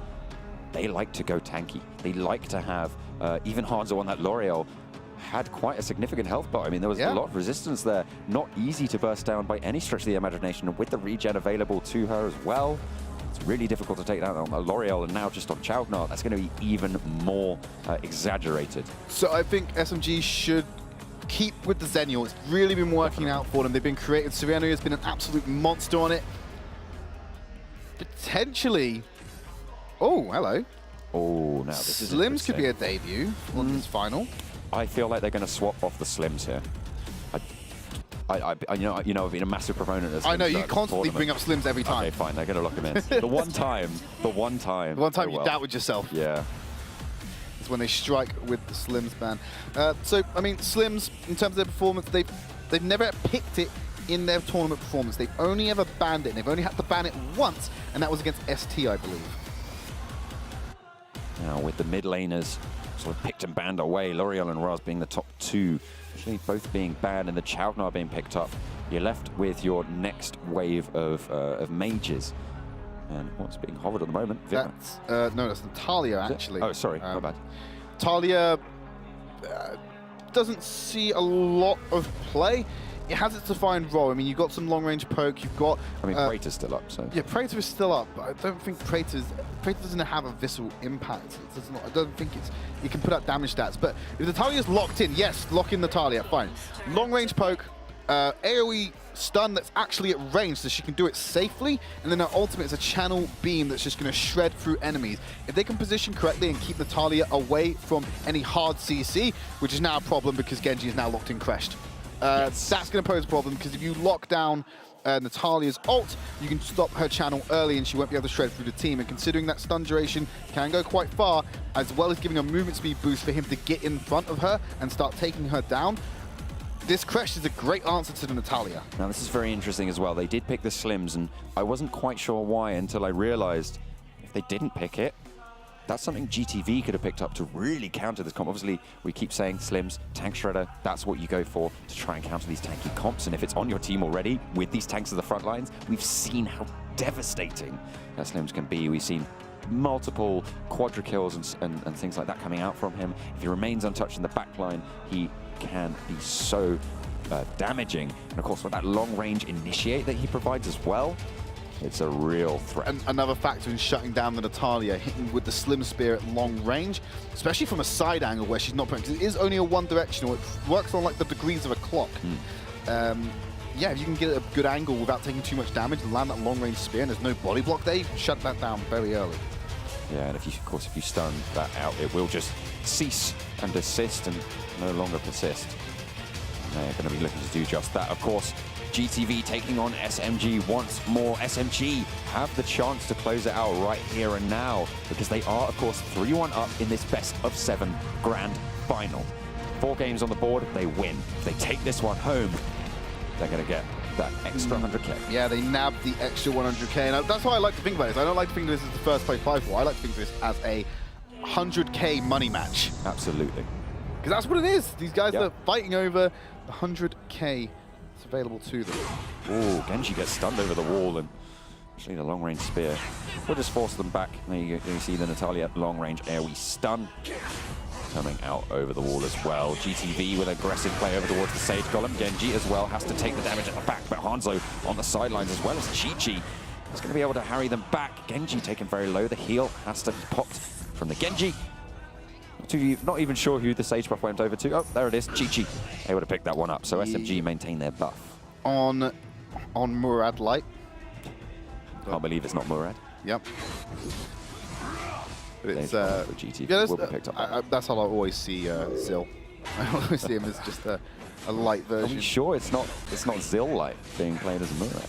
S2: they like to go tanky. They like to have, even Hanzo on that L'Oreal, had quite a significant health bar. I mean, there was a lot of resistance there. Not easy to burst down by any stretch of the imagination. And with the regen available to her as well, it's really difficult to take down on L'Oreal, and now just on Chaugnar, that's going to be even more exaggerated.
S1: So I think SMG should keep with the Xennial. It's really been working out for them. They've been creative. Sereno has been an absolute monster on it. Potentially. Oh, hello.
S2: Oh, now this is
S1: Slims could be a debut on this final.
S2: I feel like they're going to swap off the Slims here. You know, I've been a massive proponent of Slims.
S1: I know, you constantly bring up Slims every time.
S2: Okay, fine, they're going to lock him in. The one time
S1: you doubted yourself.
S2: Yeah.
S1: It's when they strike with the Slims ban. So, I mean, Slims, in terms of their performance, they've never picked it in their tournament performance. They've only ever banned it, and they've only had to ban it once, and that was against ST, I believe.
S2: Now, with the mid laners sort of picked and banned away, L'Oreal and Raz being the top two, actually both being banned and the Chaugnar being picked up, you're left with your next wave of mages. And what's being hovered at the moment?
S1: That's, no, that's Natalia, actually.
S2: Oh, sorry, my bad.
S1: Talia doesn't see a lot of play. It has its defined role. I mean, you've got some long-range poke, you've got...
S2: I mean, Praetor's still up, so...
S1: Yeah, Praetor is still up, but I don't think Praetor doesn't have a visceral impact. I don't think you can put up damage stats. But if Natalia's locked in, yes, lock in Natalia, fine. Long-range poke, AoE stun that's actually at range, so she can do it safely, and then her ultimate is a channel beam that's just going to shred through enemies. If they can position correctly and keep Natalia away from any hard CC, which is now a problem because Genji is now locked in Crest. That's going to pose a problem, because if you lock down Natalia's ult, you can stop her channel early and she won't be able to shred through the team. And considering that stun duration can go quite far, as well as giving a movement speed boost for him to get in front of her and start taking her down, this Crash is a great answer to the Natalia.
S2: Now, this is very interesting as well. They did pick the Slims, and I wasn't quite sure why until I realized if they didn't pick it, that's something GTV could have picked up to really counter this comp. Obviously, we keep saying Slims, Tank Shredder, that's what you go for to try and counter these tanky comps. And if it's on your team already with these tanks at the front lines, we've seen how devastating that Slims can be. We've seen multiple quadra kills and things like that coming out from him. If he remains untouched in the back line, he can be so damaging. And of course, with that long-range initiate that he provides as well, it's a real threat.
S1: And another factor in shutting down the Natalia, hitting with the Slim Spear at long range, especially from a side angle where she's not playing, because it is only a one-directional. It works on like the degrees of a clock. Yeah, if you can get a good angle without taking too much damage and land that long-range spear, and there's no body block there, you can shut that down very early.
S2: Yeah, and of course, if you stun that out, it will just cease and desist and no longer persist. And they're going to be looking to do just that. Of course, GTV taking on SMG once more. SMG have the chance to close it out right here and now, because they are, of course, 3-1 up in this best-of-7 grand final. 4 games on the board, they win. If they take this one home, they're going to get that extra 100K.
S1: Yeah, they nabbed the extra 100K, and that's how I like to think about this. I don't like to think of this as the first place 5-4. I like to think of this as a 100K money match.
S2: Absolutely.
S1: Because that's what it is. These guys are fighting over the 100K that's available to them.
S2: Oh, Genji gets stunned over the wall, and actually the long-range spear will just force them back. There you see the Natalia long-range AoE stun coming out over the wall as well. GTV with aggressive play over towards the Sage Golem. Genji as well has to take the damage at the back, but Hanzo on the sidelines as well as Chi-Chi is going to be able to harry them back. Genji taken very low. The heal has to be popped from the Genji. Not even sure who the Sage buff went over to. Oh, there it is. Chi-Chi able to pick that one up. So SMG maintain their buff.
S1: On Murad Light.
S2: Can't believe it's not Murad.
S1: Yep. But it's
S2: GTV will be picked up.
S1: That's how I always see Zill. I always see him as just a light version.
S2: Are we sure it's not Zill Light being played as a Murad?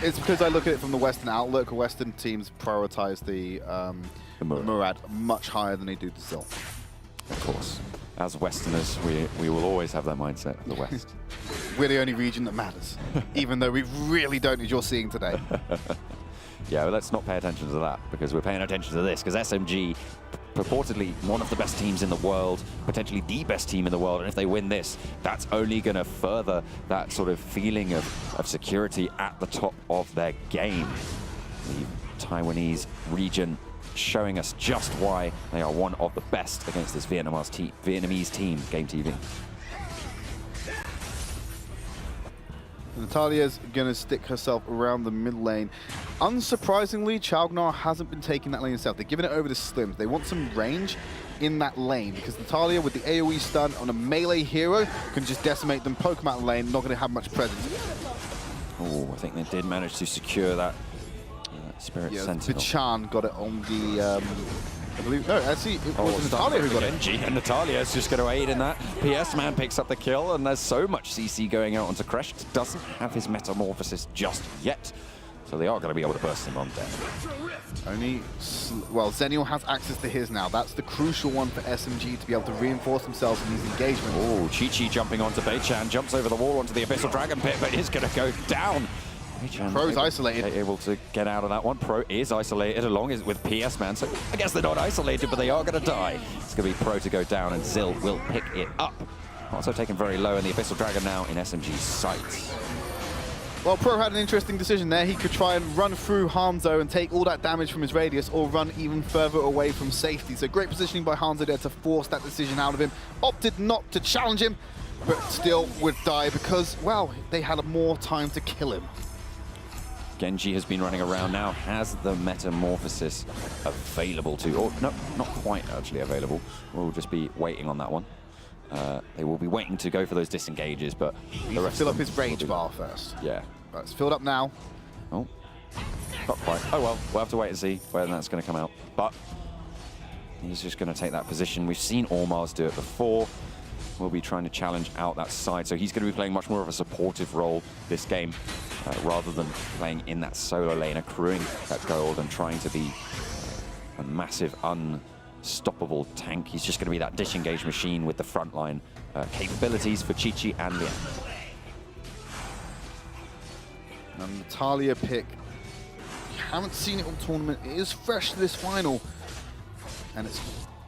S1: It's because I look at it from the Western outlook. Western teams prioritize the Murad much higher than they do the Zill.
S2: Of course. As Westerners, we will always have that mindset of the West.
S1: We're the only region that matters, even though we really don't, as you're seeing today.
S2: Yeah, well, let's not pay attention to that, because we're paying attention to this, because SMG, purportedly one of the best teams in the world, potentially the best team in the world, and if they win this, that's only going to further that sort of feeling of security at the top of their game. The Taiwanese region showing us just why they are one of the best against this Vietnamese team, GameTV.
S1: Natalia's going to stick herself around the mid lane. Unsurprisingly, Chaugnar hasn't been taking that lane itself. They're giving it over to Slims. They want some range in that lane because Natalia, with the AoE stun on a melee hero, can just decimate them, poke them out of the lane, not going to have much presence.
S2: Oh, I think they did manage to secure that Spirit Sentinel.
S1: Bichan got it on the... I believe, no, actually, it was Natalia who got it.
S2: Genji, and Natalia's just going to aid in that. PS Man picks up the kill, and there's so much CC going out onto Kresh. Doesn't have his Metamorphosis just yet, so they are going to be able to burst him on down.
S1: Well, Zenial has access to his now. That's the crucial one for SMG to be able to reinforce themselves in these engagements.
S2: Oh, Chi-Chi jumping onto Beichan, jumps over the wall onto the Abyssal Dragon Pit, but is going to go down.
S1: Pro's isolated.
S2: Able to get out of that one. Pro is isolated along with PS Man, so I guess they're not isolated, but they are going to die. It's going to be Pro to go down, and Zill will pick it up. Also taken very low, and the Abyssal Dragon now in SMG's sights.
S1: Well, Pro had an interesting decision there. He could try and run through Hanzo and take all that damage from his radius, or run even further away from safety. So great positioning by Hanzo there to force that decision out of him. Opted not to challenge him, but still would die because, well, they had more time to kill him.
S2: Genji has been running around now, has the Metamorphosis available to, or no, not quite actually available. We'll just be waiting on that one. They will be waiting to go for those disengages, but
S1: the rest fill up his rage bar first.
S2: Yeah.
S1: But it's filled up now.
S2: Oh, not quite. Oh well, we'll have to wait and see where that's going to come out. But he's just going to take that position. We've seen Ormars do it before. We'll be trying to challenge out that side, so he's going to be playing much more of a supportive role this game, rather than playing in that solo lane, accruing that gold and trying to be a massive, unstoppable tank. He's just going to be that disengage machine with the frontline capabilities for Chi-Chi and Lian.
S1: And Natalia pick, you haven't seen it all tournament. It is fresh to this final, and it's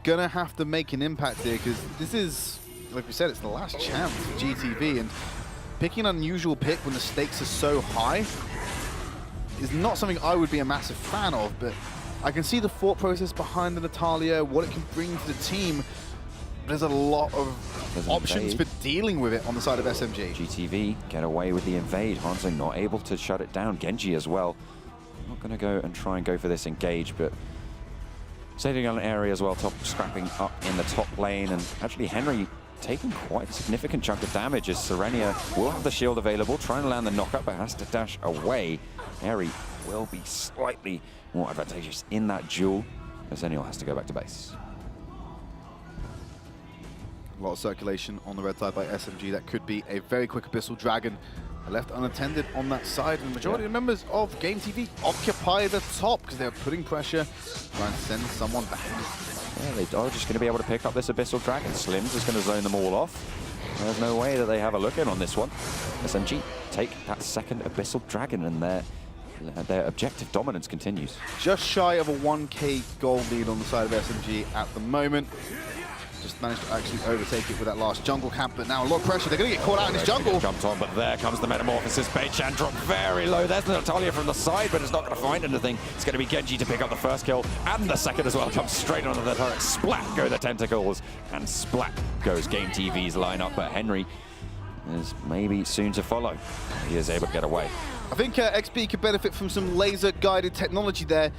S1: going to have to make an impact here because this is, like we said, it's the last chance for GTV, and picking an unusual pick when the stakes are so high is not something I would be a massive fan of, but I can see the thought process behind the Natalia, what it can bring to the team. There's a lot of options for dealing with it on the side of SMG.
S2: GTV get away with the invade. Hanzo not able to shut it down. Genji as well. Not going to go and try and go for this engage, but saving on an area as well, scrapping up in the top lane, and actually Henry taking quite a significant chunk of damage as Serenia will have the shield available, trying to land the knockup, but has to dash away. Harry will be slightly more advantageous in that duel, as Zenial has to go back to base.
S1: A lot of circulation on the red side by SMG. That could be a very quick Abyssal Dragon left unattended on that side, and the majority of members of GameTV occupy the top because they're putting pressure, trying to send someone back.
S2: Yeah, they are just going to be able to pick up this Abyssal Dragon. Slims is going to zone them all off. There's no way that they have a look in on this one. SMG take that second Abyssal Dragon, and their objective dominance continues.
S1: Just shy of a 1k gold lead on the side of SMG at the moment. Just managed to actually overtake it with that last jungle camp, but now a lot of pressure. They're going to get caught out in this jungle.
S2: Jumped on, but there comes the Metamorphosis. Beichan dropped very low. There's Natalia from the side, but it's not going to find anything. It's going to be Genji to pick up the first kill, and the second as well. Comes straight onto the turret. Splat go the tentacles, and splat goes GameTV's lineup, but Henry is maybe soon to follow. He is able to get away.
S1: I think XP could benefit from some laser-guided technology there.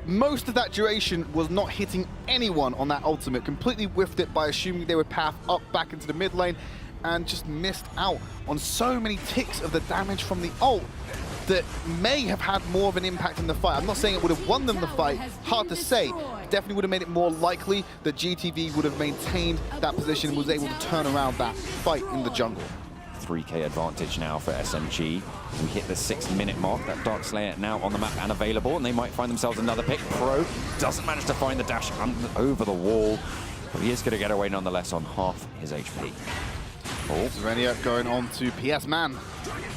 S1: Most of that duration was not hitting anyone on that ultimate. Completely whiffed it by assuming they would path up back into the mid lane, and just missed out on so many ticks of the damage from the ult that may have had more of an impact in the fight. I'm not saying it would have won them the fight, hard to say. Definitely would have made it more likely that GTV would have maintained that position and was able to turn around that fight in the jungle.
S2: 3k advantage now for SMG. We hit the 6-minute mark. That Dark Slayer now on the map and available, and they might find themselves another pick. Pro doesn't manage to find the dash over the wall, but he is going to get away nonetheless on half his HP.
S1: Oh, Serenia going on to PS Man.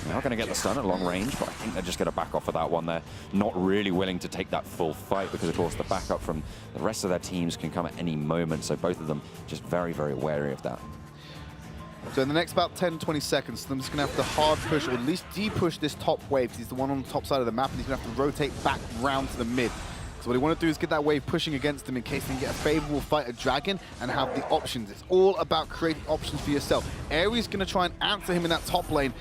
S2: They're not going to get the stun at long range, but I think they're just going to back off of that one. They're not really willing to take that full fight because, of course, the backup from the rest of their teams can come at any moment, so both of them just very, very wary of that.
S1: So in the next about 10-20 seconds, Slim's going to have to hard push, or at least de-push this top wave. He's the one on the top side of the map, and he's going to have to rotate back round to the mid. So what they want to do is get that wave pushing against them in case they can get a favorable fight at Dragon and have the options. It's all about creating options for yourself. Aries going to try and answer him in that top lane.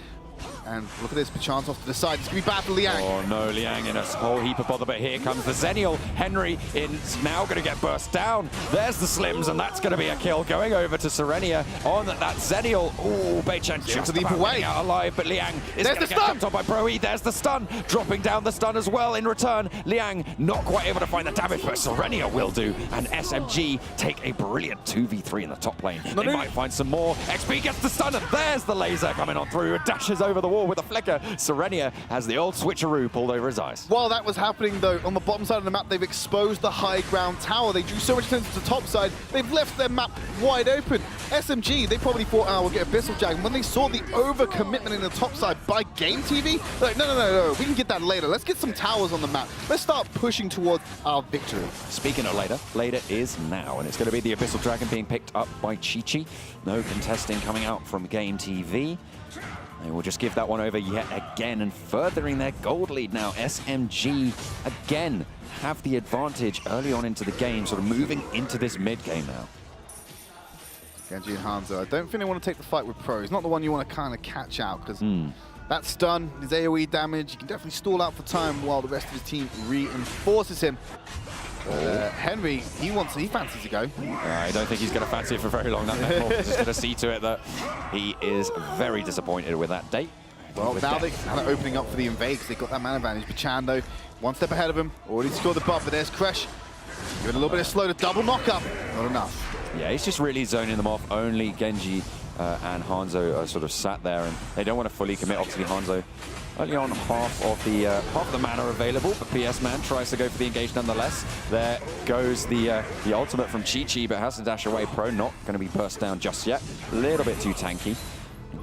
S1: And look at this, chance off to the side. It's going to be bad for Liang.
S2: Oh no, Liang in a whole heap of bother, but here comes the Zenial. Henry is now going to get burst down. There's the Slims, and that's going to be a kill. Going over to Serenia on that Zenial. Ooh, Beichan just
S1: leap
S2: about
S1: away.
S2: getting out alive, but Liang is going to get jumped on by Pro-E. There's the stun, dropping down the stun as well. In return, Liang not quite able to find the damage, but Serenia will do. And SMG take a brilliant 2v3 in the top lane. They might find some more. XP gets the stun, and there's the laser coming on through. It dashes over the wall with a flicker. Serenia has the old switcheroo pulled over his eyes.
S1: While that was happening, though, on the bottom side of the map, they've exposed the high ground tower. They drew so much attention to the top side, they've left their map wide open. SMG, they probably thought, we'll get Abyssal Dragon. When they saw the overcommitment in the top side by GameTV, they're like, no, we can get that later. Let's get some towers on the map. Let's start pushing towards our victory.
S2: Speaking of later is now, and it's going to be the Abyssal Dragon being picked up by Chi-Chi. No contesting coming out from GameTV. They will just give that one over yet again and furthering their gold lead now. SMG again have the advantage early on into the game, sort of moving into this mid game now.
S1: Genji and Hanzo, I don't think they want to take the fight with Pro. He's not the one you want to kind of catch out because that stun, his AoE damage, you can definitely stall out for time while the rest of his team reinforces him. Henry, he fancies to go.
S2: I don't think he's going to fancy it for very long. Just going to see to it that he is very disappointed with that date.
S1: Well, now they're kind of opening up for the invade because they've got that man advantage. But Chan, though, one step ahead of him, already scored the buff, but there's Crash. Giving a little bit of slow to double knock up. Not enough.
S2: Yeah, he's just really zoning them off. Only Genji and Hanzo are sort of sat there, and they don't want to fully commit. Obviously, Hanzo only on half of the mana available, but PS Man tries to go for the engage nonetheless. There goes the ultimate from Chi-Chi, but has to dash away. Pro not going to be burst down just yet. A little bit too tanky.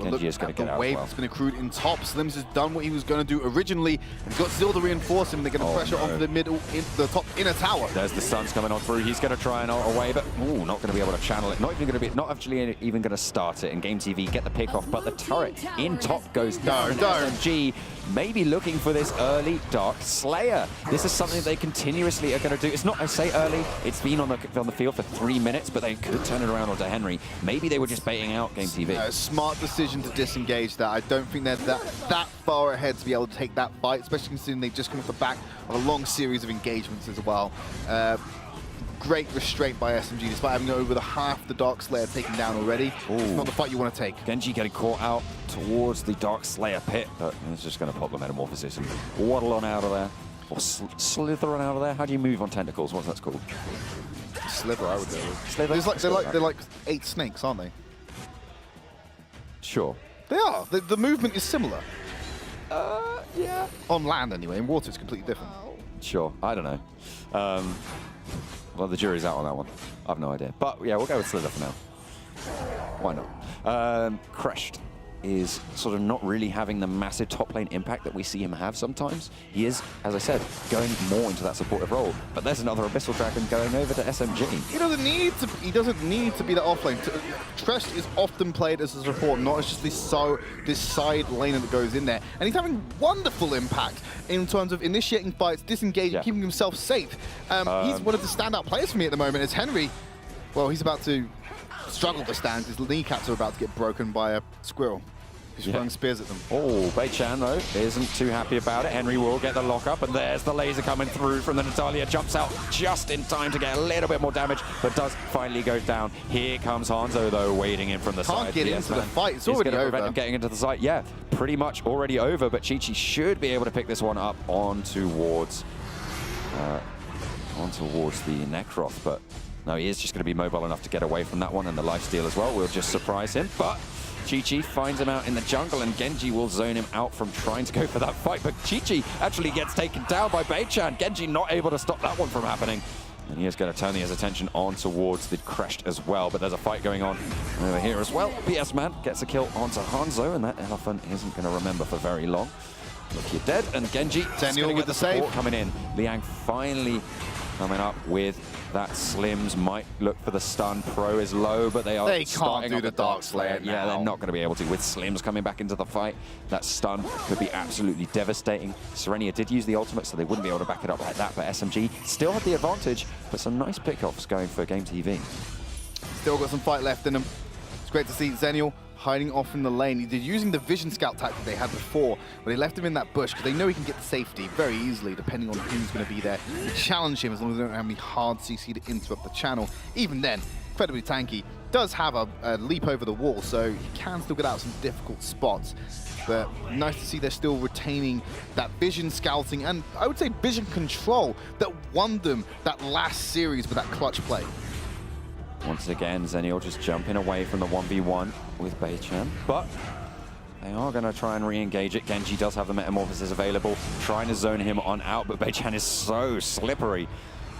S2: Genji is going to get out.
S1: The wave that's been accrued in top. Slims has done what he was going to do originally. He's got Zill to reinforce him. They're going to pressure onto the middle, the top inner tower.
S2: There's the stuns coming on through. He's going to try and ult away, but not going to be able to channel it. Not actually even going to start it. And GameTV get the pick off, but the turret in top goes down. SMG maybe looking for this early Dark Slayer. This is something that they continuously are going to do. It's not, I say early, it's been on the field for 3 minutes, but they could turn it around onto Henry. Maybe they were just baiting out GameTV.
S1: Smart decision to disengage that. I don't think they're that far ahead to be able to take that fight, especially considering they've just come off the back of a long series of engagements as well. Great restraint by SMG, despite having over half the Dark Slayer taken down already. It's not the fight you want to take.
S2: Genji getting caught out towards the Dark Slayer pit, but it's just going to pop the Metamorphosis and waddle on out of there. Or slither on out of there. How do you move on tentacles? What's that called?
S1: Slither, I would do.
S2: Slither?
S1: They're like 8 snakes, aren't they?
S2: Sure.
S1: They are. The movement is similar.
S2: Yeah.
S1: On land, anyway. In water, it's completely different.
S2: Sure. I don't know. Well, the jury's out on that one. I've no idea. But yeah, we'll go with Slither for now. Why not? Crushed is sort of not really having the massive top lane impact that we see him have sometimes. He is, as I said, going more into that supportive role. But there's another Abyssal Dragon going over to SMG.
S1: He doesn't need to be that off lane. Thresh is often played as a support, not as just this side laner that goes in there. And he's having wonderful impact in terms of initiating fights, disengaging, keeping himself safe. He's one of the standout players for me at the moment. As Henry, well, he's about to struggle to stand. His kneecaps are about to get broken by a squirrel. He's throwing spears at them.
S2: Oh, Beichan, though, isn't too happy about it. Henry will get the lockup, and there's the laser coming through from the Natalia. Jumps out just in time to get a little bit more damage, but does finally go down. Here comes Hanzo, though, wading in from the side.
S1: Can't get into the fight. It's already over.
S2: Prevent him getting into the site. Yeah, pretty much already over, but Chi-Chi should be able to pick this one up on towards the Necroth, but no, he is just going to be mobile enough to get away from that one, and the lifesteal as well will just surprise him. But Chi-Chi finds him out in the jungle, and Genji will zone him out from trying to go for that fight. But Chi-Chi actually gets taken down by Beichan. Genji not able to stop that one from happening. And he is going to turn his attention on towards the Crest as well. But there's a fight going on over here as well. PS Man gets a kill onto Hanzo, and that elephant isn't going to remember for very long. Look, you're dead, and Genji
S1: Daniel with the save
S2: coming in. Liang finally coming up with that Slims. Might look for the stun. Pro is low, but they
S1: can't
S2: starting
S1: do
S2: on
S1: the Dark Slayer
S2: Yeah,
S1: now.
S2: they're not going to be able to. With Slims coming back into the fight, that stun could be absolutely devastating. Serenia did use the ultimate, so they wouldn't be able to back it up like that, but SMG still had the advantage, but some nice pickoffs going for GameTV.
S1: Still got some fight left in them. It's great to see Zenial hiding off in the lane. They're using the vision scout tactic they had before, where they left him in that bush because they know he can get to safety very easily, depending on who's going to be there to challenge him, as long as they don't have any hard CC to interrupt the channel. Even then, incredibly tanky, does have a leap over the wall, so he can still get out some difficult spots. But nice to see they're still retaining that vision scouting and I would say vision control that won them that last series with that clutch play.
S2: Once again, Zenial just jumping away from the 1v1 with Beichan, but they are going to try and re-engage it. Genji does have the Metamorphosis available, trying to zone him on out, but Beichan is so slippery.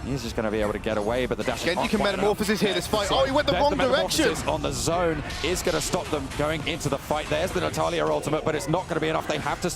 S2: He's just going to be able to get away, but the dash
S1: Genji can Metamorphosis here this fight. Oh, he went the wrong direction!
S2: On the zone is going to stop them going into the fight. There's the Natalia ultimate, but it's not going to be enough. They have to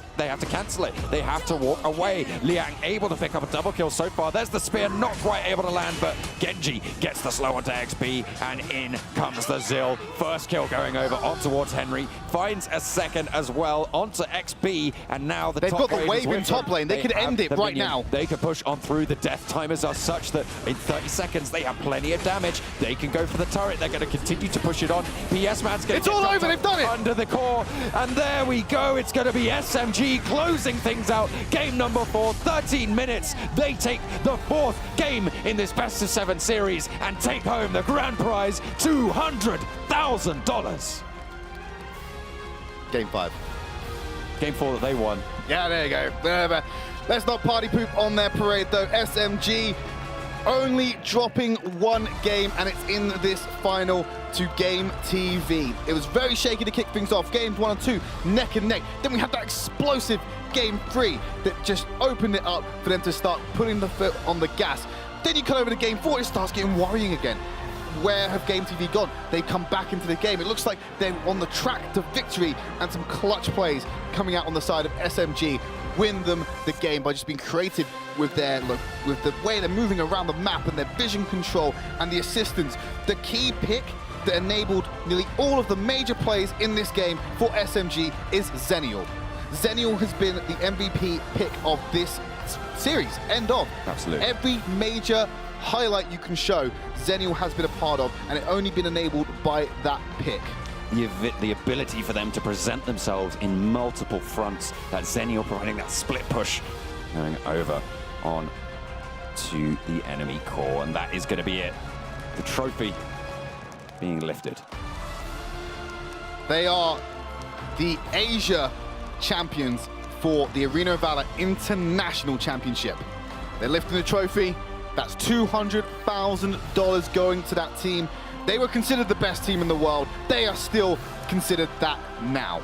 S2: cancel it. They have to walk away. Liang able to pick up a double kill so far. There's the spear, not quite able to land, but Genji gets the slow onto XP, and in comes the Zill. First kill going over on towards Henry. Finds a second as well onto XP, and now
S1: They've got the wave in top lane. They could end it right now.
S2: They could push on through. The death timers are such that in 30 seconds they have plenty of damage. They can go for the turret. They're going to continue to push it on. PS Man's going to
S1: It's all over. They've done it
S2: under the core, and there we go. It's going to be SMG closing things out. Game number 4, 13 minutes. They take the 4th game in this best of 7 series and take home the grand prize, $200,000.
S1: Game 5.
S2: Game 4 that they won.
S1: Yeah, there you go. Let's not party poop on their parade, though. SMG only dropping 1 game, and it's in this final to GameTV. It was very shaky to kick things off. Games 1 and 2, neck and neck. Then we had that explosive Game 3 that just opened it up for them to start putting the foot on the gas. Then you come over to Game 4, it starts getting worrying again. Where have GameTV gone? They've come back into the game. It looks like they're on the track to victory, and some clutch plays coming out on the side of SMG win them the game by just being creative with their with the way they're moving around the map and their vision control and the assistance. The key pick that enabled nearly all of the major plays in this game for SMG is Zenial. Zenial has been the MVP pick of this series. End of.
S2: Absolutely.
S1: Every major highlight you can show, Zenial has been a part of, and it only been enabled by that pick.
S2: The ability for them to present themselves in multiple fronts, that Zenial providing that split push, going over on to the enemy core, and that is going to be it. The trophy being lifted.
S1: They are the Asia champions for the Arena of Valor International Championship. They're lifting the trophy. That's $200,000 going to that team. They were considered the best team in the world. They are still considered that now.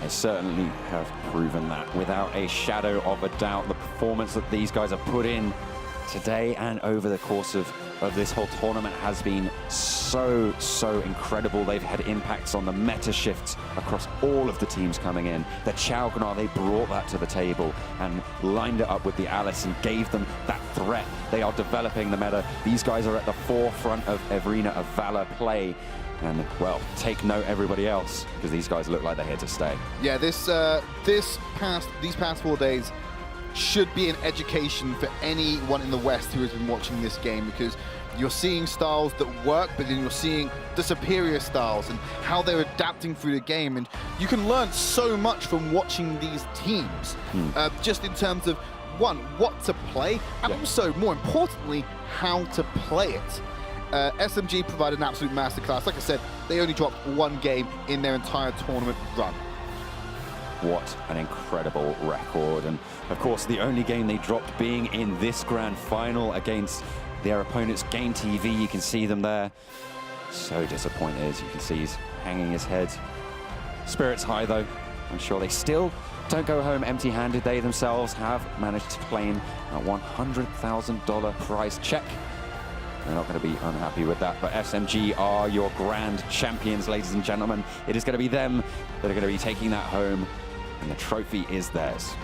S2: They certainly have proven that without a shadow of a doubt. The performance that these guys have put in today and over the course of this whole tournament has been so incredible. They've had impacts on the meta shifts across all of the teams coming in. The Chaugnar, they brought that to the table and lined it up with the Alice and gave them that threat. They are developing the meta. These guys are at the forefront of Arena of Valor play. And, well, take note, everybody else, because these guys look like they're here to stay.
S1: Yeah, these past 4 days should be an education for anyone in the West who has been watching this game, because you're seeing styles that work, but then you're seeing the superior styles and how they're adapting through the game. And you can learn so much from watching these teams, just in terms of, one, what to play, and also, more importantly, how to play it. SMG provided an absolute masterclass. Like I said, they only dropped 1 game in their entire tournament run.
S2: What an incredible record. And of course, the only game they dropped being in this grand final against their opponents, GameTV. You can see them there. So disappointed, as you can see, he's hanging his head. Spirits high, though. I'm sure they still don't go home empty-handed. They themselves have managed to claim a $100,000 prize check. They're not going to be unhappy with that, but SMG are your grand champions, ladies and gentlemen. It is going to be them that are going to be taking that home, and the trophy is theirs.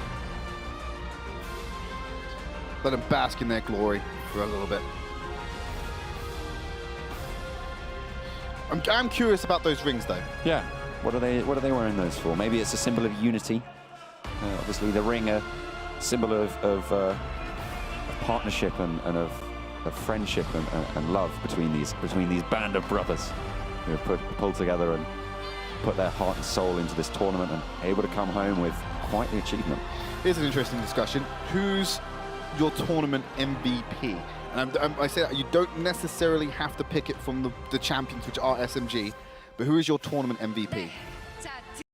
S1: Let them bask in their glory. for a little bit. I'm curious about those rings, though.
S2: Yeah. What are they wearing those for? Maybe it's a symbol of unity. Obviously, the ring a symbol of partnership and of friendship and love between these band of brothers who have pulled together and put their heart and soul into this tournament and able to come home with quite the achievement.
S1: Here's an interesting discussion. Who's your tournament MVP? And I say that you don't necessarily have to pick it from the champions, which are SMG, but who is your tournament MVP?